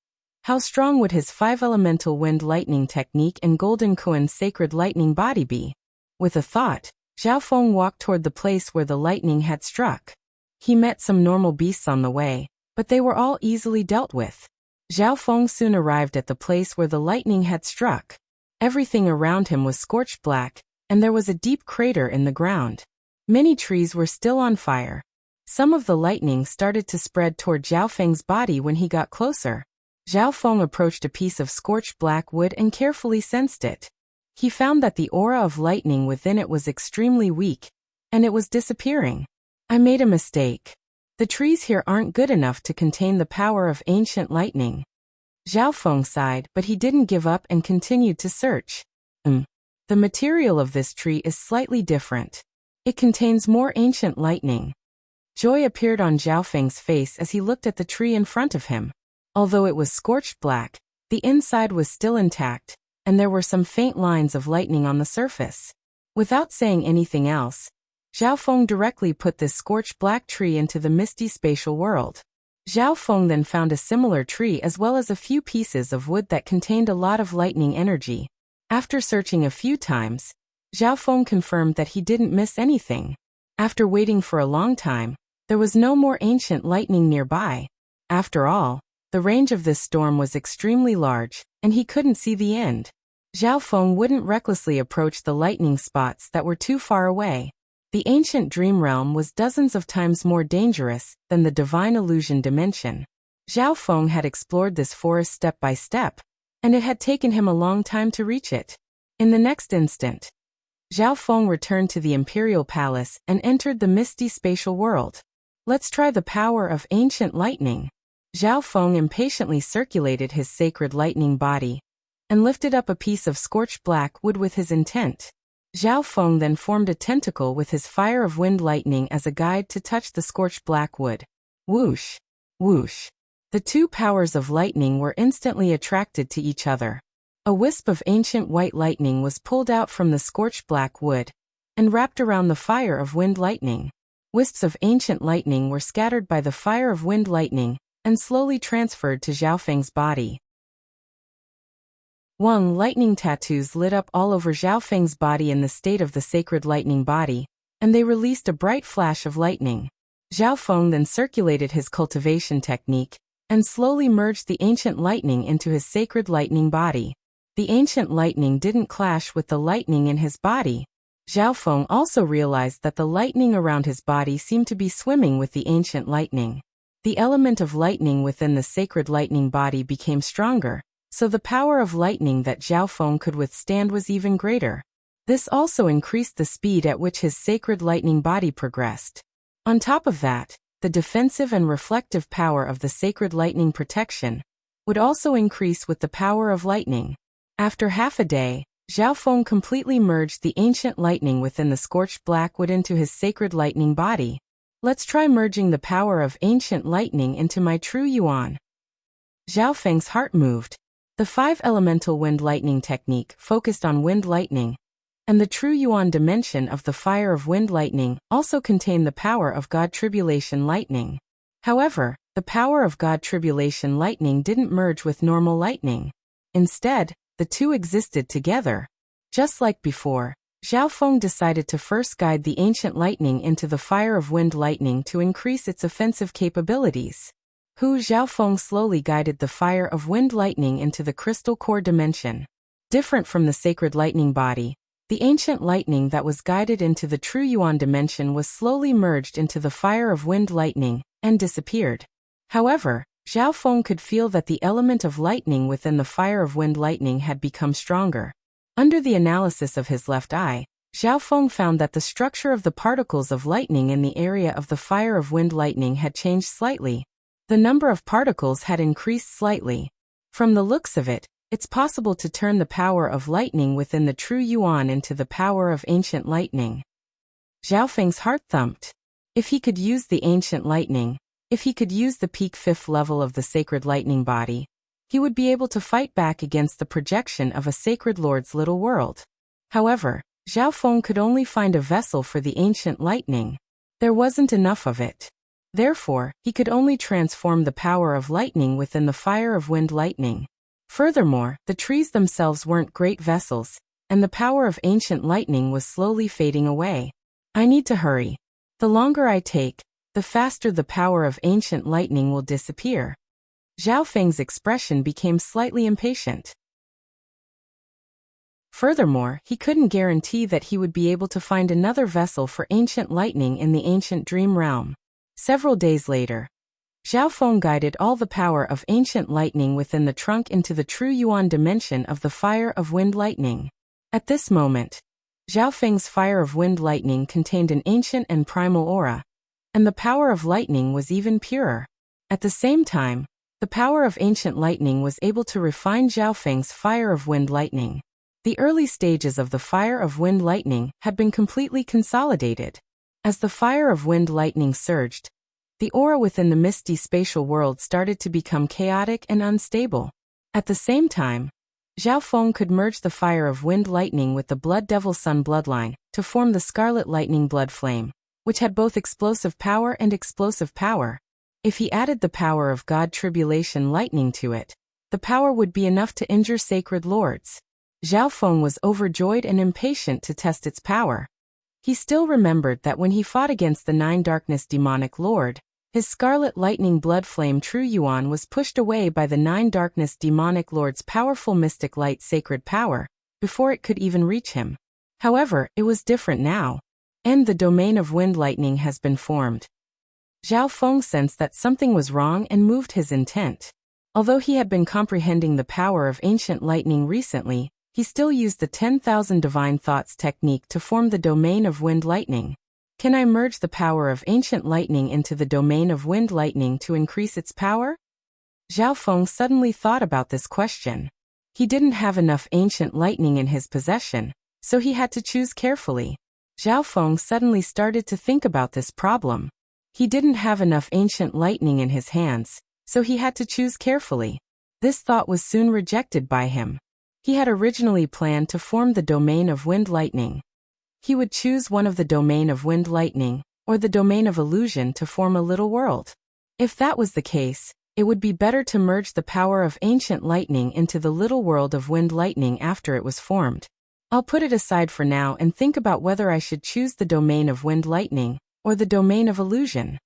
how strong would his 5-elemental wind lightning technique and golden koan sacred lightning body be? With a thought, Zhao Feng walked toward the place where the lightning had struck. He met some normal beasts on the way, but they were all easily dealt with. Zhao Feng soon arrived at the place where the lightning had struck. Everything around him was scorched black, and there was a deep crater in the ground. Many trees were still on fire. Some of the lightning started to spread toward Zhao Feng's body when he got closer. Zhao Feng approached a piece of scorched black wood and carefully sensed it. He found that the aura of lightning within it was extremely weak, and it was disappearing. I made a mistake. The trees here aren't good enough to contain the power of ancient lightning. Zhao Feng sighed, but he didn't give up and continued to search. The material of this tree is slightly different. It contains more ancient lightning. Joy appeared on Zhao Feng's face as he looked at the tree in front of him. Although it was scorched black, the inside was still intact, and there were some faint lines of lightning on the surface. Without saying anything else, Zhao Feng directly put this scorched black tree into the misty spatial world. Zhao Feng then found a similar tree as well as a few pieces of wood that contained a lot of lightning energy. After searching a few times, Zhao Feng confirmed that he didn't miss anything. After waiting for a long time, there was no more ancient lightning nearby. After all, the range of this storm was extremely large, and he couldn't see the end. Zhao Feng wouldn't recklessly approach the lightning spots that were too far away. The ancient dream realm was dozens of times more dangerous than the divine illusion dimension. Zhao Feng had explored this forest step by step, and it had taken him a long time to reach it. In the next instant, Zhao Feng returned to the imperial palace and entered the misty spatial world. Let's try the power of ancient lightning. Zhao Feng impatiently circulated his sacred lightning body and lifted up a piece of scorched black wood with his intent. Zhao Feng then formed a tentacle with his fire of wind lightning as a guide to touch the scorched black wood. Whoosh! Whoosh! The two powers of lightning were instantly attracted to each other. A wisp of ancient white lightning was pulled out from the scorched black wood and wrapped around the fire of wind lightning. Wisps of ancient lightning were scattered by the fire of wind lightning and slowly transferred to Xiaofeng's body. Lightning tattoos lit up all over Xiaofeng's body in the state of the sacred lightning body, and they released a bright flash of lightning. Xiaofeng then circulated his cultivation technique and slowly merged the ancient lightning into his sacred lightning body. The ancient lightning didn't clash with the lightning in his body. Xiaofeng also realized that the lightning around his body seemed to be swimming with the ancient lightning. The element of lightning within the sacred lightning body became stronger, so the power of lightning that Xiaofeng could withstand was even greater. This also increased the speed at which his sacred lightning body progressed. On top of that, the defensive and reflective power of the sacred lightning protection would also increase with the power of lightning. After half a day, Xiaofeng completely merged the ancient lightning within the scorched black wood into his sacred lightning body. Let's try merging the power of ancient lightning into my true yuan. Xiaofeng's heart moved. The 5-elemental wind lightning technique focused on wind lightning, and the true yuan dimension of the fire of wind lightning also contained the power of God Tribulation lightning. However, the power of God Tribulation lightning didn't merge with normal lightning. Instead, the two existed together. Just like before, Xiaofeng decided to first guide the ancient lightning into the fire of wind lightning to increase its offensive capabilities. Xiaofeng slowly guided the fire of wind lightning into the crystal core dimension. Different from the sacred lightning body, the ancient lightning that was guided into the true yuan dimension was slowly merged into the fire of wind lightning and disappeared. However, Xiaofeng could feel that the element of lightning within the fire of wind lightning had become stronger. Under the analysis of his left eye, Xiaofeng found that the structure of the particles of lightning in the area of the fire of wind lightning had changed slightly. The number of particles had increased slightly. From the looks of it, it's possible to turn the power of lightning within the true yuan into the power of ancient lightning. Xiaofeng's heart thumped. If he could use the ancient lightning, if he could use the peak 5th level of the sacred lightning body, he would be able to fight back against the projection of a sacred lord's little world. However, Xiaofeng could only find a vessel for the ancient lightning. There wasn't enough of it. Therefore, he could only transform the power of lightning within the fire of wind lightning. Furthermore, the trees themselves weren't great vessels, and the power of ancient lightning was slowly fading away. I need to hurry. The longer I take, the faster the power of ancient lightning will disappear. Xiaofeng's expression became slightly impatient. Furthermore, he couldn't guarantee that he would be able to find another vessel for ancient lightning in the ancient dream realm. Several days later, Xiaofeng guided all the power of ancient lightning within the trunk into the true yuan dimension of the fire of wind lightning. At this moment, Xiaofeng's fire of wind lightning contained an ancient and primal aura, and the power of lightning was even purer. At the same time, the power of ancient lightning was able to refine Xiaofeng's fire of wind lightning. The early stages of the fire of wind lightning had been completely consolidated. As the fire of wind lightning surged, the aura within the misty spatial world started to become chaotic and unstable. At the same time, Xiaofeng could merge the fire of wind lightning with the Blood Devil Sun bloodline to form the Scarlet Lightning Blood Flame, which had both explosive power and explosive power. If he added the power of God Tribulation lightning to it, the power would be enough to injure sacred lords. Xiaofeng was overjoyed and impatient to test its power. He still remembered that when he fought against the 9 Darkness Demonic Lord, his Scarlet Lightning Blood Flame True Yuan was pushed away by the 9 Darkness Demonic Lord's powerful Mystic Light Sacred Power, before it could even reach him. However, it was different now. And the domain of wind lightning has been formed. Xiaofeng sensed that something was wrong and moved his intent. Although he had been comprehending the power of ancient lightning recently, he still used the 10,000 Divine Thoughts technique to form the domain of wind lightning. Can I merge the power of ancient lightning into the domain of wind lightning to increase its power? Xiaofeng suddenly thought about this question. He didn't have enough ancient lightning in his possession, so he had to choose carefully. Xiaofeng suddenly started to think about this problem. He didn't have enough ancient lightning in his hands, so he had to choose carefully. This thought was soon rejected by him. He had originally planned to form the domain of wind lightning. He would choose one of the domain of wind lightning, or the domain of illusion to form a little world. If that was the case, it would be better to merge the power of ancient lightning into the little world of wind lightning after it was formed. I'll put it aside for now and think about whether I should choose the domain of wind lightning, or the domain of illusion.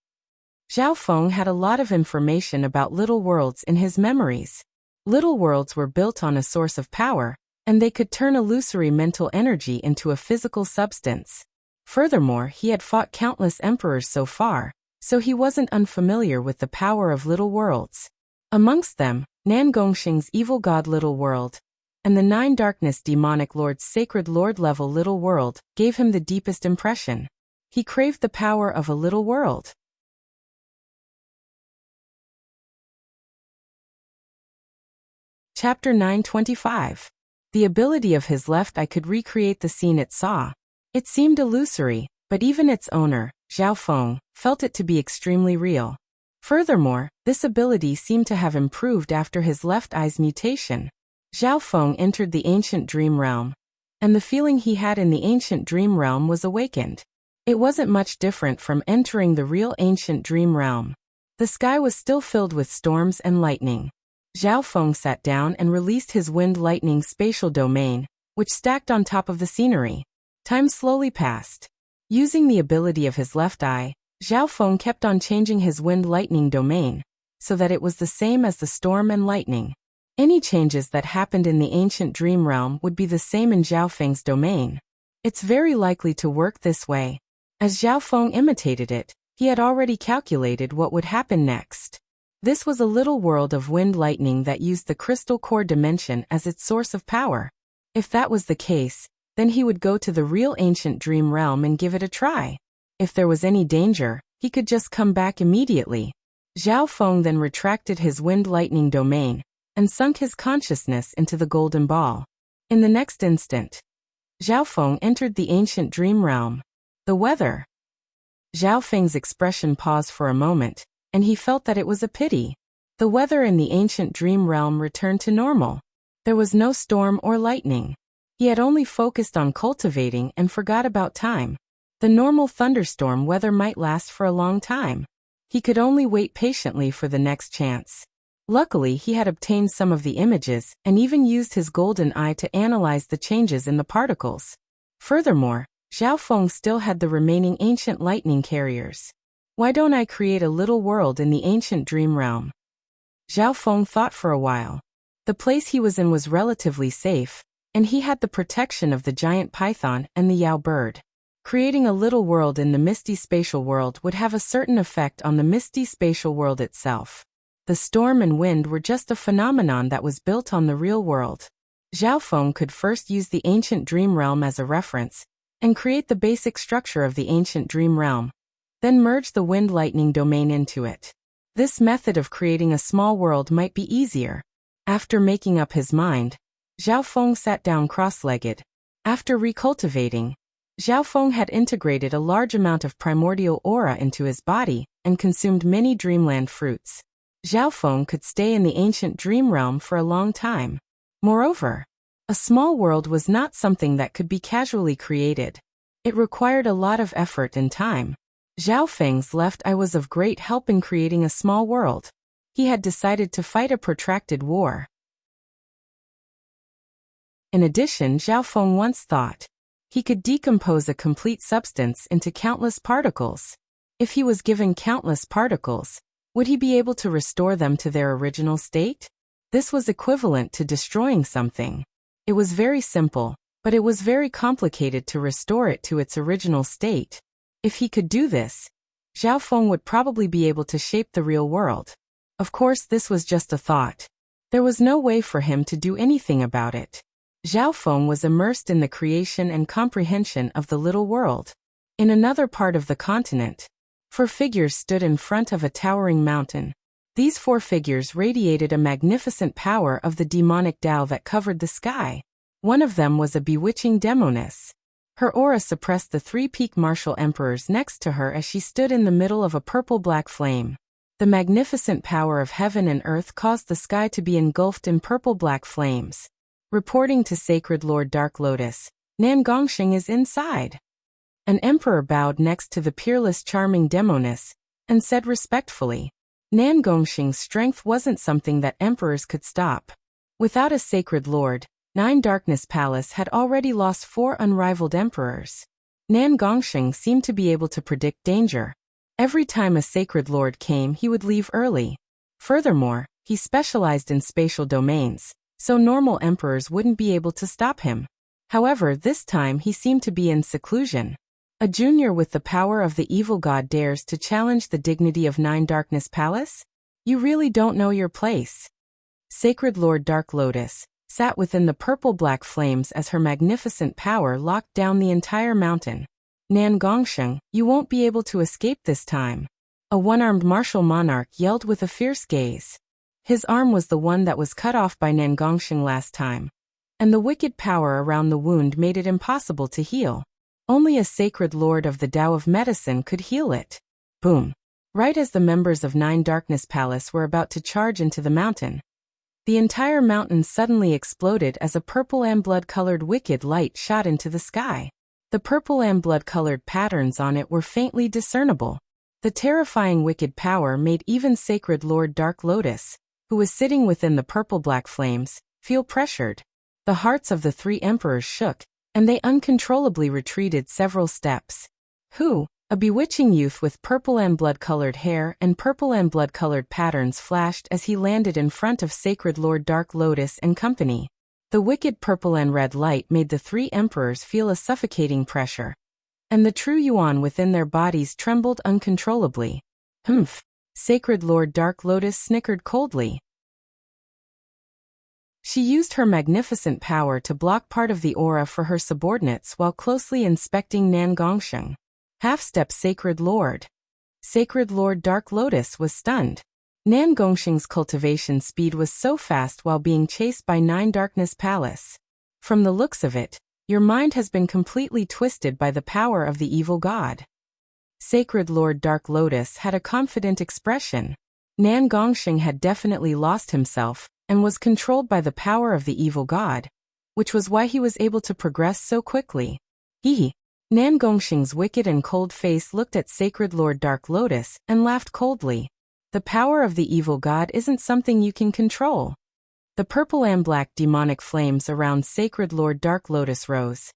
Zhao Feng had a lot of information about little worlds in his memories. Little worlds were built on a source of power, and they could turn illusory mental energy into a physical substance. Furthermore, he had fought countless emperors so far, so he wasn't unfamiliar with the power of little worlds. Amongst them, Nan Gongxing's evil god little world, and the Nine Darkness demonic lord's sacred lord level little world gave him the deepest impression. He craved the power of a little world. Chapter 925. The ability of his left eye could recreate the scene it saw. It seemed illusory, but even its owner, Zhao Feng, felt it to be extremely real. Furthermore, this ability seemed to have improved after his left eye's mutation. Zhao Feng entered the ancient dream realm, and the feeling he had in the ancient dream realm was awakened. It wasn't much different from entering the real ancient dream realm. The sky was still filled with storms and lightning. Zhao Feng sat down and released his wind lightning spatial domain, which stacked on top of the scenery. Time slowly passed. Using the ability of his left eye, Zhao Feng kept on changing his wind lightning domain, so that it was the same as the storm and lightning. Any changes that happened in the ancient dream realm would be the same in Zhao Feng's domain. It's very likely to work this way. As Zhao Feng imitated it, he had already calculated what would happen next. This was a little world of wind lightning that used the crystal core dimension as its source of power. If that was the case, then he would go to the real ancient dream realm and give it a try. If there was any danger, he could just come back immediately. Zhao Feng then retracted his wind lightning domain and sunk his consciousness into the golden ball. In the next instant, Zhao Feng entered the ancient dream realm. The weather. Zhao Feng's expression paused for a moment, and he felt that it was a pity. The weather in the ancient dream realm returned to normal. There was no storm or lightning. He had only focused on cultivating and forgot about time. The normal thunderstorm weather might last for a long time. He could only wait patiently for the next chance. Luckily, he had obtained some of the images and even used his golden eye to analyze the changes in the particles. Furthermore, Zhao Feng still had the remaining ancient lightning carriers. Why don't I create a little world in the ancient dream realm? Zhao Feng thought for a while. The place he was in was relatively safe, and he had the protection of the giant python and the Yao bird. Creating a little world in the misty spatial world would have a certain effect on the misty spatial world itself. The storm and wind were just a phenomenon that was built on the real world. Zhao Feng could first use the ancient dream realm as a reference, and create the basic structure of the ancient dream realm. Then merge the wind lightning domain into it. This method of creating a small world might be easier. After making up his mind, Zhao Feng sat down cross-legged. After recultivating, Zhao Feng had integrated a large amount of primordial aura into his body and consumed many dreamland fruits. Zhao Feng could stay in the ancient dream realm for a long time. Moreover, a small world was not something that could be casually created. It required a lot of effort and time. Zhao Feng's left eye was of great help in creating a small world. He had decided to fight a protracted war. In addition, Zhao Feng once thought he could decompose a complete substance into countless particles. If he was given countless particles, would he be able to restore them to their original state? This was equivalent to destroying something. It was very simple, but it was very complicated to restore it to its original state. If he could do this, Zhao Feng would probably be able to shape the real world. Of course, this was just a thought. There was no way for him to do anything about it. Zhao Feng was immersed in the creation and comprehension of the little world. In another part of the continent, 4 figures stood in front of a towering mountain. These 4 figures radiated a magnificent power of the demonic Tao that covered the sky. One of them was a bewitching demoness. Her aura suppressed the 3 peak martial emperors next to her as she stood in the middle of a purple-black flame. The magnificent power of heaven and earth caused the sky to be engulfed in purple-black flames. Reporting to Sacred Lord Dark Lotus, Nan Gongxing is inside. An emperor bowed next to the peerless charming demoness and said respectfully, Nan Gongxing's strength wasn't something that emperors could stop. Without a sacred lord, Nine Darkness Palace had already lost 4 unrivaled emperors. Nan Gongxing seemed to be able to predict danger. Every time a sacred lord came, he would leave early. Furthermore, he specialized in spatial domains, so normal emperors wouldn't be able to stop him. However, this time he seemed to be in seclusion. A junior with the power of the evil god dares to challenge the dignity of Nine Darkness Palace? You really don't know your place. Sacred Lord Dark Lotus sat within the purple-black flames as her magnificent power locked down the entire mountain. Nan Gongxing, you won't be able to escape this time. A one-armed martial monarch yelled with a fierce gaze. His arm was the one that was cut off by Nan Gongxing last time, and the wicked power around the wound made it impossible to heal. Only a sacred lord of the Tao of medicine could heal it. Boom. Right as the members of Nine Darkness Palace were about to charge into the mountain, the entire mountain suddenly exploded as a purple and blood-colored wicked light shot into the sky. The purple and blood-colored patterns on it were faintly discernible. The terrifying wicked power made even Sacred Lord Dark Lotus, who was sitting within the purple-black flames, feel pressured. The hearts of the 3 emperors shook, and they uncontrollably retreated several steps. Who? A bewitching youth with purple and blood-colored hair and purple and blood-colored patterns flashed as he landed in front of Sacred Lord Dark Lotus and company. The wicked purple and red light made the 3 emperors feel a suffocating pressure, and the true yuan within their bodies trembled uncontrollably. Humph! Sacred Lord Dark Lotus snickered coldly. She used her magnificent power to block part of the aura for her subordinates while closely inspecting Nan Gongxing. Half-step Sacred Lord. Sacred Lord Dark Lotus was stunned. Nan Gongxing's cultivation speed was so fast while being chased by Nine Darkness Palace. From the looks of it, your mind has been completely twisted by the power of the evil god. Sacred Lord Dark Lotus had a confident expression. Nan Gongxing had definitely lost himself and was controlled by the power of the evil god, which was why he was able to progress so quickly. Nan Gongxing's wicked and cold face looked at Sacred Lord Dark Lotus and laughed coldly. The power of the evil god isn't something you can control. The purple and black demonic flames around Sacred Lord Dark Lotus rose,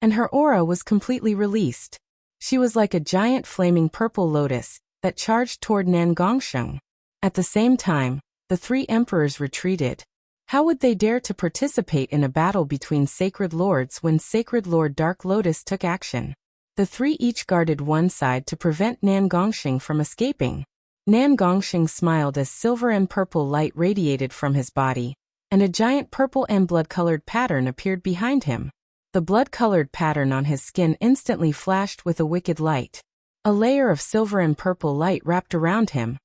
and her aura was completely released. She was like a giant flaming purple lotus that charged toward Nan Gongxing. At the same time, the 3 emperors retreated. How would they dare to participate in a battle between sacred lords when Sacred Lord Dark Lotus took action? The 3 each guarded one side to prevent Nan Gongxing from escaping. Nan Gongxing smiled as silver and purple light radiated from his body, and a giant purple and blood-colored pattern appeared behind him. The blood-colored pattern on his skin instantly flashed with a wicked light. A layer of silver and purple light wrapped around him,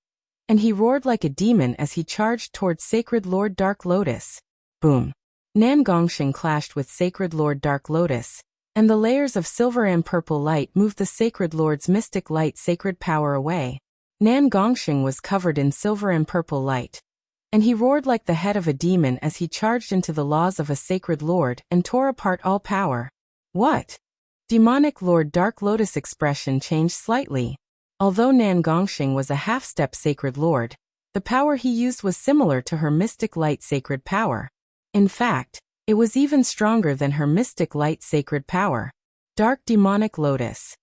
and he roared like a demon as he charged towards Sacred Lord Dark Lotus. Boom! Nan Gongxing clashed with Sacred Lord Dark Lotus, and the layers of silver and purple light moved the Sacred Lord's mystic light sacred power away. Nan Gongxing was covered in silver and purple light, and he roared like the head of a demon as he charged into the laws of a sacred lord and tore apart all power. What? Demonic Lord Dark Lotus expression changed slightly. Although Nan Gongxing was a half-step sacred lord, the power he used was similar to her mystic light sacred power. In fact, it was even stronger than her mystic light sacred power. Dark Demonic Lotus.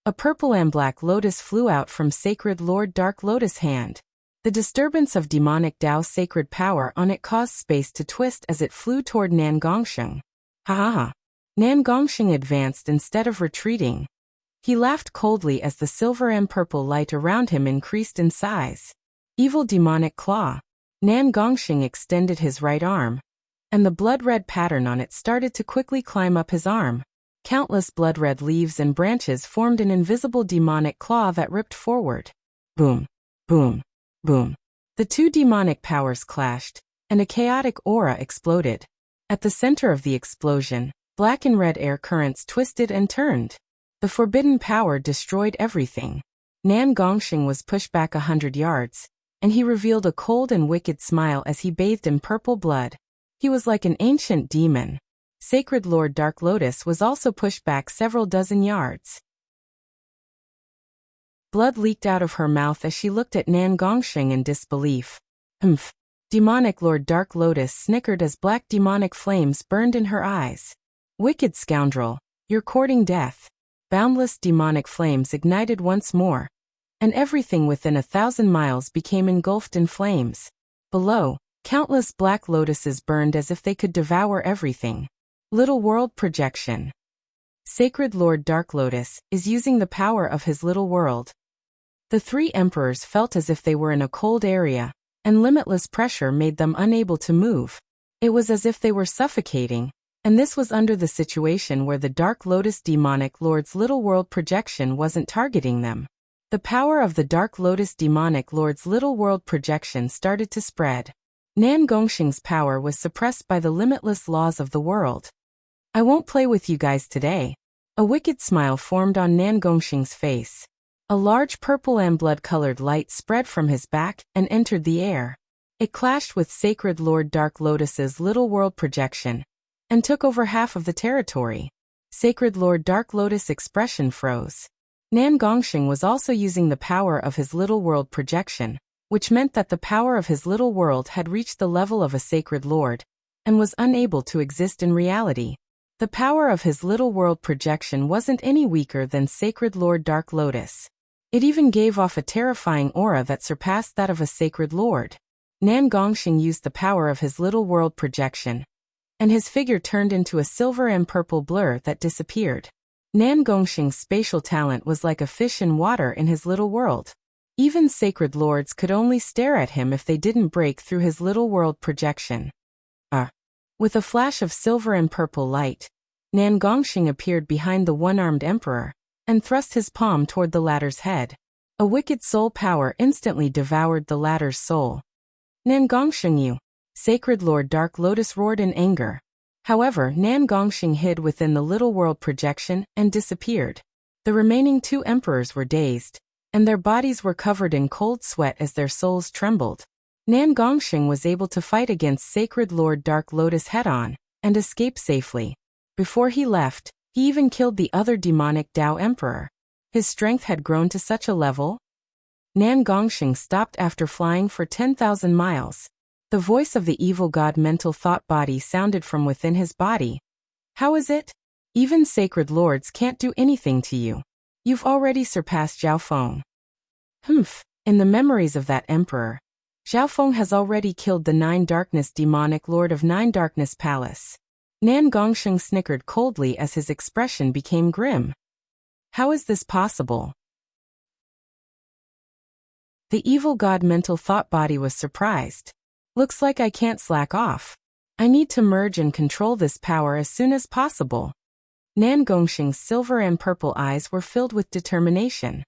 A purple and black lotus flew out from Sacred Lord Dark Lotus' hand. The disturbance of demonic Tao sacred power on it caused space to twist as it flew toward Nan Gongxing. Ha ha ha. Nan Gongxing advanced instead of retreating. He laughed coldly as the silver and purple light around him increased in size. Evil Demonic Claw. Nan Gongxing extended his right arm, and the blood-red pattern on it started to quickly climb up his arm. Countless blood-red leaves and branches formed an invisible demonic claw that ripped forward. Boom, boom, boom. The 2 demonic powers clashed, and a chaotic aura exploded. At the center of the explosion, black and red air currents twisted and turned. The forbidden power destroyed everything. Nan Gongxing was pushed back 100 yards, and he revealed a cold and wicked smile as he bathed in purple blood. He was like an ancient demon. Sacred Lord Dark Lotus was also pushed back several dozen yards. Blood leaked out of her mouth as she looked at Nan Gongxing in disbelief. Humph. Demonic Lord Dark Lotus snickered as black demonic flames burned in her eyes. Wicked scoundrel, you're courting death. Boundless demonic flames ignited once more, and everything within 1,000 miles became engulfed in flames. Below, countless black lotuses burned as if they could devour everything. Little world projection. Sacred Lord Dark Lotus is using the power of his little world. The three emperors felt as if they were in a cold area, and limitless pressure made them unable to move. It was as if they were suffocating, and this was under the situation where the Dark Lotus Demonic Lord's little world projection wasn't targeting them. The power of the Dark Lotus Demonic Lord's little world projection started to spread. Nan Gongxing's power was suppressed by the limitless laws of the world. I won't play with you guys today. A wicked smile formed on Nan Gongxing's face. A large purple and blood-colored light spread from his back and entered the air. It clashed with Sacred Lord Dark Lotus's little world projection and took over half of the territory. Sacred Lord Dark Lotus' expression froze. Nan Gongxing was also using the power of his little world projection, which meant that the power of his little world had reached the level of a Sacred Lord and was unable to exist in reality. The power of his little world projection wasn't any weaker than Sacred Lord Dark Lotus. It even gave off a terrifying aura that surpassed that of a Sacred Lord. Nan Gongxing used the power of his little world projection, and his figure turned into a silver and purple blur that disappeared. Nan Gongxing's spatial talent was like a fish in water in his little world. Even Sacred Lords could only stare at him if they didn't break through his little world projection. With a flash of silver and purple light, Nan Gongxing appeared behind the one-armed emperor and thrust his palm toward the latter's head. A wicked soul power instantly devoured the latter's soul. Nan Gongxing, you! Sacred Lord Dark Lotus roared in anger. However, Nan Gongxing hid within the little world projection and disappeared. The remaining two emperors were dazed, and their bodies were covered in cold sweat as their souls trembled. Nan Gongxing was able to fight against Sacred Lord Dark Lotus head-on and escape safely. Before he left, he even killed the other demonic Dao Emperor. His strength had grown to such a level. Nan Gongxing stopped after flying for 10,000 miles. The voice of the evil god mental thought body sounded from within his body. How is it? Even Sacred Lords can't do anything to you. You've already surpassed Zhao Feng. Humph. In the memories of that emperor, Zhao Feng has already killed the Nine Darkness Demonic Lord of Nine Darkness Palace. Nan Gongxing snickered coldly as his expression became grim. How is this possible? The evil god mental thought body was surprised. Looks like I can't slack off. I need to merge and control this power as soon as possible. Nan Gongxing's silver and purple eyes were filled with determination.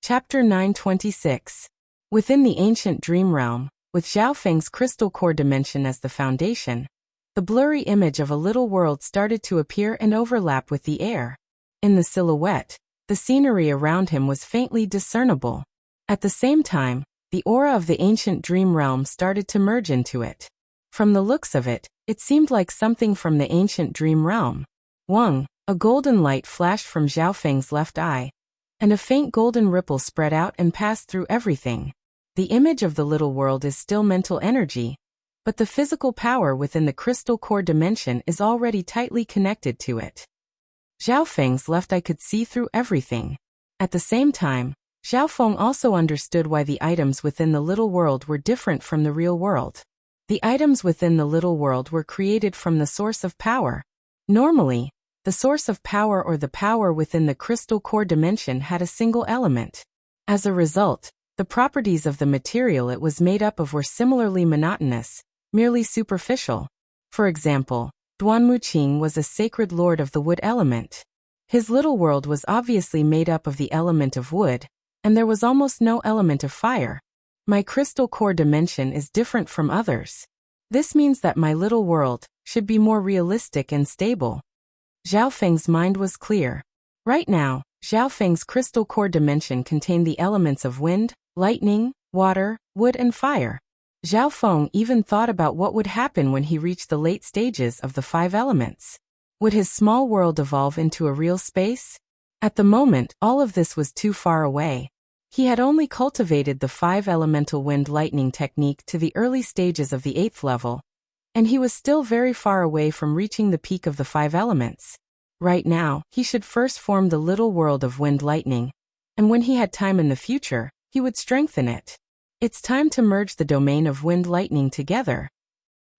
Chapter 926. Within the ancient dream realm, with Zhao Feng's crystal core dimension as the foundation, the blurry image of a little world started to appear and overlap with the air. In the silhouette, the scenery around him was faintly discernible. At the same time, the aura of the ancient dream realm started to merge into it. From the looks of it, it seemed like something from the ancient dream realm. Wang, a golden light flashed from Zhao Feng's left eye, and a faint golden ripple spread out and passed through everything. The image of the little world is still mental energy, but the physical power within the crystal core dimension is already tightly connected to it. Zhao Feng's left eye could see through everything. At the same time, Zhao Feng also understood why the items within the little world were different from the real world. The items within the little world were created from the source of power. Normally, the source of power or the power within the crystal core dimension had a single element. As a result, the properties of the material it was made up of were similarly monotonous, merely superficial. For example, Duan Muqing was a sacred lord of the wood element. His little world was obviously made up of the element of wood, and there was almost no element of fire. My crystal core dimension is different from others. This means that my little world should be more realistic and stable. Zhao Feng's mind was clear. Right now, Zhao Feng's crystal core dimension contained the elements of wind, lightning, water, wood and fire. Zhao Feng even thought about what would happen when he reached the late stages of the 5 elements. Would his small world evolve into a real space? At the moment, all of this was too far away. He had only cultivated the 5 elemental wind lightning technique to the early stages of the 8th level, and he was still very far away from reaching the peak of the 5 elements. Right now, he should first form the little world of wind lightning, and when he had time in the future, he would strengthen it. It's time to merge the domain of wind lightning together.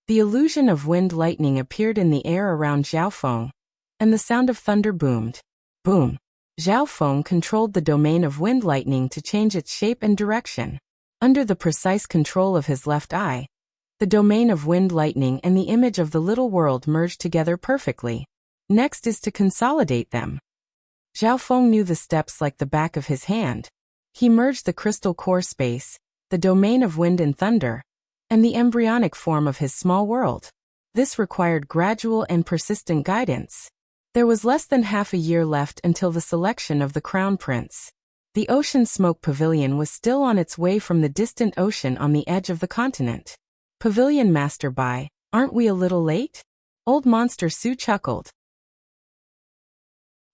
The illusion of wind lightning appeared in the air around Zhao Feng, and the sound of thunder boomed. Boom! Zhao Feng controlled the domain of wind lightning to change its shape and direction. Under the precise control of his left eye, the domain of wind lightning and the image of the little world merged together perfectly. Next is to consolidate them. Zhao Feng knew the steps like the back of his hand. He merged the crystal core space, the domain of wind and thunder, and the embryonic form of his small world. This required gradual and persistent guidance. There was less than half a year left until the selection of the Crown Prince. The Ocean Smoke Pavilion was still on its way from the distant ocean on the edge of the continent. Pavilion Master Bai, aren't we a little late? Old Monster Su chuckled.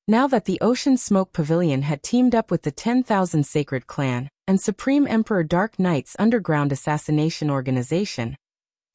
Now that the Ocean Smoke Pavilion had teamed up with the 10,000 Sacred Clan and Supreme Emperor Dark Knight's underground assassination organization,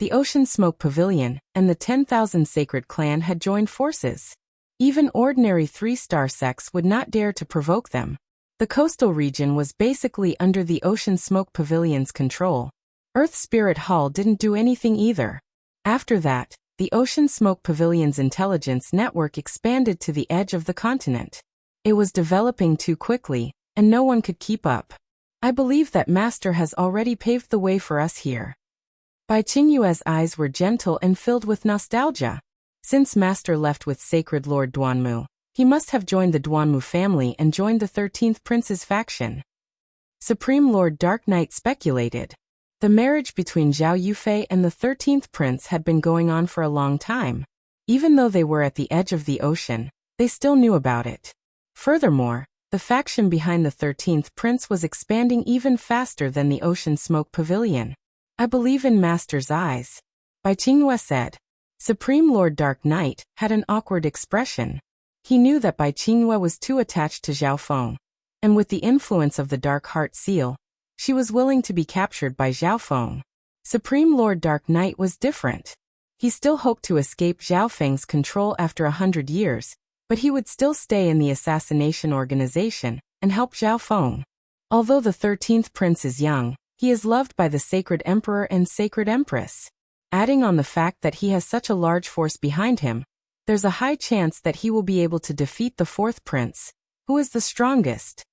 the Ocean Smoke Pavilion and the 10,000 Sacred Clan had joined forces. Even ordinary 3-star sects would not dare to provoke them. The coastal region was basically under the Ocean Smoke Pavilion's control. Earth Spirit Hall didn't do anything either. After that, the Ocean Smoke Pavilion's intelligence network expanded to the edge of the continent. It was developing too quickly, and no one could keep up. I believe that Master has already paved the way for us here. Bai Qingyue's eyes were gentle and filled with nostalgia. Since Master left with Sacred Lord Duanmu, he must have joined the Duanmu family and joined the 13th Prince's faction. Supreme Lord Dark Knight speculated. The marriage between Zhao Yufei and the 13th Prince had been going on for a long time. Even though they were at the edge of the ocean, they still knew about it. Furthermore, the faction behind the 13th Prince was expanding even faster than the Ocean Smoke Pavilion. I believe in Master's eyes, Bai Qingyue said. Supreme Lord Dark Knight had an awkward expression. He knew that Bai Qingyue was too attached to Zhao Feng, and with the influence of the Dark Heart Seal, she was willing to be captured by Zhao Feng. Supreme Lord Dark Knight was different. He still hoped to escape Zhao Feng's control after 100 years, but he would still stay in the assassination organization and help Zhao Feng. Although the 13th Prince is young, he is loved by the Sacred Emperor and Sacred Empress. Adding on the fact that he has such a large force behind him, there's a high chance that he will be able to defeat the 4th Prince, who is the strongest.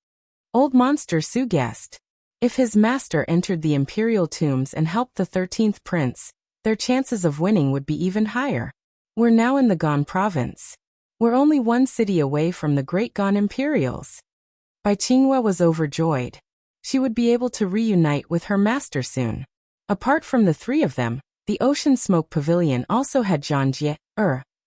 Old Monster Su guessed. If his master entered the Imperial Tombs and helped the 13th Prince, their chances of winning would be even higher. We're now in the Gan province. We're only one city away from the Great Gan Imperials. Bai Qingyue was overjoyed. She would be able to reunite with her master soon. Apart from the 3 of them, the Ocean Smoke Pavilion also had Zhang Jie,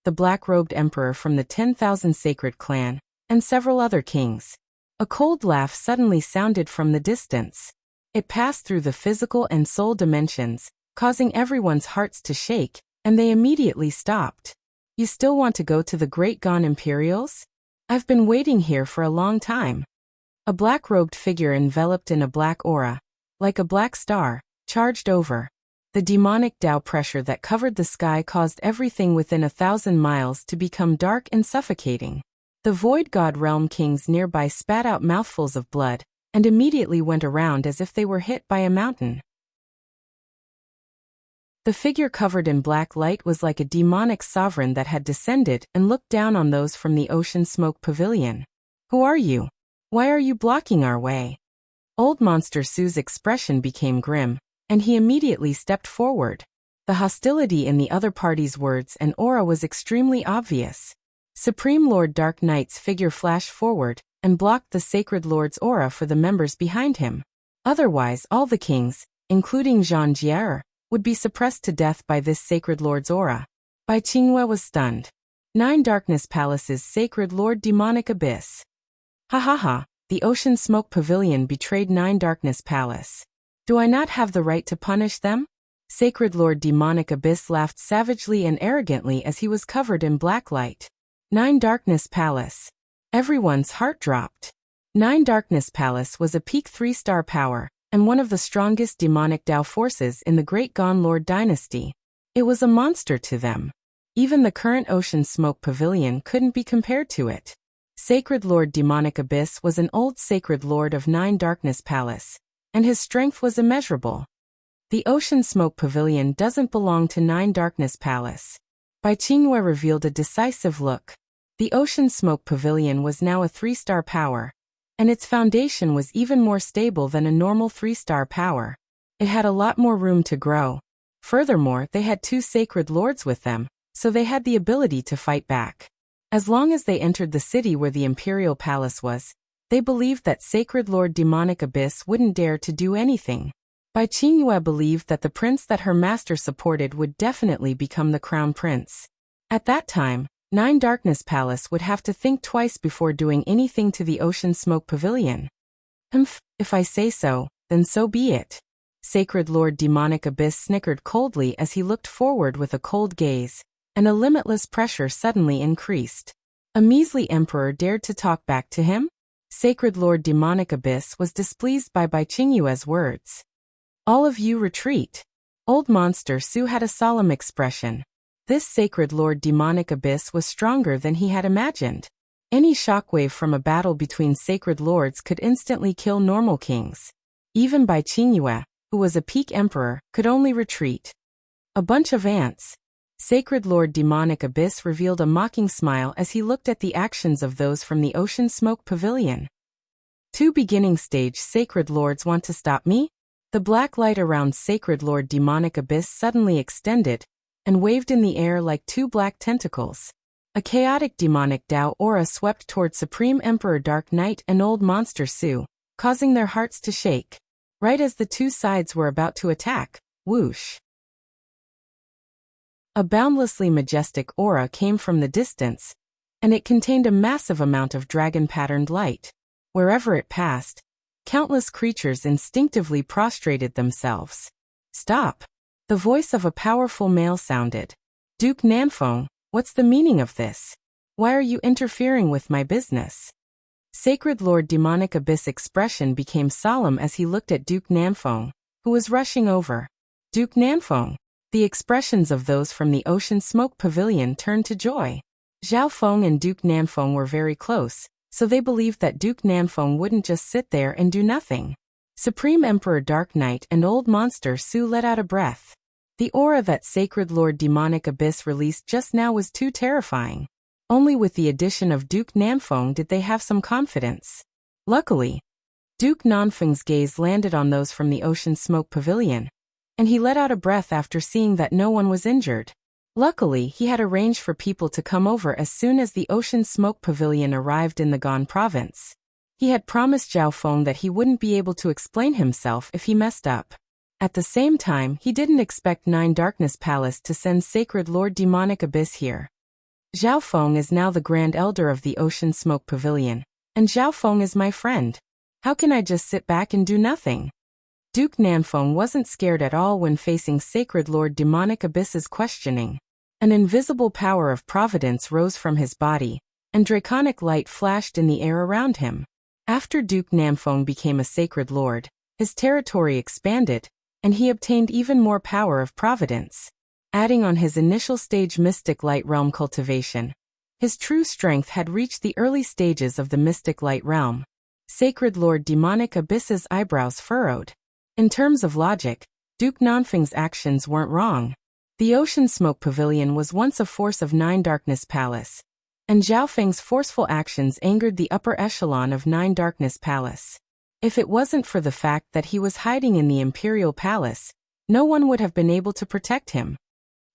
the black-robed emperor from the 10,000 Sacred Clan, and several other kings. A cold laugh suddenly sounded from the distance. It passed through the physical and soul dimensions, causing everyone's hearts to shake, and they immediately stopped. You still want to go to the Great Gan Imperials? I've been waiting here for a long time. A black-robed figure enveloped in a black aura, like a black star, charged over. The demonic Tao pressure that covered the sky caused everything within 1,000 miles to become dark and suffocating. The Void God Realm kings nearby spat out mouthfuls of blood, and immediately went around as if they were hit by a mountain. The figure covered in black light was like a demonic sovereign that had descended and looked down on those from the Ocean Smoke Pavilion. Who are you? Why are you blocking our way? Old Monster Su's expression became grim, and he immediately stepped forward. The hostility in the other party's words and aura was extremely obvious. Supreme Lord Dark Knight's figure flashed forward and blocked the Sacred Lord's aura for the members behind him. Otherwise, all the kings, including Zhang Jie, would be suppressed to death by this Sacred Lord's aura. Bai Qingyue was stunned. 9 Darkness Palace's Sacred Lord Demonic Abyss. Ha ha ha, the Ocean Smoke Pavilion betrayed 9 Darkness Palace. Do I not have the right to punish them? Sacred Lord Demonic Abyss laughed savagely and arrogantly as he was covered in black light. 9 Darkness Palace. Everyone's heart dropped. 9 Darkness Palace was a peak 3-star power, and one of the strongest demonic Dao forces in the Great Gone Lord dynasty. It was a monster to them. Even the current Ocean Smoke Pavilion couldn't be compared to it. Sacred Lord Demonic Abyss was an old Sacred Lord of 9 Darkness Palace, and his strength was immeasurable. The Ocean Smoke Pavilion doesn't belong to 9 Darkness Palace. Bai Qingyue revealed a decisive look. The Ocean Smoke Pavilion was now a 3-star power, and its foundation was even more stable than a normal 3-star power. It had a lot more room to grow. Furthermore, they had 2 Sacred Lords with them, so they had the ability to fight back. As long as they entered the city where the Imperial Palace was, they believed that Sacred Lord Demonic Abyss wouldn't dare to do anything. Bai Qingyue believed that the prince that her master supported would definitely become the crown prince. At that time, 9 Darkness Palace would have to think twice before doing anything to the Ocean Smoke Pavilion. If I say so, then so be it. Sacred Lord Demonic Abyss snickered coldly as he looked forward with a cold gaze, and a limitless pressure suddenly increased. A measly emperor dared to talk back to him? Sacred Lord Demonic Abyss was displeased by Bai Qingyue's words. All of you retreat. Old Monster Su had a solemn expression. This Sacred Lord Demonic Abyss was stronger than he had imagined. Any shockwave from a battle between Sacred Lords could instantly kill normal kings. Even Bai Qingyue, who was a peak emperor, could only retreat. A bunch of ants. Sacred Lord Demonic Abyss revealed a mocking smile as he looked at the actions of those from the Ocean Smoke Pavilion. 2 beginning stage Sacred Lords want to stop me? The black light around Sacred Lord Demonic Abyss suddenly extended and waved in the air like 2 black tentacles. A chaotic demonic Dao aura swept toward Supreme Emperor Dark Knight and Old Monster Su, causing their hearts to shake. Right as the 2 sides were about to attack, whoosh. A boundlessly majestic aura came from the distance, and it contained a massive amount of dragon-patterned light. Wherever it passed, countless creatures instinctively prostrated themselves. Stop! The voice of a powerful male sounded. Duke Nanfeng, what's the meaning of this? Why are you interfering with my business? Sacred Lord Demonic Abyss' expression became solemn as he looked at Duke Nanfeng, who was rushing over. Duke Nanfeng. The expressions of those from the Ocean Smoke Pavilion turned to joy. Zhao Feng and Duke Nanfeng were very close, so they believed that Duke Nanfeng wouldn't just sit there and do nothing. Supreme Emperor Dark Knight and Old Monster Su let out a breath. The aura that Sacred Lord Demonic Abyss released just now was too terrifying. Only with the addition of Duke Nanfeng did they have some confidence. Luckily, Duke Nanfeng's gaze landed on those from the Ocean Smoke Pavilion, and he let out a breath after seeing that no one was injured. Luckily, he had arranged for people to come over as soon as the Ocean Smoke Pavilion arrived in the Gan province. He had promised Zhao Feng that he wouldn't be able to explain himself if he messed up. At the same time, he didn't expect 9 Darkness Palace to send Sacred Lord Demonic Abyss here. Zhao Feng is now the Grand Elder of the Ocean Smoke Pavilion, and Zhao Feng is my friend. How can I just sit back and do nothing? Duke Nanfeng wasn't scared at all when facing Sacred Lord Demonic Abyss's questioning. An invisible power of providence rose from his body, and draconic light flashed in the air around him. After Duke Nanfeng became a Sacred Lord, his territory expanded, and he obtained even more power of providence. Adding on his initial stage Mystic Light Realm cultivation, his true strength had reached the early stages of the Mystic Light Realm. Sacred Lord Demonic Abyss's eyebrows furrowed. In terms of logic, Duke Nanfeng's actions weren't wrong. The Ocean Smoke Pavilion was once a force of 9 Darkness Palace, and Zhao Feng's forceful actions angered the upper echelon of 9 Darkness Palace. If it wasn't for the fact that he was hiding in the Imperial Palace, no one would have been able to protect him.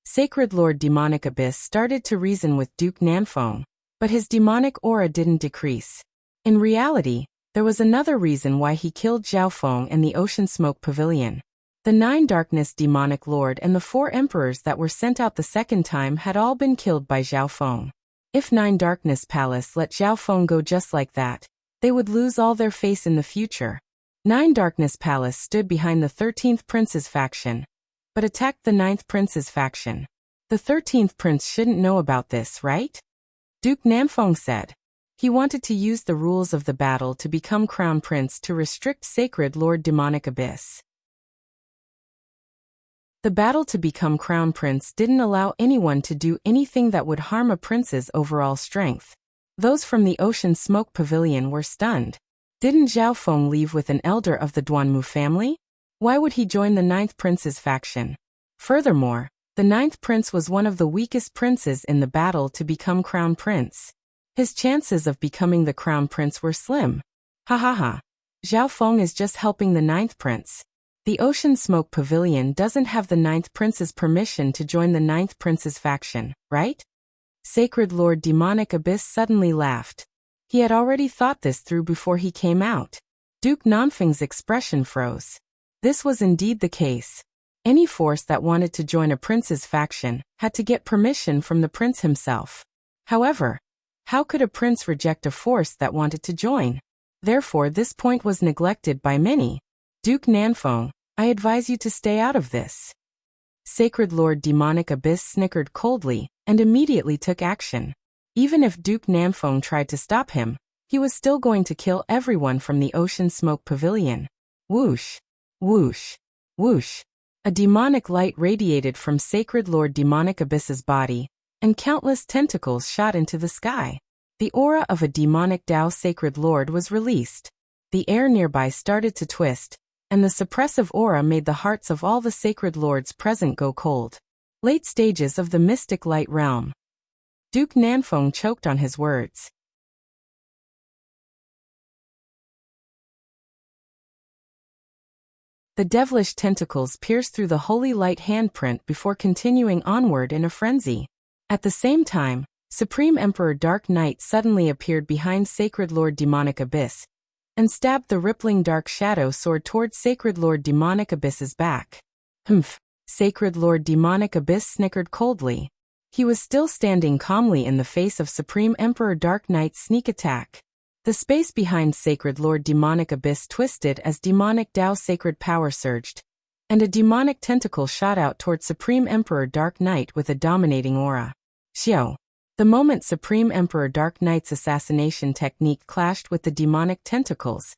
Sacred Lord Demonic Abyss started to reason with Duke Nanfeng, but his demonic aura didn't decrease. In reality, there was another reason why he killed Zhao Feng and the Ocean Smoke Pavilion. The 9 Darkness Demonic Lord and the 4 Emperors that were sent out the second time had all been killed by Zhao Feng. If 9 Darkness Palace let Zhao Feng go just like that, They would lose all their face in the future. 9 Darkness Palace stood behind the 13th Prince's faction, but attacked the 9th Prince's faction. The 13th Prince shouldn't know about this, right? Duke Namfeng said. He wanted to use the rules of the battle to become Crown Prince to restrict Sacred Lord Demonic Abyss. The battle to become Crown Prince didn't allow anyone to do anything that would harm a prince's overall strength. Those from the Ocean Smoke Pavilion were stunned. Didn't Zhao Feng leave with an elder of the Duanmu family? Why would he join the 9th Prince's faction? Furthermore, the 9th Prince was one of the weakest princes in the battle to become Crown Prince. His chances of becoming the Crown Prince were slim. Ha ha ha. Zhao Feng is just helping the 9th Prince. The Ocean Smoke Pavilion doesn't have the 9th Prince's permission to join the 9th Prince's faction, right? Sacred Lord Demonic Abyss suddenly laughed. He had already thought this through before he came out. Duke Nanfeng's expression froze. This was indeed the case. Any force that wanted to join a prince's faction had to get permission from the prince himself. However, how could a prince reject a force that wanted to join? Therefore, this point was neglected by many. Duke Nanfeng, I advise you to stay out of this. Sacred Lord Demonic Abyss snickered coldly and immediately took action. Even if Duke Nanfeng tried to stop him, he was still going to kill everyone from the Ocean Smoke Pavilion. Whoosh, whoosh, whoosh. A demonic light radiated from Sacred Lord Demonic Abyss's body, and countless tentacles shot into the sky. The aura of a demonic Tao Sacred Lord was released. The air nearby started to twist, and the suppressive aura made the hearts of all the Sacred Lords present go cold. Late stages of the mystic light realm. Duke Nanfeng choked on his words. The devilish tentacles pierced through the holy light handprint before continuing onward in a frenzy. At the same time, Supreme Emperor Dark Knight suddenly appeared behind Sacred Lord Demonic Abyss, and stabbed the rippling dark shadow sword towards Sacred Lord Demonic Abyss's back. Humph! Sacred Lord Demonic Abyss snickered coldly. He was still standing calmly in the face of Supreme Emperor Dark Knight's sneak attack. The space behind Sacred Lord Demonic Abyss twisted as demonic Tao Sacred Power surged, and a demonic tentacle shot out toward Supreme Emperor Dark Knight with a dominating aura. Xiao! The moment Supreme Emperor Dark Knight's assassination technique clashed with the demonic tentacles,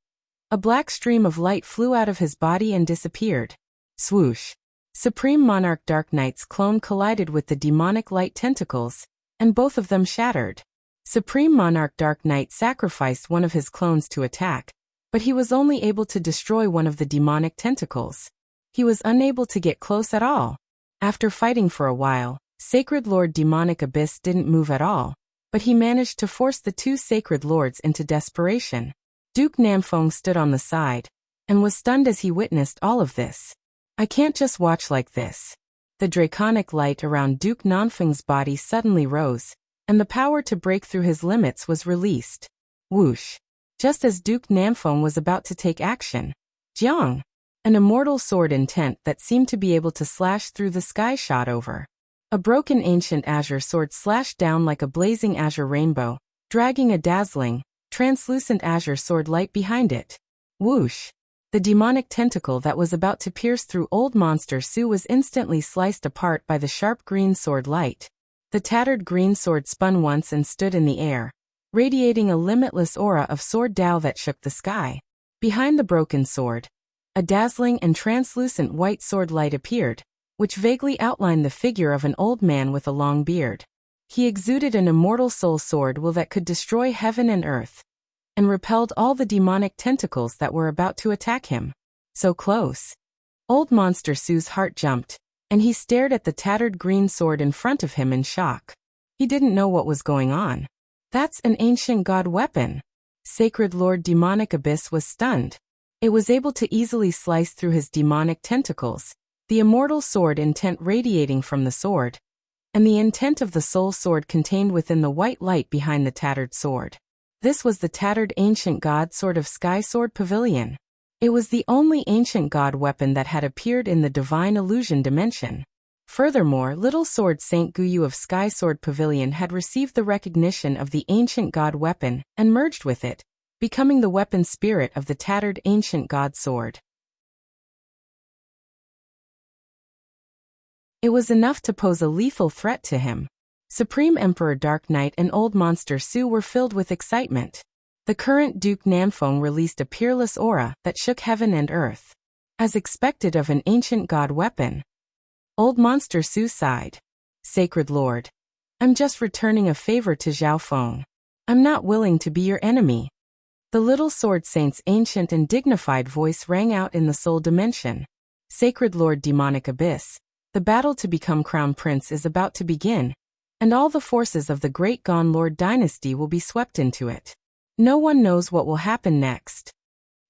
a black stream of light flew out of his body and disappeared. Swoosh! Supreme Monarch Dark Knight's clone collided with the demonic light tentacles, and both of them shattered. Supreme Monarch Dark Knight sacrificed one of his clones to attack, but he was only able to destroy one of the demonic tentacles. He was unable to get close at all. After fighting for a while, Sacred Lord Demonic Abyss didn't move at all, but he managed to force the 2 Sacred Lords into desperation. Duke Namfeng stood on the side, and was stunned as he witnessed all of this. I can't just watch like this. The draconic light around Duke Namfeng's body suddenly rose, and the power to break through his limits was released. Whoosh! Just as Duke Namfeng was about to take action, Jiang! An immortal sword intent that seemed to be able to slash through the sky shot over. A broken ancient azure sword slashed down like a blazing azure rainbow, dragging a dazzling, translucent azure sword light behind it. Whoosh! The demonic tentacle that was about to pierce through Old Monster Su was instantly sliced apart by the sharp green sword light. The tattered green sword spun once and stood in the air, radiating a limitless aura of sword Tao that shook the sky. Behind the broken sword, a dazzling and translucent white sword light appeared, which vaguely outlined the figure of an old man with a long beard. He exuded an immortal soul sword will that could destroy heaven and earth, and repelled all the demonic tentacles that were about to attack him. So close. Old Monster Su's heart jumped, and he stared at the tattered green sword in front of him in shock. He didn't know what was going on. That's an ancient god weapon. Sacred Lord Demonic Abyss was stunned. It was able to easily slice through his demonic tentacles, the immortal sword intent radiating from the sword, and the intent of the soul sword contained within the white light behind the tattered sword. This was the tattered ancient god sword of Sky Sword Pavilion. It was the only ancient god weapon that had appeared in the Divine Illusion dimension. Furthermore, Little Sword Saint Guyu of Sky Sword Pavilion had received the recognition of the ancient god weapon and merged with it, becoming the weapon spirit of the tattered ancient god sword. It was enough to pose a lethal threat to him. Supreme Emperor Dark Knight and Old Monster Su were filled with excitement. The current Duke Nanfeng released a peerless aura that shook heaven and earth. As expected of an ancient god weapon. Old Monster Su sighed. Sacred Lord. I'm just returning a favor to Zhao Feng. I'm not willing to be your enemy. The little sword saint's ancient and dignified voice rang out in the soul dimension. Sacred Lord Demonic Abyss. The battle to become Crown Prince is about to begin, and all the forces of the Great Gone Lord dynasty will be swept into it. No one knows what will happen next.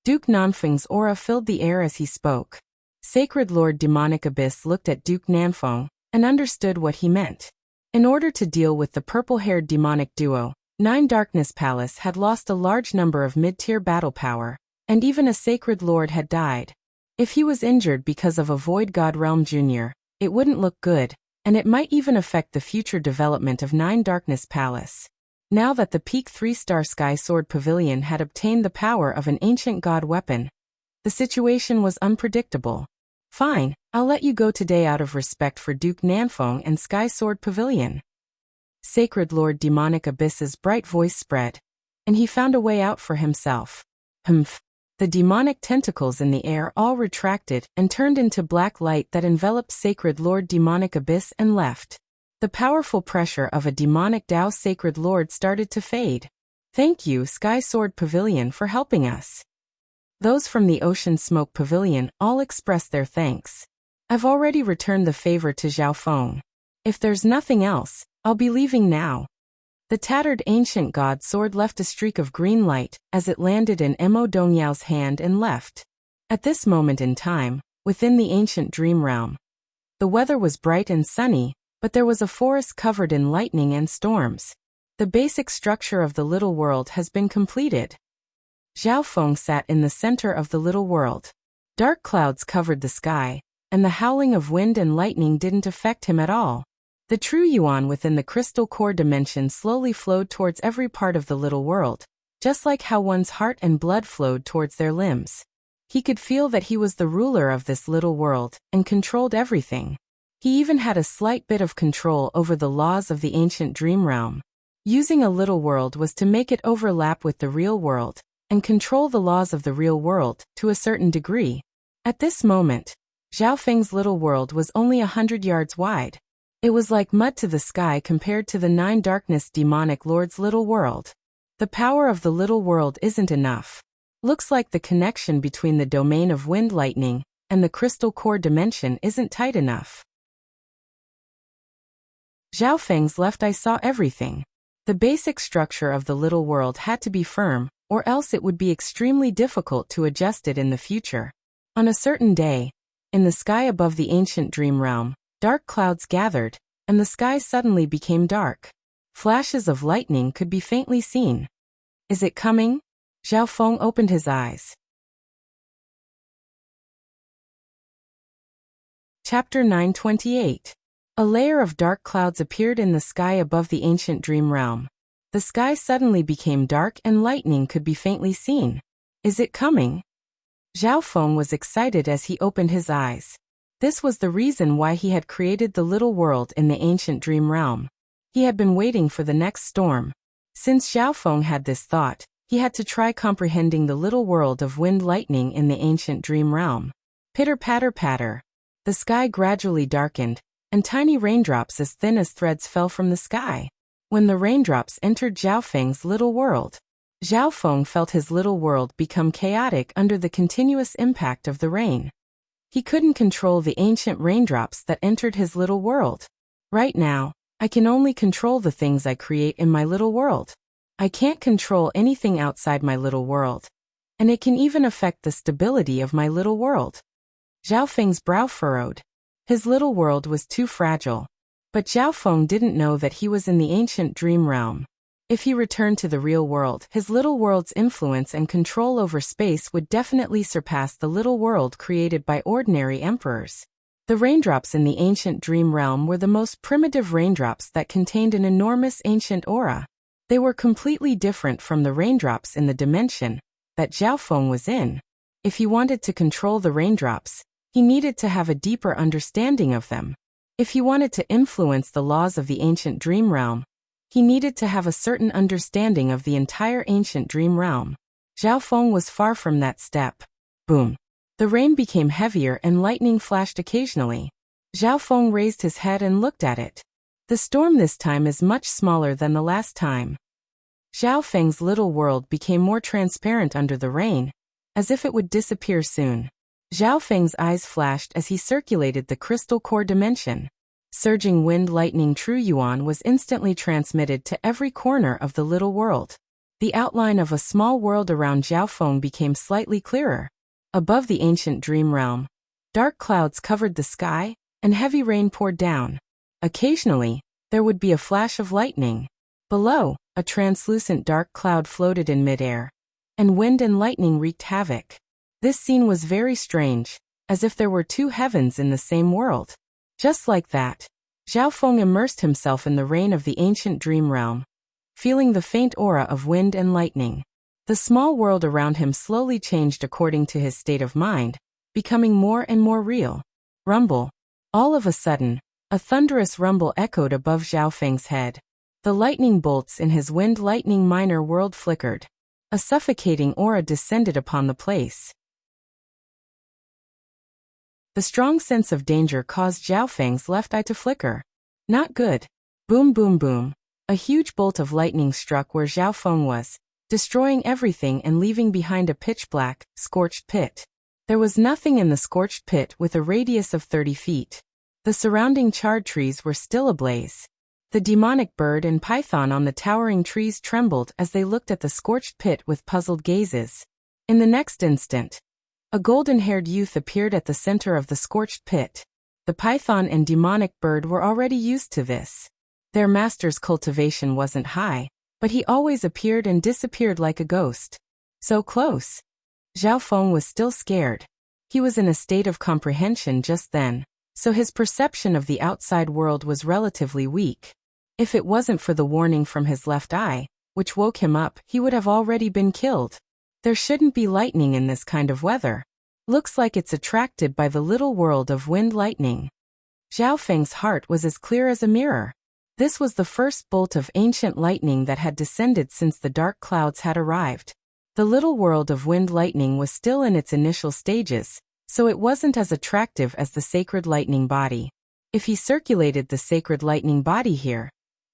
Duke Nanfeng's aura filled the air as he spoke. Sacred Lord Demonic Abyss looked at Duke Nanfeng and understood what he meant. In order to deal with the purple-haired demonic duo, Nine Darkness Palace had lost a large number of mid-tier battle power, and even a Sacred Lord had died. If he was injured because of a Void God Realm Jr., it wouldn't look good, and it might even affect the future development of Nine Darkness Palace. Now that the peak 3-star Sky Sword Pavilion had obtained the power of an ancient god weapon, the situation was unpredictable. Fine, I'll let you go today out of respect for Duke Nanfeng and Sky Sword Pavilion. Sacred Lord Demonic Abyss's bright voice spread, and he found a way out for himself. Humph. The demonic tentacles in the air all retracted and turned into black light that enveloped Sacred Lord Demonic Abyss and left. The powerful pressure of a demonic Tao Sacred Lord started to fade. Thank you, Sky Sword Pavilion, for helping us. Those from the Ocean Smoke Pavilion all expressed their thanks. I've already returned the favor to Zhao Feng. If there's nothing else, I'll be leaving now. The tattered ancient god sword left a streak of green light as it landed in Mo Dongyao's hand and left. At this moment in time, within the ancient dream realm, the weather was bright and sunny, but there was a forest covered in lightning and storms. The basic structure of the little world has been completed. Zhao Feng sat in the center of the little world. Dark clouds covered the sky, and the howling of wind and lightning didn't affect him at all. The true yuan within the crystal core dimension slowly flowed towards every part of the little world, just like how one's heart and blood flowed towards their limbs. He could feel that he was the ruler of this little world and controlled everything. He even had a slight bit of control over the laws of the ancient dream realm. Using a little world was to make it overlap with the real world and control the laws of the real world to a certain degree. At this moment, Zhao Feng's little world was only 100 yards wide. It was like mud to the sky compared to the Nine Darkness Demonic Lord's little world. The power of the little world isn't enough. Looks like the connection between the domain of wind lightning and the crystal core dimension isn't tight enough. Zhao Feng's left eye saw everything. The basic structure of the little world had to be firm, or else it would be extremely difficult to adjust it in the future. On a certain day, in the sky above the ancient dream realm, dark clouds gathered, and the sky suddenly became dark. Flashes of lightning could be faintly seen. Is it coming? Zhao Feng opened his eyes. Chapter 928. A layer of dark clouds appeared in the sky above the ancient dream realm. The sky suddenly became dark and lightning could be faintly seen. Is it coming? Zhao Feng was excited as he opened his eyes. This was the reason why he had created the little world in the ancient dream realm. He had been waiting for the next storm. Since Zhao Feng had this thought, he had to try comprehending the little world of wind lightning in the ancient dream realm. Pitter-patter-patter. The sky gradually darkened, and tiny raindrops as thin as threads fell from the sky. When the raindrops entered Zhao Feng's little world, Zhao Feng felt his little world become chaotic under the continuous impact of the rain. He couldn't control the ancient raindrops that entered his little world. Right now, I can only control the things I create in my little world. I can't control anything outside my little world. And it can even affect the stability of my little world. Zhao Feng's brow furrowed. His little world was too fragile. But Zhao Feng didn't know that he was in the ancient dream realm. If he returned to the real world, his little world's influence and control over space would definitely surpass the little world created by ordinary emperors. The raindrops in the ancient dream realm were the most primitive raindrops that contained an enormous ancient aura. They were completely different from the raindrops in the dimension that Zhao Feng was in. If he wanted to control the raindrops, he needed to have a deeper understanding of them. If he wanted to influence the laws of the ancient dream realm, he needed to have a certain understanding of the entire ancient dream realm. Zhao Feng was far from that step. Boom. The rain became heavier and lightning flashed occasionally. Zhao Feng raised his head and looked at it. The storm this time is much smaller than the last time. Zhao Feng's little world became more transparent under the rain, as if it would disappear soon. Zhao Feng's eyes flashed as he circulated the crystal core dimension. Surging wind lightning true yuan was instantly transmitted to every corner of the little world. The outline of a small world around Zhao Feng became slightly clearer. Above the ancient dream realm, dark clouds covered the sky, and heavy rain poured down. Occasionally, there would be a flash of lightning. Below, a translucent dark cloud floated in midair, and wind and lightning wreaked havoc. This scene was very strange, as if there were two heavens in the same world. Just like that, Zhao Feng immersed himself in the rain of the ancient dream realm, feeling the faint aura of wind and lightning. The small world around him slowly changed according to his state of mind, becoming more and more real. Rumble. All of a sudden, a thunderous rumble echoed above Zhao Feng's head. The lightning bolts in his wind lightning minor world flickered. A suffocating aura descended upon the place. The strong sense of danger caused Zhao Feng's left eye to flicker. Not good. Boom boom boom. A huge bolt of lightning struck where Zhao Feng was, destroying everything and leaving behind a pitch-black, scorched pit. There was nothing in the scorched pit with a radius of 30 feet. The surrounding charred trees were still ablaze. The demonic bird and python on the towering trees trembled as they looked at the scorched pit with puzzled gazes. In the next instant, a golden-haired youth appeared at the center of the scorched pit. The python and demonic bird were already used to this. Their master's cultivation wasn't high, but he always appeared and disappeared like a ghost. So close. Zhao Feng was still scared. He was in a state of comprehension just then, so his perception of the outside world was relatively weak. If it wasn't for the warning from his left eye, which woke him up, he would have already been killed. There shouldn't be lightning in this kind of weather. Looks like it's attracted by the little world of wind lightning. Zhao Feng's heart was as clear as a mirror. This was the first bolt of ancient lightning that had descended since the dark clouds had arrived. The little world of wind lightning was still in its initial stages, so it wasn't as attractive as the sacred lightning body. If he circulated the sacred lightning body here,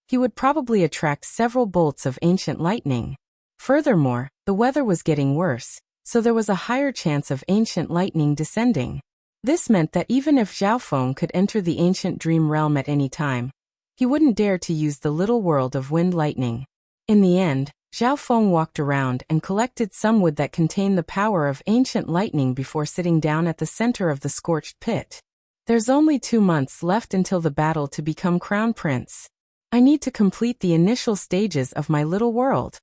he would probably attract several bolts of ancient lightning. Furthermore, the weather was getting worse, so there was a higher chance of ancient lightning descending. This meant that even if Zhao Feng could enter the ancient dream realm at any time, he wouldn't dare to use the little world of wind lightning. In the end, Zhao Feng walked around and collected some wood that contained the power of ancient lightning before sitting down at the center of the scorched pit. There's only 2 months left until the battle to become crown prince. I need to complete the initial stages of my little world.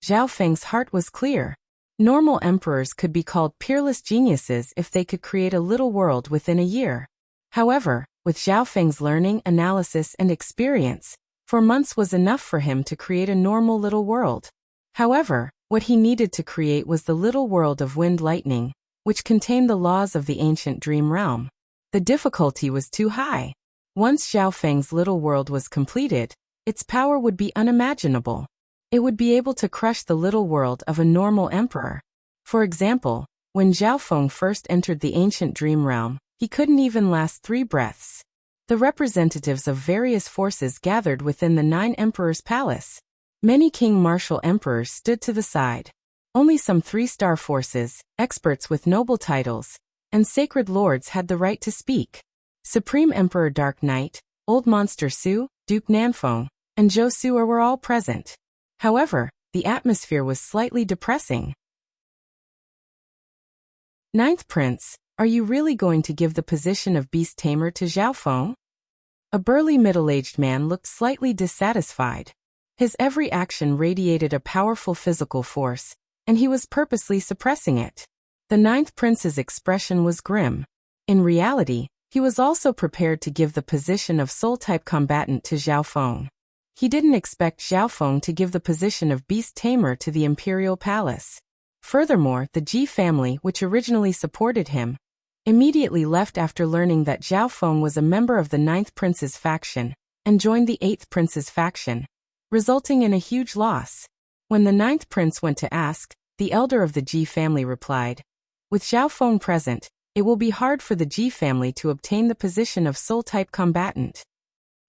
Zhao Feng's heart was clear. Normal emperors could be called peerless geniuses if they could create a little world within a year. However, with Zhao Feng's learning, analysis, and experience, 4 months was enough for him to create a normal little world. However, what he needed to create was the little world of wind lightning, which contained the laws of the ancient dream realm. The difficulty was too high. Once Zhao Feng's little world was completed, its power would be unimaginable. It would be able to crush the little world of a normal emperor. For example, when Zhao Feng first entered the ancient dream realm, he couldn't even last 3 breaths. The representatives of various forces gathered within the 9 emperors' palace. Many king-marshal emperors stood to the side. Only some 3-star forces, experts with noble titles, and sacred lords had the right to speak. Supreme Emperor Dark Knight, Old Monster Su, Duke Nanfeng, and Zhou Su'er were all present. However, the atmosphere was slightly depressing. Ninth Prince, are you really going to give the position of beast tamer to Zhao Feng? A burly middle-aged man looked slightly dissatisfied. His every action radiated a powerful physical force, and he was purposely suppressing it. The 9th Prince's expression was grim. In reality, he was also prepared to give the position of soul-type combatant to Zhao Feng. He didn't expect Zhao Feng to give the position of beast tamer to the imperial palace. Furthermore, the Ji family, which originally supported him, immediately left after learning that Zhao Feng was a member of the 9th Prince's faction, and joined the 8th Prince's faction, resulting in a huge loss. When the 9th Prince went to ask, the elder of the Ji family replied, "With Zhao Feng present, it will be hard for the Ji family to obtain the position of soul-type combatant."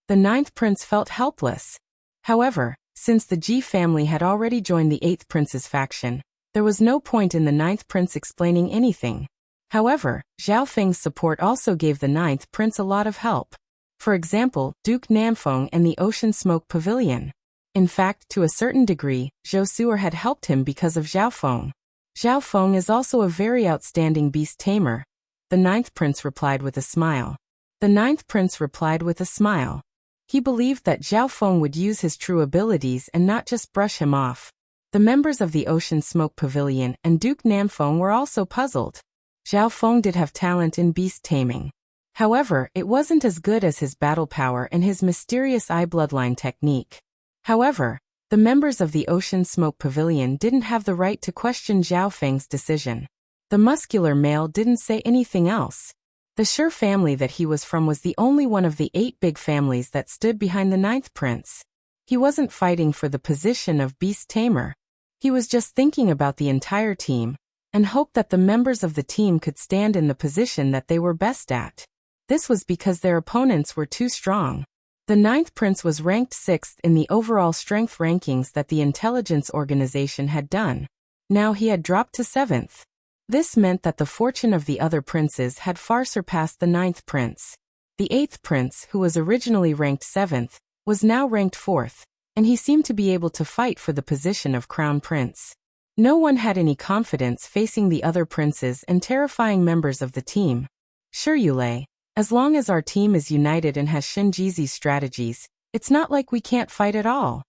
The 9th Prince felt helpless. However, since the Ji family had already joined the 8th Prince's faction, there was no point in the 9th Prince explaining anything. However, Zhao Feng's support also gave the 9th Prince a lot of help. For example, Duke Namfeng and the Ocean Smoke Pavilion. In fact, to a certain degree, Zhou Suer had helped him because of Zhao Feng. Zhao Feng is also a very outstanding beast tamer, the 9th Prince replied with a smile. The 9th Prince replied with a smile. He believed that Zhao Feng would use his true abilities and not just brush him off. The members of the Ocean Smoke Pavilion and Duke Namfeng were also puzzled. Zhao Feng did have talent in beast taming. However, it wasn't as good as his battle power and his mysterious eye bloodline technique. However, the members of the Ocean Smoke Pavilion didn't have the right to question Zhao Feng's decision. The muscular male didn't say anything else. The Shi family that he was from was the only one of the 8 big families that stood behind the 9th Prince. He wasn't fighting for the position of beast tamer. He was just thinking about the entire team, and hoped that the members of the team could stand in the position that they were best at. This was because their opponents were too strong. The 9th Prince was ranked 6th in the overall strength rankings that the intelligence organization had done. Now he had dropped to 7th. This meant that the fortune of the other princes had far surpassed the 9th Prince. The 8th Prince, who was originally ranked 7th, was now ranked 4th, and he seemed to be able to fight for the position of Crown Prince. No one had any confidence facing the other princes and terrifying members of the team. "Sure, Yulei. As long as our team is united and has Shinjizi's strategies, it's not like we can't fight at all."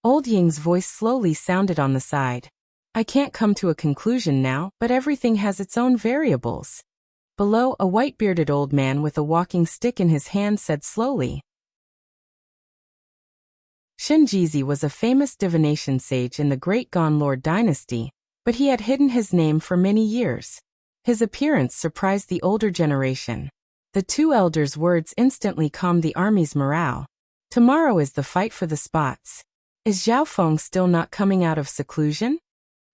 Old Ying's voice slowly sounded on the side. "I can't come to a conclusion now, but everything has its own variables." Below, a white-bearded old man with a walking stick in his hand said slowly. Shinjizi was a famous divination sage in the Great Gon Lord dynasty, but he had hidden his name for many years. His appearance surprised the older generation. The 2 elders' words instantly calmed the army's morale. "Tomorrow is the fight for the spots. Is Zhao Feng still not coming out of seclusion?"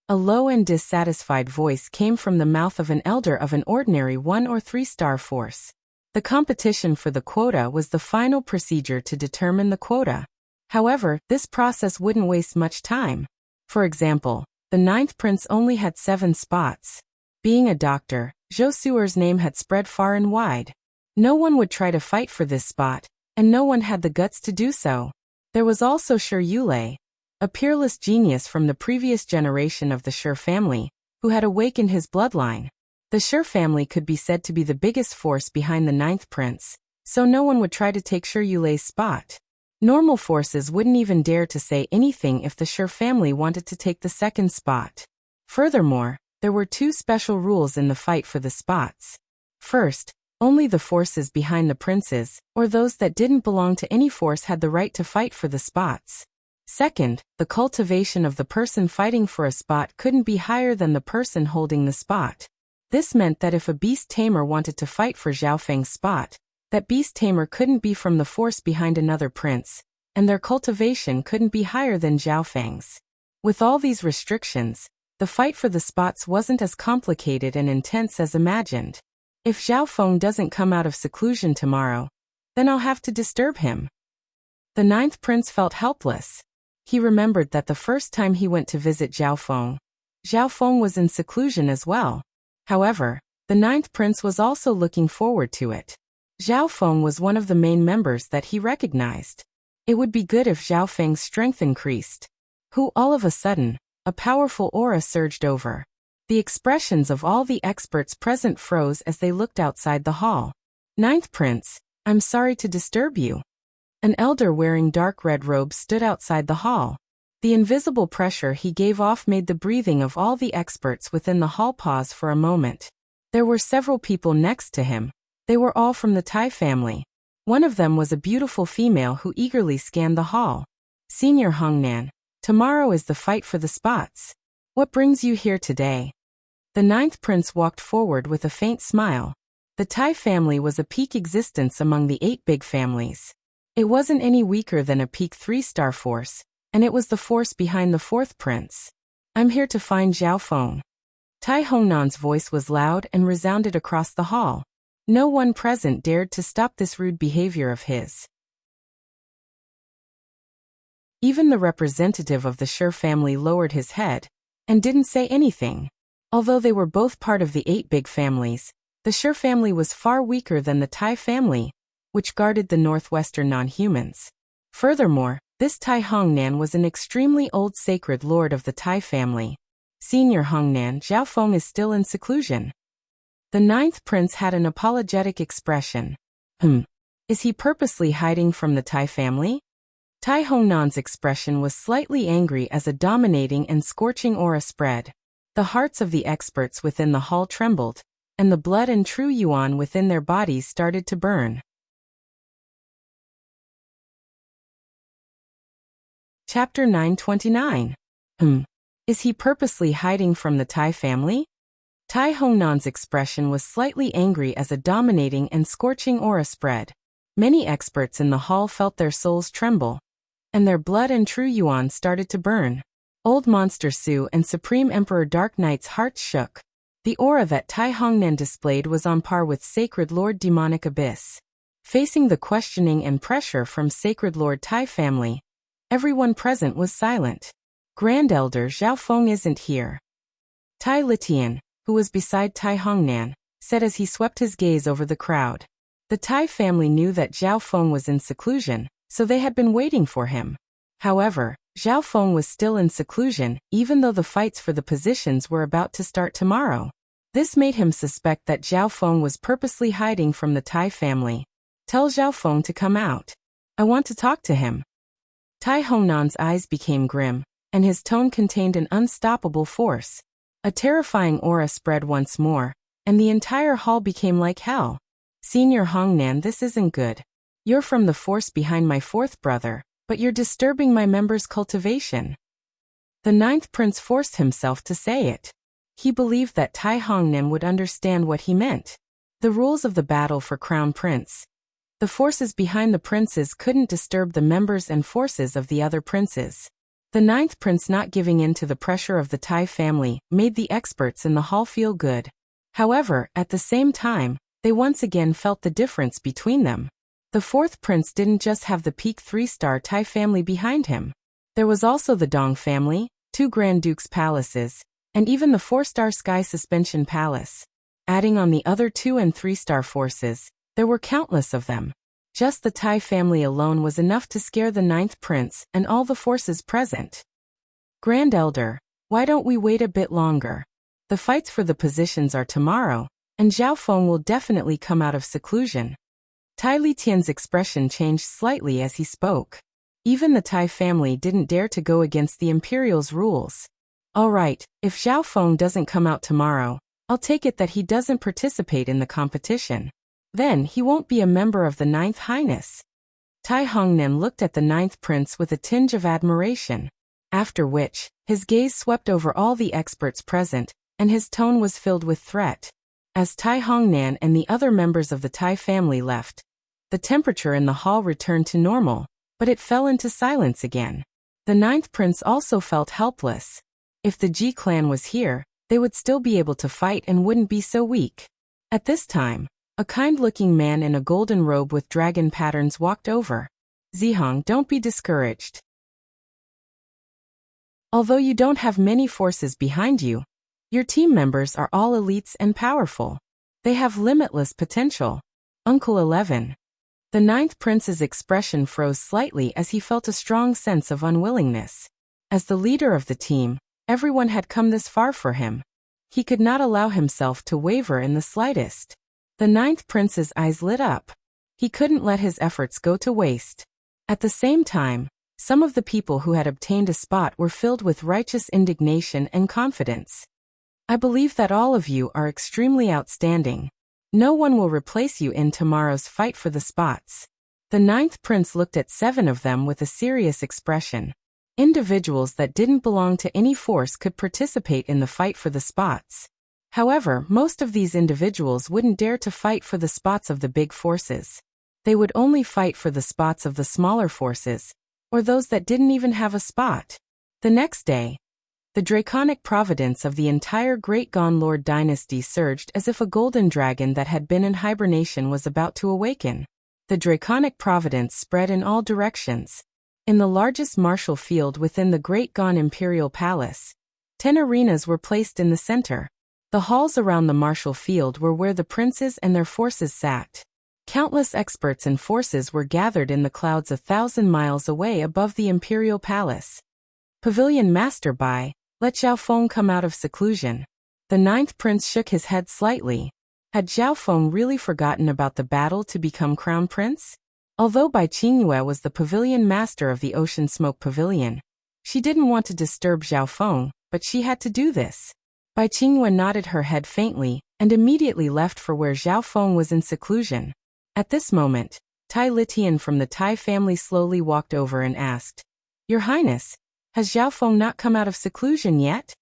A low and dissatisfied voice came from the mouth of an elder of an ordinary 1 or 3-star force. The competition for the quota was the final procedure to determine the quota. However, this process wouldn't waste much time. For example, the 9th Prince only had 7 spots. Being a doctor, Zhou Suer's name had spread far and wide. No one would try to fight for this spot, and no one had the guts to do so. There was also Shi Yulei, a peerless genius from the previous generation of the Shi family, who had awakened his bloodline. The Shi family could be said to be the biggest force behind the 9th Prince, so no one would try to take Shi Yulei's spot. Normal forces wouldn't even dare to say anything if the Shi family wanted to take the 2nd spot. Furthermore, there were 2 special rules in the fight for the spots. First, only the forces behind the princes, or those that didn't belong to any force, had the right to fight for the spots. Second, the cultivation of the person fighting for a spot couldn't be higher than the person holding the spot. This meant that if a beast tamer wanted to fight for Zhao Feng's spot, that beast tamer couldn't be from the force behind another prince, and their cultivation couldn't be higher than Zhao Feng's. With all these restrictions, the fight for the spots wasn't as complicated and intense as imagined. If Zhao Feng doesn't come out of seclusion tomorrow, then I'll have to disturb him. The 9th Prince felt helpless. He remembered that the first time he went to visit Zhao Feng was in seclusion as well. However, the 9th Prince was also looking forward to it. Zhao Feng was one of the main members that he recognized. It would be good if Zhao Feng's strength increased. All of a sudden, a powerful aura surged over. The expressions of all the experts present froze as they looked outside the hall. 9th Prince, I'm sorry to disturb you. An elder wearing dark red robes stood outside the hall. The invisible pressure he gave off made the breathing of all the experts within the hall pause for a moment. There were several people next to him. They were all from the Tai family. One of them was a beautiful female who eagerly scanned the hall. Senior Hongnan, tomorrow is the fight for the spots. What brings you here today? The ninth prince walked forward with a faint smile. The Tai family was a peak existence among the 8 big families. It wasn't any weaker than a peak 3-star force, and it was the force behind the 4th prince. I'm here to find Zhao Feng. Tai Hongnan's voice was loud and resounded across the hall. No one present dared to stop this rude behavior of his. Even the representative of the Shi family lowered his head and didn't say anything. Although they were both part of the 8 big families, the Shi family was far weaker than the Tai family, which guarded the northwestern non-humans. Furthermore, this Tai Hongnan was an extremely old sacred lord of the Tai family. Senior Hongnan, Zhao Feng is still in seclusion. The 9th prince had an apologetic expression. Is he purposely hiding from the Tai family? Tai Hongnan's expression was slightly angry as a dominating and scorching aura spread. The hearts of the experts within the hall trembled, and the blood and true yuan within their bodies started to burn. Chapter 929. Is he purposely hiding from the Tai family? Tai Hongnan's expression was slightly angry as a dominating and scorching aura spread. Many experts in the hall felt their souls tremble, and their blood and true yuan started to burn. Old Monster Su and Supreme Emperor Dark Knight's hearts shook. The aura that Tai Hongnan displayed was on par with Sacred Lord Demonic Abyss. Facing the questioning and pressure from Sacred Lord Tai family, everyone present was silent. Grand Elder Zhao Feng isn't here. Tai Litian, who was beside Tai Hongnan, said as he swept his gaze over the crowd. The Tai family knew that Zhao Feng was in seclusion, so they had been waiting for him. However, Zhao Feng was still in seclusion, even though the fights for the positions were about to start tomorrow. This made him suspect that Zhao Feng was purposely hiding from the Tai family. Tell Zhao Feng to come out. I want to talk to him. Tai Hongnan's eyes became grim, and his tone contained an unstoppable force. A terrifying aura spread once more, and the entire hall became like hell. Senior Hongnan, this isn't good. You're from the force behind my 4th brother, but you're disturbing my members' cultivation. The 9th prince forced himself to say it. He believed that Tai Hongnan would understand what he meant. The rules of the battle for Crown Prince. The forces behind the princes couldn't disturb the members and forces of the other princes. The 9th prince not giving in to the pressure of the Tai family made the experts in the hall feel good. However, at the same time, they once again felt the difference between them. The 4th prince didn't just have the peak 3-star Tai family behind him. There was also the Dong family, 2 Grand Duke's palaces, and even the 4-star Sky Suspension Palace. Adding on the other 2 and 3-star forces, there were countless of them. Just the Tai family alone was enough to scare the 9th prince and all the forces present. Grand Elder, why don't we wait a bit longer? The fights for the positions are tomorrow, and Zhao Feng will definitely come out of seclusion. Tai Litian's expression changed slightly as he spoke. Even the Tai family didn't dare to go against the Imperial's rules. All right, if Zhao Feng doesn't come out tomorrow, I'll take it that he doesn't participate in the competition. Then he won't be a member of the 9th Highness. Tai Hongnan looked at the 9th prince with a tinge of admiration, after which, his gaze swept over all the experts present, and his tone was filled with threat. As Tai Hongnan and the other members of the Tai family left, the temperature in the hall returned to normal, but it fell into silence again. The 9th prince also felt helpless. If the Ji clan was here, they would still be able to fight and wouldn't be so weak. At this time, a kind-looking man in a golden robe with dragon patterns walked over. Zihong, don't be discouraged. Although you don't have many forces behind you, your team members are all elites and powerful. They have limitless potential. Uncle 11. The 9th prince's expression froze slightly as he felt a strong sense of unwillingness. As the leader of the team, everyone had come this far for him. He could not allow himself to waver in the slightest. The 9th prince's eyes lit up. He couldn't let his efforts go to waste. At the same time, some of the people who had obtained a spot were filled with righteous indignation and confidence. I believe that all of you are extremely outstanding. No one will replace you in tomorrow's fight for the spots. The ninth prince looked at 7 of them with a serious expression. Individuals that didn't belong to any force could participate in the fight for the spots. However, most of these individuals wouldn't dare to fight for the spots of the big forces. They would only fight for the spots of the smaller forces, or those that didn't even have a spot. The next day, the draconic providence of the entire Great Gon Lord dynasty surged as if a golden dragon that had been in hibernation was about to awaken. The draconic providence spread in all directions. In the largest martial field within the Great Gon Imperial Palace, 10 arenas were placed in the center. The halls around the martial field were where the princes and their forces sat. Countless experts and forces were gathered in the clouds 1,000 miles away above the Imperial Palace. Pavilion Master Bai, let Zhao Feng come out of seclusion. The ninth prince shook his head slightly. Had Zhao Feng really forgotten about the battle to become crown prince? Although Bai Qingyue was the pavilion master of the Ocean Smoke Pavilion, she didn't want to disturb Zhao Feng, but she had to do this. Bai Qingyue nodded her head faintly and immediately left for where Zhao Feng was in seclusion. At this moment, Tai Litian from the Tai family slowly walked over and asked, "Your Highness, has Zhao Feng not come out of seclusion yet?"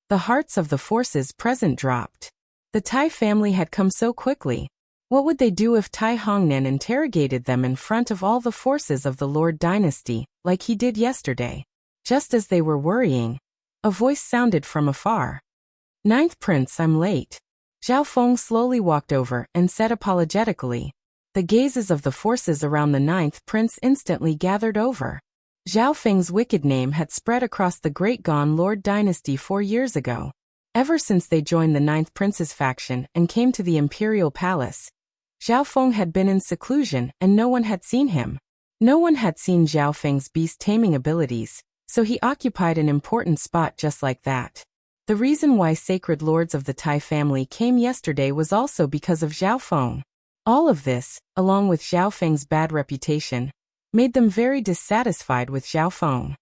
The hearts of the forces present dropped. The Tai family had come so quickly. What would they do if Tai Hongnan interrogated them in front of all the forces of the Lord dynasty, like he did yesterday? Just as they were worrying, a voice sounded from afar. "Ninth Prince, I'm late." Zhao Feng slowly walked over and said apologetically. The gazes of the forces around the ninth prince instantly gathered over. Zhao Feng's wicked name had spread across the Great Gon Lord dynasty 4 years ago. Ever since they joined the ninth prince's faction and came to the Imperial Palace, Zhao Feng had been in seclusion and no one had seen him. No one had seen Zhao Feng's beast-taming abilities, so he occupied an important spot just like that. The reason why sacred lords of the Tai family came yesterday was also because of Zhao Feng. All of this, along with Zhao Feng's bad reputation, made them very dissatisfied with Zhao Feng.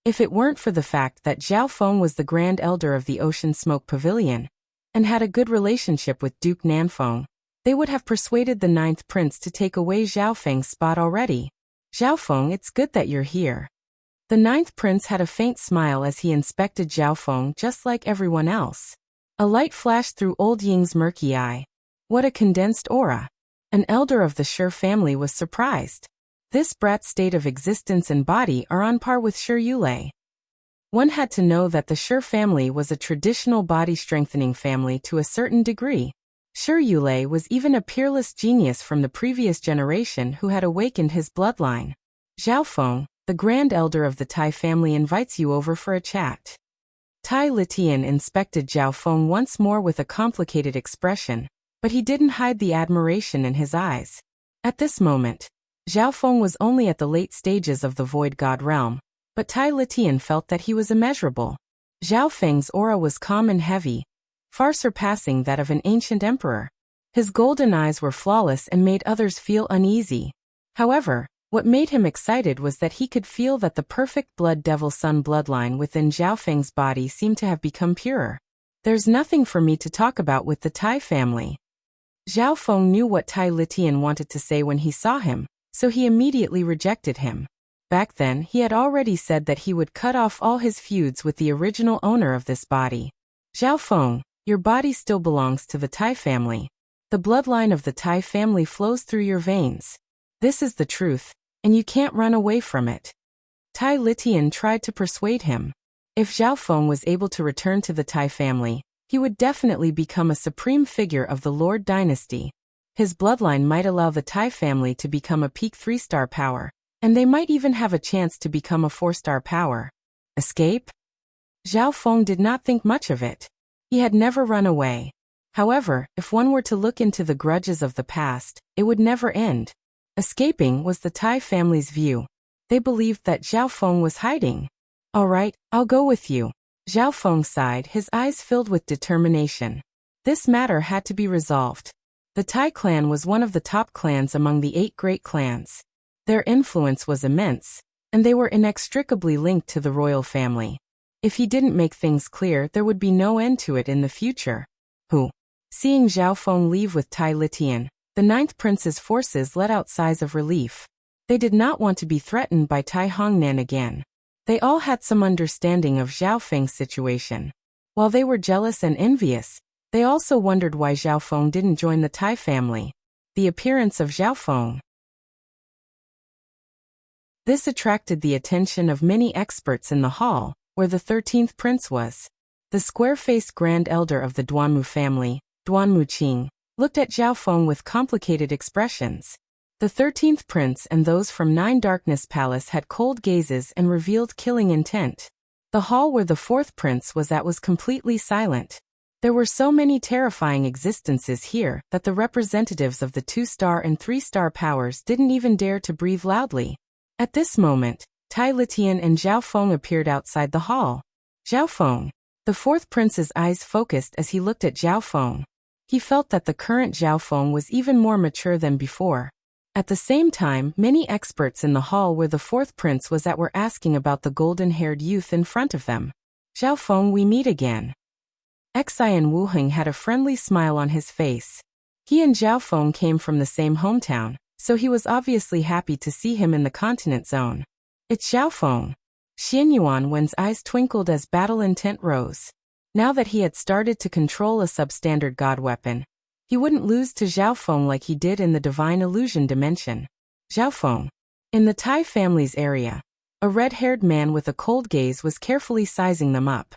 If it weren't for the fact that Zhao Feng was the Grand Elder of the Ocean Smoke Pavilion, and had a good relationship with Duke Nanfeng, they would have persuaded the ninth prince to take away Zhao Feng's spot already. "Zhao Feng, it's good that you're here." The ninth prince had a faint smile as he inspected Zhao Feng just like everyone else. A light flashed through old Ying's murky eye. What a condensed aura. An elder of the Shi family was surprised. This brat's state of existence and body are on par with Shi Yulei. One had to know that the Shi family was a traditional body-strengthening family to a certain degree. Shi Yulei was even a peerless genius from the previous generation who had awakened his bloodline. "Zhao Feng, the Grand Elder of the Tai family invites you over for a chat." Tai Litian inspected Zhao Feng once more with a complicated expression, but he didn't hide the admiration in his eyes. At this moment, Zhao Feng was only at the late stages of the Void God realm, but Tai Litian felt that he was immeasurable. Zhao Feng's aura was calm and heavy, far surpassing that of an ancient emperor. His golden eyes were flawless and made others feel uneasy. However, what made him excited was that he could feel that the perfect Blood Devil Sun bloodline within Zhao Feng's body seemed to have become purer. "There's nothing for me to talk about with the Tai family." Zhao Feng knew what Tai Litian wanted to say when he saw him, so he immediately rejected him. Back then, he had already said that he would cut off all his feuds with the original owner of this body. "Zhao Feng, your body still belongs to the Tai family. The bloodline of the Tai family flows through your veins. This is the truth, and you can't run away from it." Tai Litian tried to persuade him. If Zhao Feng was able to return to the Tai family, he would definitely become a supreme figure of the Lord dynasty. His bloodline might allow the Tai family to become a peak 3-star power, and they might even have a chance to become a 4-star power. Escape? Zhao Feng did not think much of it. He had never run away. However, if one were to look into the grudges of the past, it would never end. Escaping was the Tai family's view. They believed that Zhao Feng was hiding. "All right, I'll go with you." Zhao Feng sighed, his eyes filled with determination. This matter had to be resolved. The Tai clan was one of the top clans among the 8 great clans. Their influence was immense, and they were inextricably linked to the royal family. If he didn't make things clear, there would be no end to it in the future. Seeing Zhao Feng leave with Tai Litian, The ninth prince's forces let out sighs of relief. They did not want to be threatened by Tai Hongnan again. They all had some understanding of Zhao Feng's situation. While they were jealous and envious, they also wondered why Zhao Feng didn't join the Tai family. The appearance of Zhao Feng. This attracted the attention of many experts in the hall, where the 13th prince was. The square-faced grand elder of the Duanmu family, Duanmu Qing, looked at Zhao Feng with complicated expressions. The 13th prince and those from Nine Darkness Palace had cold gazes and revealed killing intent. The hall where the 4th prince was at was completely silent. There were so many terrifying existences here that the representatives of the 2-star and 3-star powers didn't even dare to breathe loudly. At this moment, Tai Litian and Zhao Feng appeared outside the hall. Zhao Feng. The 4th prince's eyes focused as he looked at Zhao Feng. He felt that the current Zhao Feng was even more mature than before. At the same time, many experts in the hall where the 4th prince was at were asking about the golden-haired youth in front of them. Zhao Feng, we meet again. Xian Wuheng had a friendly smile on his face. He and Zhao Feng came from the same hometown, so he was obviously happy to see him in the continent zone. It's Zhao Feng. Xian Yuanwen's eyes twinkled as battle intent rose. Now that he had started to control a substandard god weapon, he wouldn't lose to Zhao Feng like he did in the divine illusion dimension. Zhao Feng. In the Tai family's area, a red-haired man with a cold gaze was carefully sizing them up.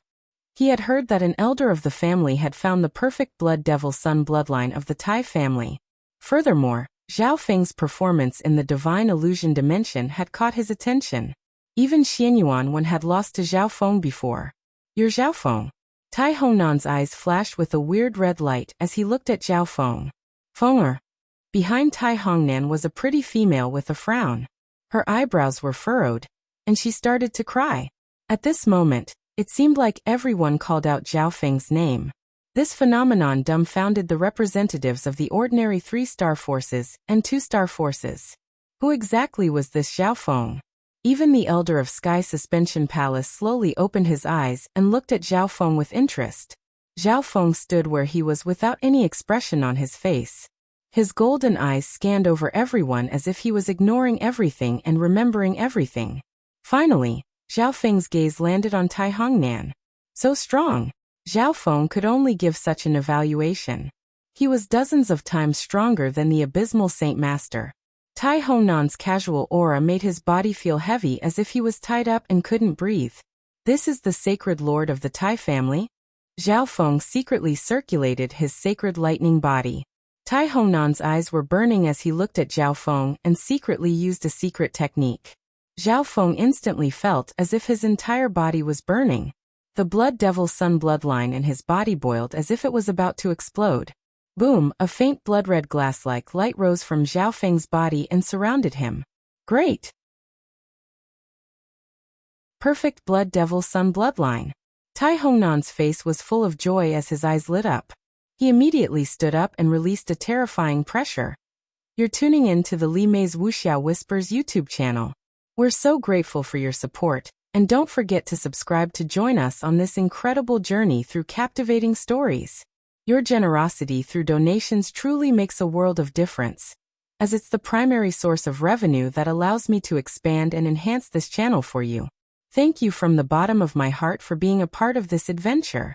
He had heard that an elder of the family had found the perfect blood devil son bloodline of the Tai family. Furthermore, Zhao Feng's performance in the divine illusion dimension had caught his attention. Even Xian Yuanwen had lost to Zhao Feng before. You're Zhao Feng. Tai Hongnan's eyes flashed with a weird red light as he looked at Zhao Feng. Fenger. Behind Tai Hongnan was a pretty female with a frown. Her eyebrows were furrowed, and she started to cry. At this moment, it seemed like everyone called out Zhao Feng's name. This phenomenon dumbfounded the representatives of the ordinary 3-star forces and 2-star forces. Who exactly was this Zhao Feng? Even the elder of Sky Suspension Palace slowly opened his eyes and looked at Zhao Feng with interest. Zhao Feng stood where he was without any expression on his face. His golden eyes scanned over everyone as if he was ignoring everything and remembering everything. Finally, Zhao Feng's gaze landed on Tai Hongnan. So strong. Zhao Feng could only give such an evaluation. He was dozens of times stronger than the abysmal Saint Master. Tai Hongnan's casual aura made his body feel heavy as if he was tied up and couldn't breathe. This is the sacred lord of the Tai family? Zhao Feng secretly circulated his sacred lightning body. Tai Hongnan's eyes were burning as he looked at Zhao Feng and secretly used a secret technique. Zhao Feng instantly felt as if his entire body was burning. The blood devil sun bloodline in his body boiled as if it was about to explode. Boom, a faint blood-red glass-like light rose from Zhao Feng's body and surrounded him. Great! Perfect blood devil sun bloodline. Tai Hongnan's face was full of joy as his eyes lit up. He immediately stood up and released a terrifying pressure. You're tuning in to the Li Mei's Wuxia Whispers YouTube channel. We're so grateful for your support, and don't forget to subscribe to join us on this incredible journey through captivating stories. Your generosity through donations truly makes a world of difference, as it's the primary source of revenue that allows me to expand and enhance this channel for you. Thank you from the bottom of my heart for being a part of this adventure.